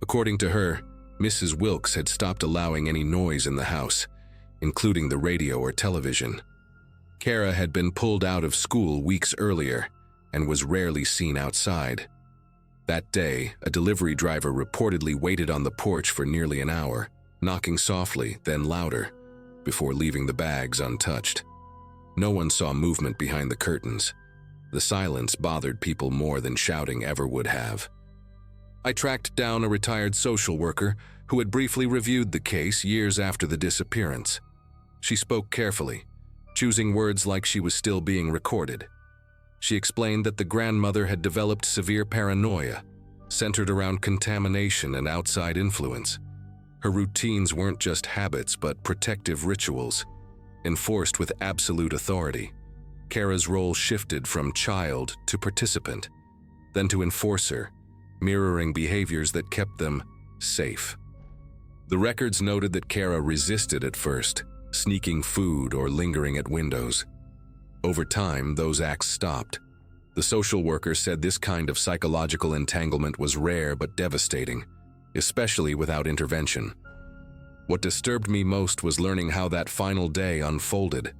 According to her, Mrs. Wilkes had stopped allowing any noise in the house, including the radio or television. Kara had been pulled out of school weeks earlier and was rarely seen outside. That day, a delivery driver reportedly waited on the porch for nearly an hour, knocking softly, then louder, before leaving the bags untouched. No one saw movement behind the curtains. The silence bothered people more than shouting ever would have. I tracked down a retired social worker who had briefly reviewed the case years after the disappearance. She spoke carefully, choosing words like she was still being recorded. She explained that the grandmother had developed severe paranoia, centered around contamination and outside influence. Her routines weren't just habits but protective rituals, enforced with absolute authority. Kara's role shifted from child to participant, then to enforcer, mirroring behaviors that kept them safe. The records noted that Kara resisted at first, sneaking food or lingering at windows. Over time, those acts stopped. The social worker said this kind of psychological entanglement was rare but devastating, especially without intervention. What disturbed me most was learning how that final day unfolded.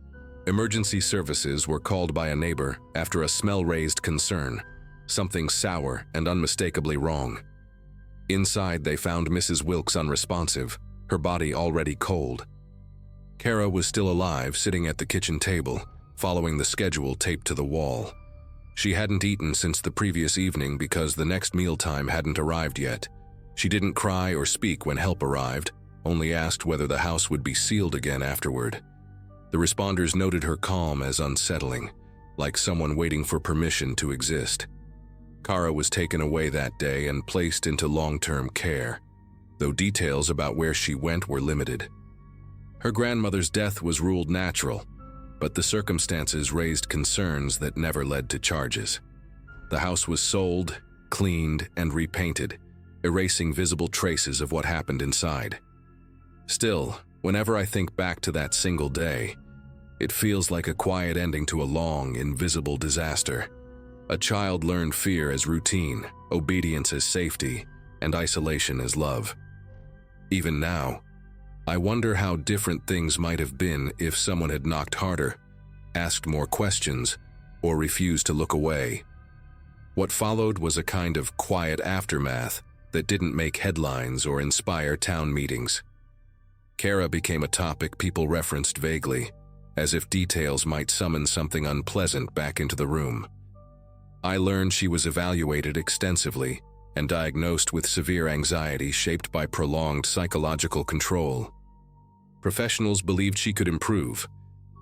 Emergency services were called by a neighbor after a smell-raised concern, something sour and unmistakably wrong. Inside, they found Mrs. Wilkes unresponsive, her body already cold. Kara was still alive, sitting at the kitchen table, following the schedule taped to the wall. She hadn't eaten since the previous evening because the next mealtime hadn't arrived yet. She didn't cry or speak when help arrived, only asked whether the house would be sealed again afterward. The responders noted her calm as unsettling, like someone waiting for permission to exist. Kara was taken away that day and placed into long-term care, though details about where she went were limited. Her grandmother's death was ruled natural, but the circumstances raised concerns that never led to charges. The house was sold, cleaned, and repainted, erasing visible traces of what happened inside. Still, whenever I think back to that single day, it feels like a quiet ending to a long, invisible disaster. A child learned fear as routine, obedience as safety, and isolation as love. Even now, I wonder how different things might have been if someone had knocked harder, asked more questions, or refused to look away. What followed was a kind of quiet aftermath that didn't make headlines or inspire town meetings. Kara became a topic people referenced vaguely, as if details might summon something unpleasant back into the room. I learned she was evaluated extensively and diagnosed with severe anxiety shaped by prolonged psychological control. Professionals believed she could improve,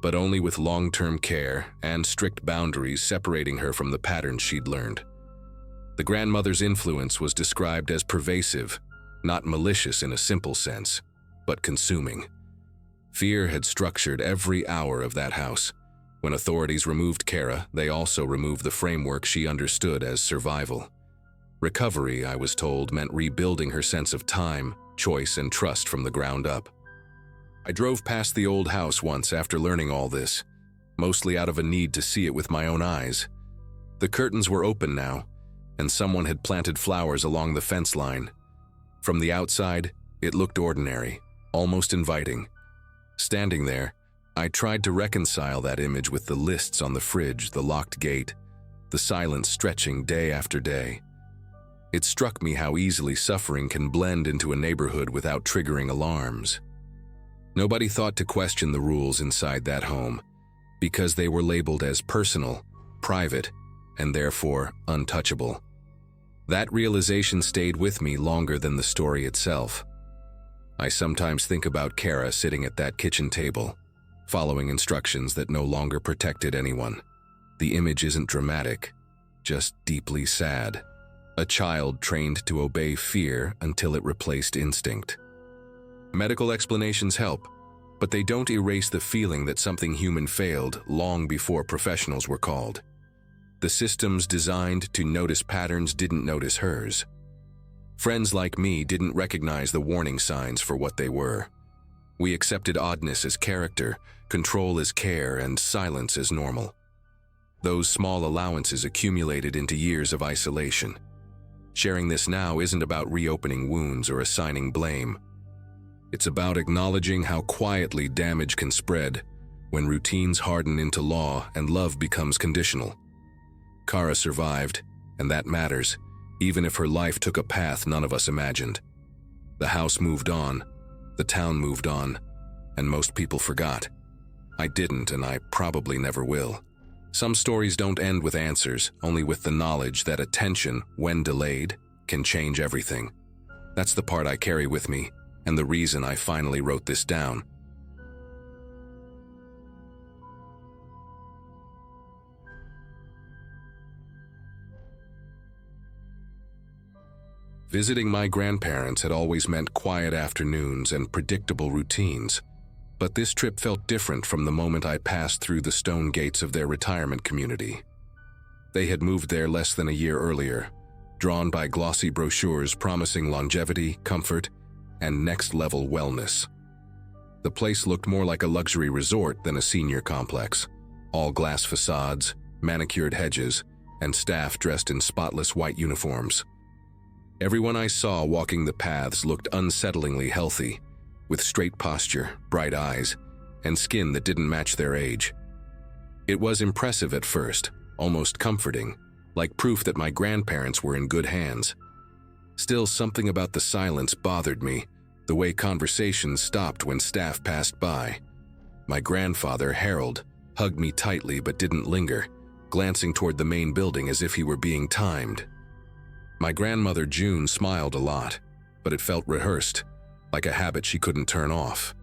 but only with long-term care and strict boundaries separating her from the patterns she'd learned. The grandmother's influence was described as pervasive, not malicious in a simple sense, but consuming. Fear had structured every hour of that house. When authorities removed Kara, they also removed the framework she understood as survival. Recovery, I was told, meant rebuilding her sense of time, choice, and trust from the ground up. I drove past the old house once after learning all this, mostly out of a need to see it with my own eyes. The curtains were open now, and someone had planted flowers along the fence line. From the outside, it looked ordinary, almost inviting. Standing there, I tried to reconcile that image with the lists on the fridge, the locked gate, the silence stretching day after day. It struck me how easily suffering can blend into a neighborhood without triggering alarms. Nobody thought to question the rules inside that home, because they were labeled as personal, private, and therefore untouchable. That realization stayed with me longer than the story itself. I sometimes think about Kara sitting at that kitchen table, following instructions that no longer protected anyone. The image isn't dramatic, just deeply sad. A child trained to obey fear until it replaced instinct. Medical explanations help, but they don't erase the feeling that something human failed long before professionals were called. The systems designed to notice patterns didn't notice hers. Friends like me didn't recognize the warning signs for what they were. We accepted oddness as character, control as care, and silence as normal. Those small allowances accumulated into years of isolation. Sharing this now isn't about reopening wounds or assigning blame. It's about acknowledging how quietly damage can spread when routines harden into law and love becomes conditional. Kara survived, and that matters, even if her life took a path none of us imagined. The house moved on, the town moved on, and most people forgot. I didn't, and I probably never will. Some stories don't end with answers, only with the knowledge that attention, when delayed, can change everything. That's the part I carry with me, and the reason I finally wrote this down. Visiting my grandparents had always meant quiet afternoons and predictable routines, but this trip felt different from the moment I passed through the stone gates of their retirement community. They had moved there less than a year earlier, drawn by glossy brochures promising longevity, comfort, and next-level wellness. The place looked more like a luxury resort than a senior complex. All glass facades, manicured hedges, and staff dressed in spotless white uniforms. Everyone I saw walking the paths looked unsettlingly healthy, with straight posture, bright eyes, and skin that didn't match their age. It was impressive at first, almost comforting, like proof that my grandparents were in good hands. Still, something about the silence bothered me, the way conversations stopped when staff passed by. My grandfather, Harold, hugged me tightly but didn't linger, glancing toward the main building as if he were being timed. My grandmother, June, smiled a lot, but it felt rehearsed, like a habit she couldn't turn off.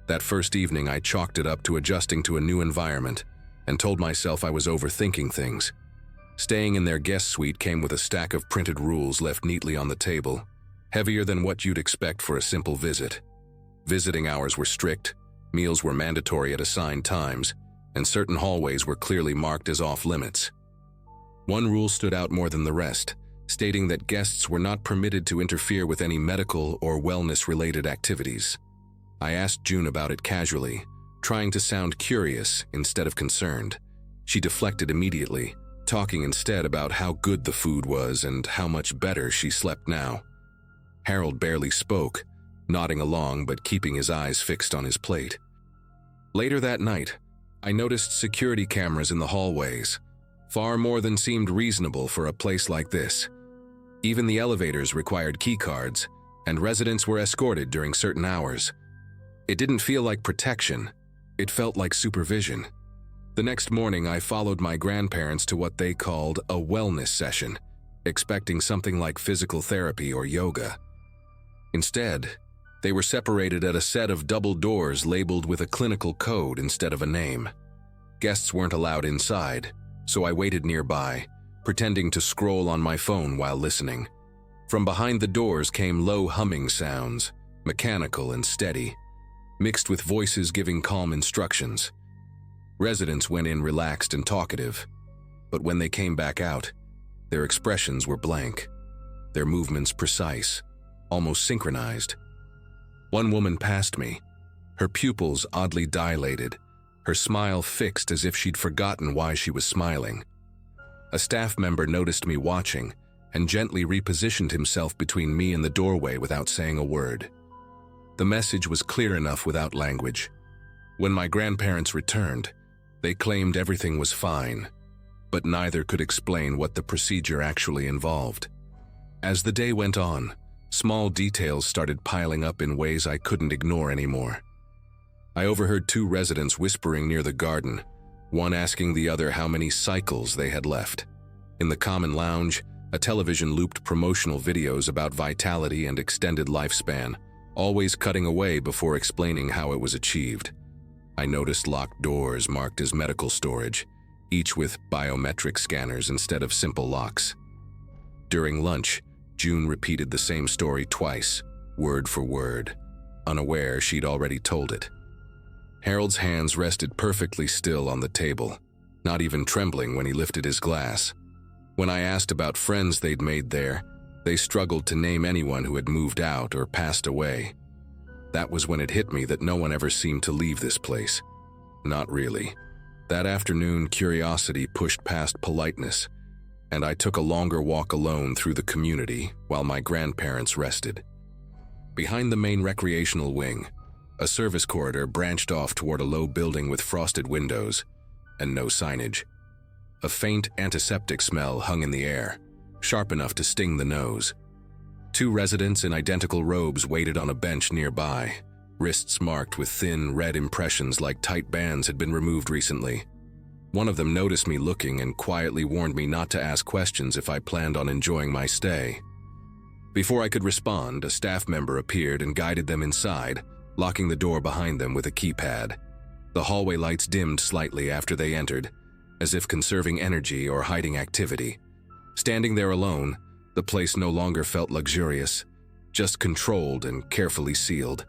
That first evening, I chalked it up to adjusting to a new environment and told myself I was overthinking things. Staying in their guest suite came with a stack of printed rules left neatly on the table, heavier than what you'd expect for a simple visit. Visiting hours were strict, meals were mandatory at assigned times, and certain hallways were clearly marked as off-limits. One rule stood out more than the rest, stating that guests were not permitted to interfere with any medical or wellness-related activities. I asked June about it casually, trying to sound curious instead of concerned. She deflected immediately, talking instead about how good the food was and how much better she slept now. Harold barely spoke, nodding along but keeping his eyes fixed on his plate. Later that night, I noticed security cameras in the hallways, far more than seemed reasonable for a place like this. Even the elevators required keycards, and residents were escorted during certain hours. It didn't feel like protection, it felt like supervision. The next morning, I followed my grandparents to what they called a wellness session, expecting something like physical therapy or yoga. Instead, they were separated at a set of double doors labeled with a clinical code instead of a name. Guests weren't allowed inside, so I waited nearby, pretending to scroll on my phone while listening. From behind the doors came low humming sounds, mechanical and steady, mixed with voices giving calm instructions. Residents went in relaxed and talkative, but when they came back out, their expressions were blank, their movements precise, almost synchronized. One woman passed me, her pupils oddly dilated, her smile fixed as if she'd forgotten why she was smiling. A staff member noticed me watching and gently repositioned himself between me and the doorway without saying a word. The message was clear enough without language. When my grandparents returned, they claimed everything was fine, but neither could explain what the procedure actually involved. As the day went on, small details started piling up in ways I couldn't ignore anymore. I overheard two residents whispering near the garden, one asking the other how many cycles they had left. In the common lounge, a television looped promotional videos about vitality and extended lifespan, always cutting away before explaining how it was achieved. I noticed locked doors marked as medical storage, each with biometric scanners instead of simple locks. During lunch, June repeated the same story twice, word for word, unaware she'd already told it. Harold's hands rested perfectly still on the table, not even trembling when he lifted his glass. When I asked about friends they'd made there, they struggled to name anyone who had moved out or passed away. That was when it hit me that no one ever seemed to leave this place. Not really. That afternoon, curiosity pushed past politeness, and I took a longer walk alone through the community while my grandparents rested. Behind the main recreational wing, a service corridor branched off toward a low building with frosted windows and no signage. A faint antiseptic smell hung in the air, sharp enough to sting the nose. Two residents in identical robes waited on a bench nearby, wrists marked with thin, red impressions like tight bands had been removed recently. One of them noticed me looking and quietly warned me not to ask questions if I planned on enjoying my stay. Before I could respond, a staff member appeared and guided them inside, locking the door behind them with a keypad. The hallway lights dimmed slightly after they entered, as if conserving energy or hiding activity. Standing there alone, the place no longer felt luxurious, just controlled and carefully sealed.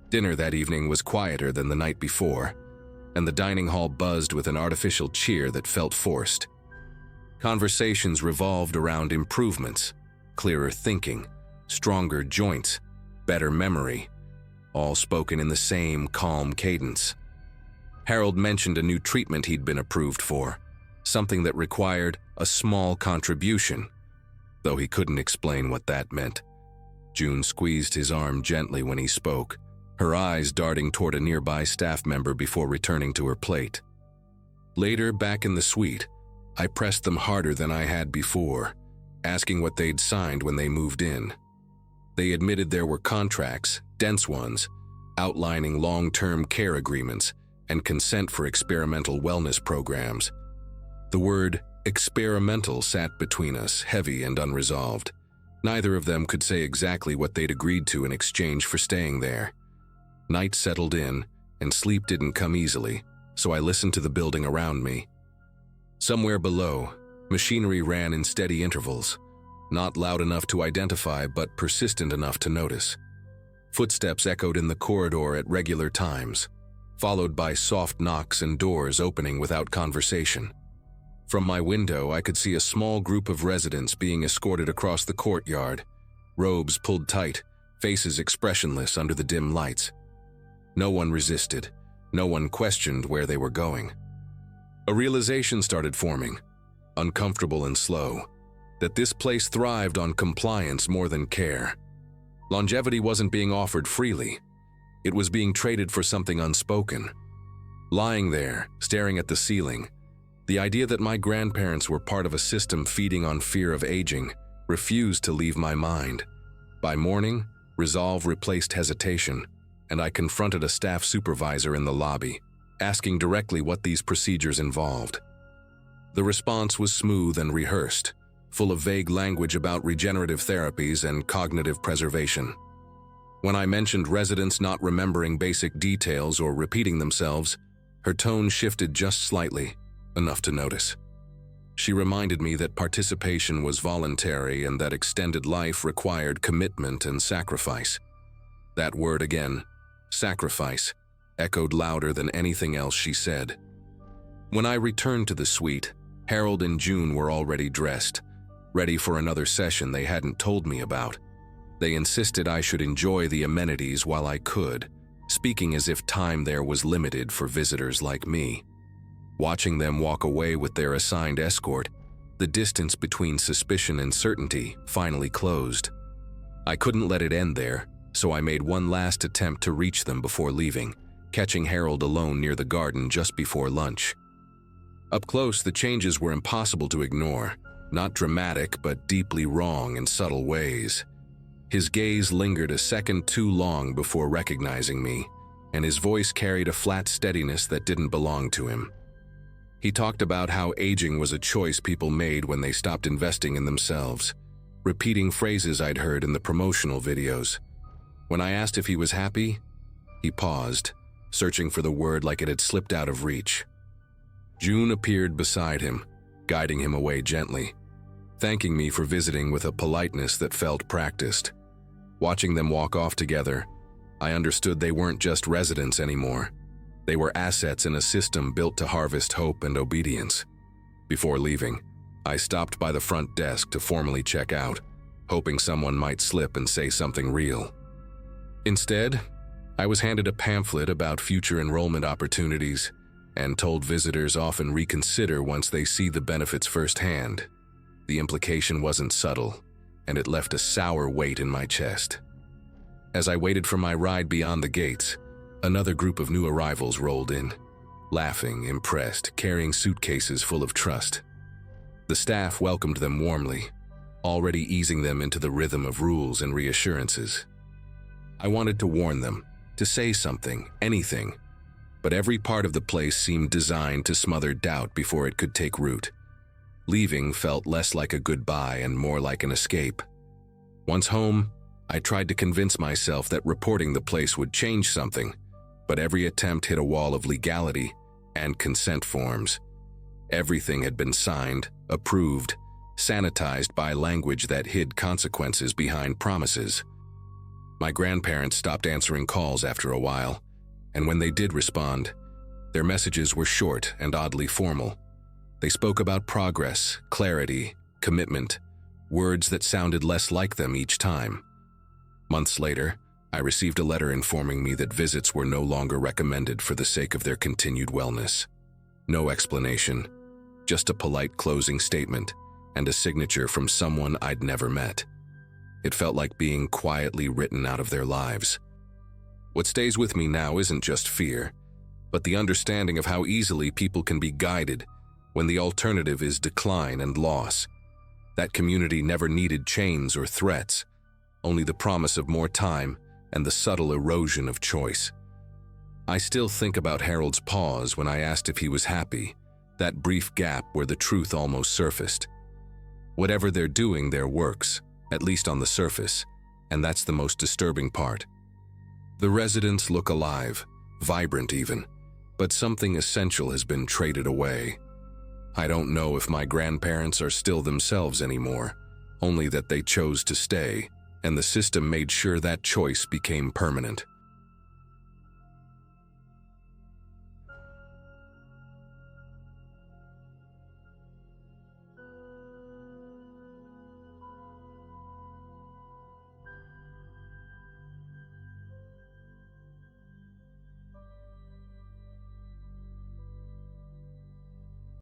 Dinner that evening was quieter than the night before, and the dining hall buzzed with an artificial cheer that felt forced. Conversations revolved around improvements, clearer thinking, stronger joints, better memory, all spoken in the same calm cadence. Harold mentioned a new treatment he'd been approved for, something that required a small contribution, though he couldn't explain what that meant. June squeezed his arm gently when he spoke, her eyes darting toward a nearby staff member before returning to her plate. Later, back in the suite, I pressed them harder than I had before, asking what they'd signed when they moved in. They admitted there were contracts, dense ones, outlining long-term care agreements and consent for experimental wellness programs. The word experimental sat between us, heavy and unresolved. Neither of them could say exactly what they'd agreed to in exchange for staying there. Night settled in, and sleep didn't come easily, so I listened to the building around me. Somewhere below, machinery ran in steady intervals, not loud enough to identify but persistent enough to notice. Footsteps echoed in the corridor at regular times, followed by soft knocks and doors opening without conversation. From my window, I could see a small group of residents being escorted across the courtyard, robes pulled tight, faces expressionless under the dim lights. No one resisted, no one questioned where they were going. A realization started forming, uncomfortable and slow, that this place thrived on compliance more than care. Longevity wasn't being offered freely. It was being traded for something unspoken. Lying there, staring at the ceiling, the idea that my grandparents were part of a system feeding on fear of aging refused to leave my mind. By morning, resolve replaced hesitation, and I confronted a staff supervisor in the lobby, asking directly what these procedures involved. The response was smooth and rehearsed, full of vague language about regenerative therapies and cognitive preservation. When I mentioned residents not remembering basic details or repeating themselves, her tone shifted just slightly, enough to notice. She reminded me that participation was voluntary and that extended life required commitment and sacrifice. That word again, sacrifice, echoed louder than anything else she said. When I returned to the suite, Harold and June were already dressed, ready for another session they hadn't told me about. They insisted I should enjoy the amenities while I could, speaking as if time there was limited for visitors like me. Watching them walk away with their assigned escort, the distance between suspicion and certainty finally closed. I couldn't let it end there, so I made one last attempt to reach them before leaving, catching Harold alone near the garden just before lunch. Up close, the changes were impossible to ignore, not dramatic but deeply wrong in subtle ways. His gaze lingered a second too long before recognizing me, and his voice carried a flat steadiness that didn't belong to him. He talked about how aging was a choice people made when they stopped investing in themselves, repeating phrases I'd heard in the promotional videos. When I asked if he was happy, he paused, searching for the word like it had slipped out of reach. June appeared beside him, guiding him away gently, thanking me for visiting with a politeness that felt practiced. Watching them walk off together, I understood they weren't just residents anymore. They were assets in a system built to harvest hope and obedience. Before leaving, I stopped by the front desk to formally check out, hoping someone might slip and say something real. Instead, I was handed a pamphlet about future enrollment opportunities and told visitors often reconsider once they see the benefits firsthand. The implication wasn't subtle, and it left a sour weight in my chest. As I waited for my ride beyond the gates, another group of new arrivals rolled in, laughing, impressed, carrying suitcases full of trust. The staff welcomed them warmly, already easing them into the rhythm of rules and reassurances. I wanted to warn them, to say something, anything, but every part of the place seemed designed to smother doubt before it could take root. Leaving felt less like a goodbye and more like an escape. Once home, I tried to convince myself that reporting the place would change something, but every attempt hit a wall of legality and consent forms. Everything had been signed, approved, sanitized by language that hid consequences behind promises. My grandparents stopped answering calls after a while, and when they did respond, their messages were short and oddly formal. They spoke about progress, clarity, commitment, words that sounded less like them each time. Months later, I received a letter informing me that visits were no longer recommended for the sake of their continued wellness. No explanation, just a polite closing statement and a signature from someone I'd never met. It felt like being quietly written out of their lives. What stays with me now isn't just fear, but the understanding of how easily people can be guided when the alternative is decline and loss. That community never needed chains or threats, only the promise of more time and the subtle erosion of choice. I still think about Harold's pause when I asked if he was happy, that brief gap where the truth almost surfaced. Whatever they're doing there works, at least on the surface, and that's the most disturbing part. The residents look alive, vibrant even, but something essential has been traded away. I don't know if my grandparents are still themselves anymore, only that they chose to stay, and the system made sure that choice became permanent.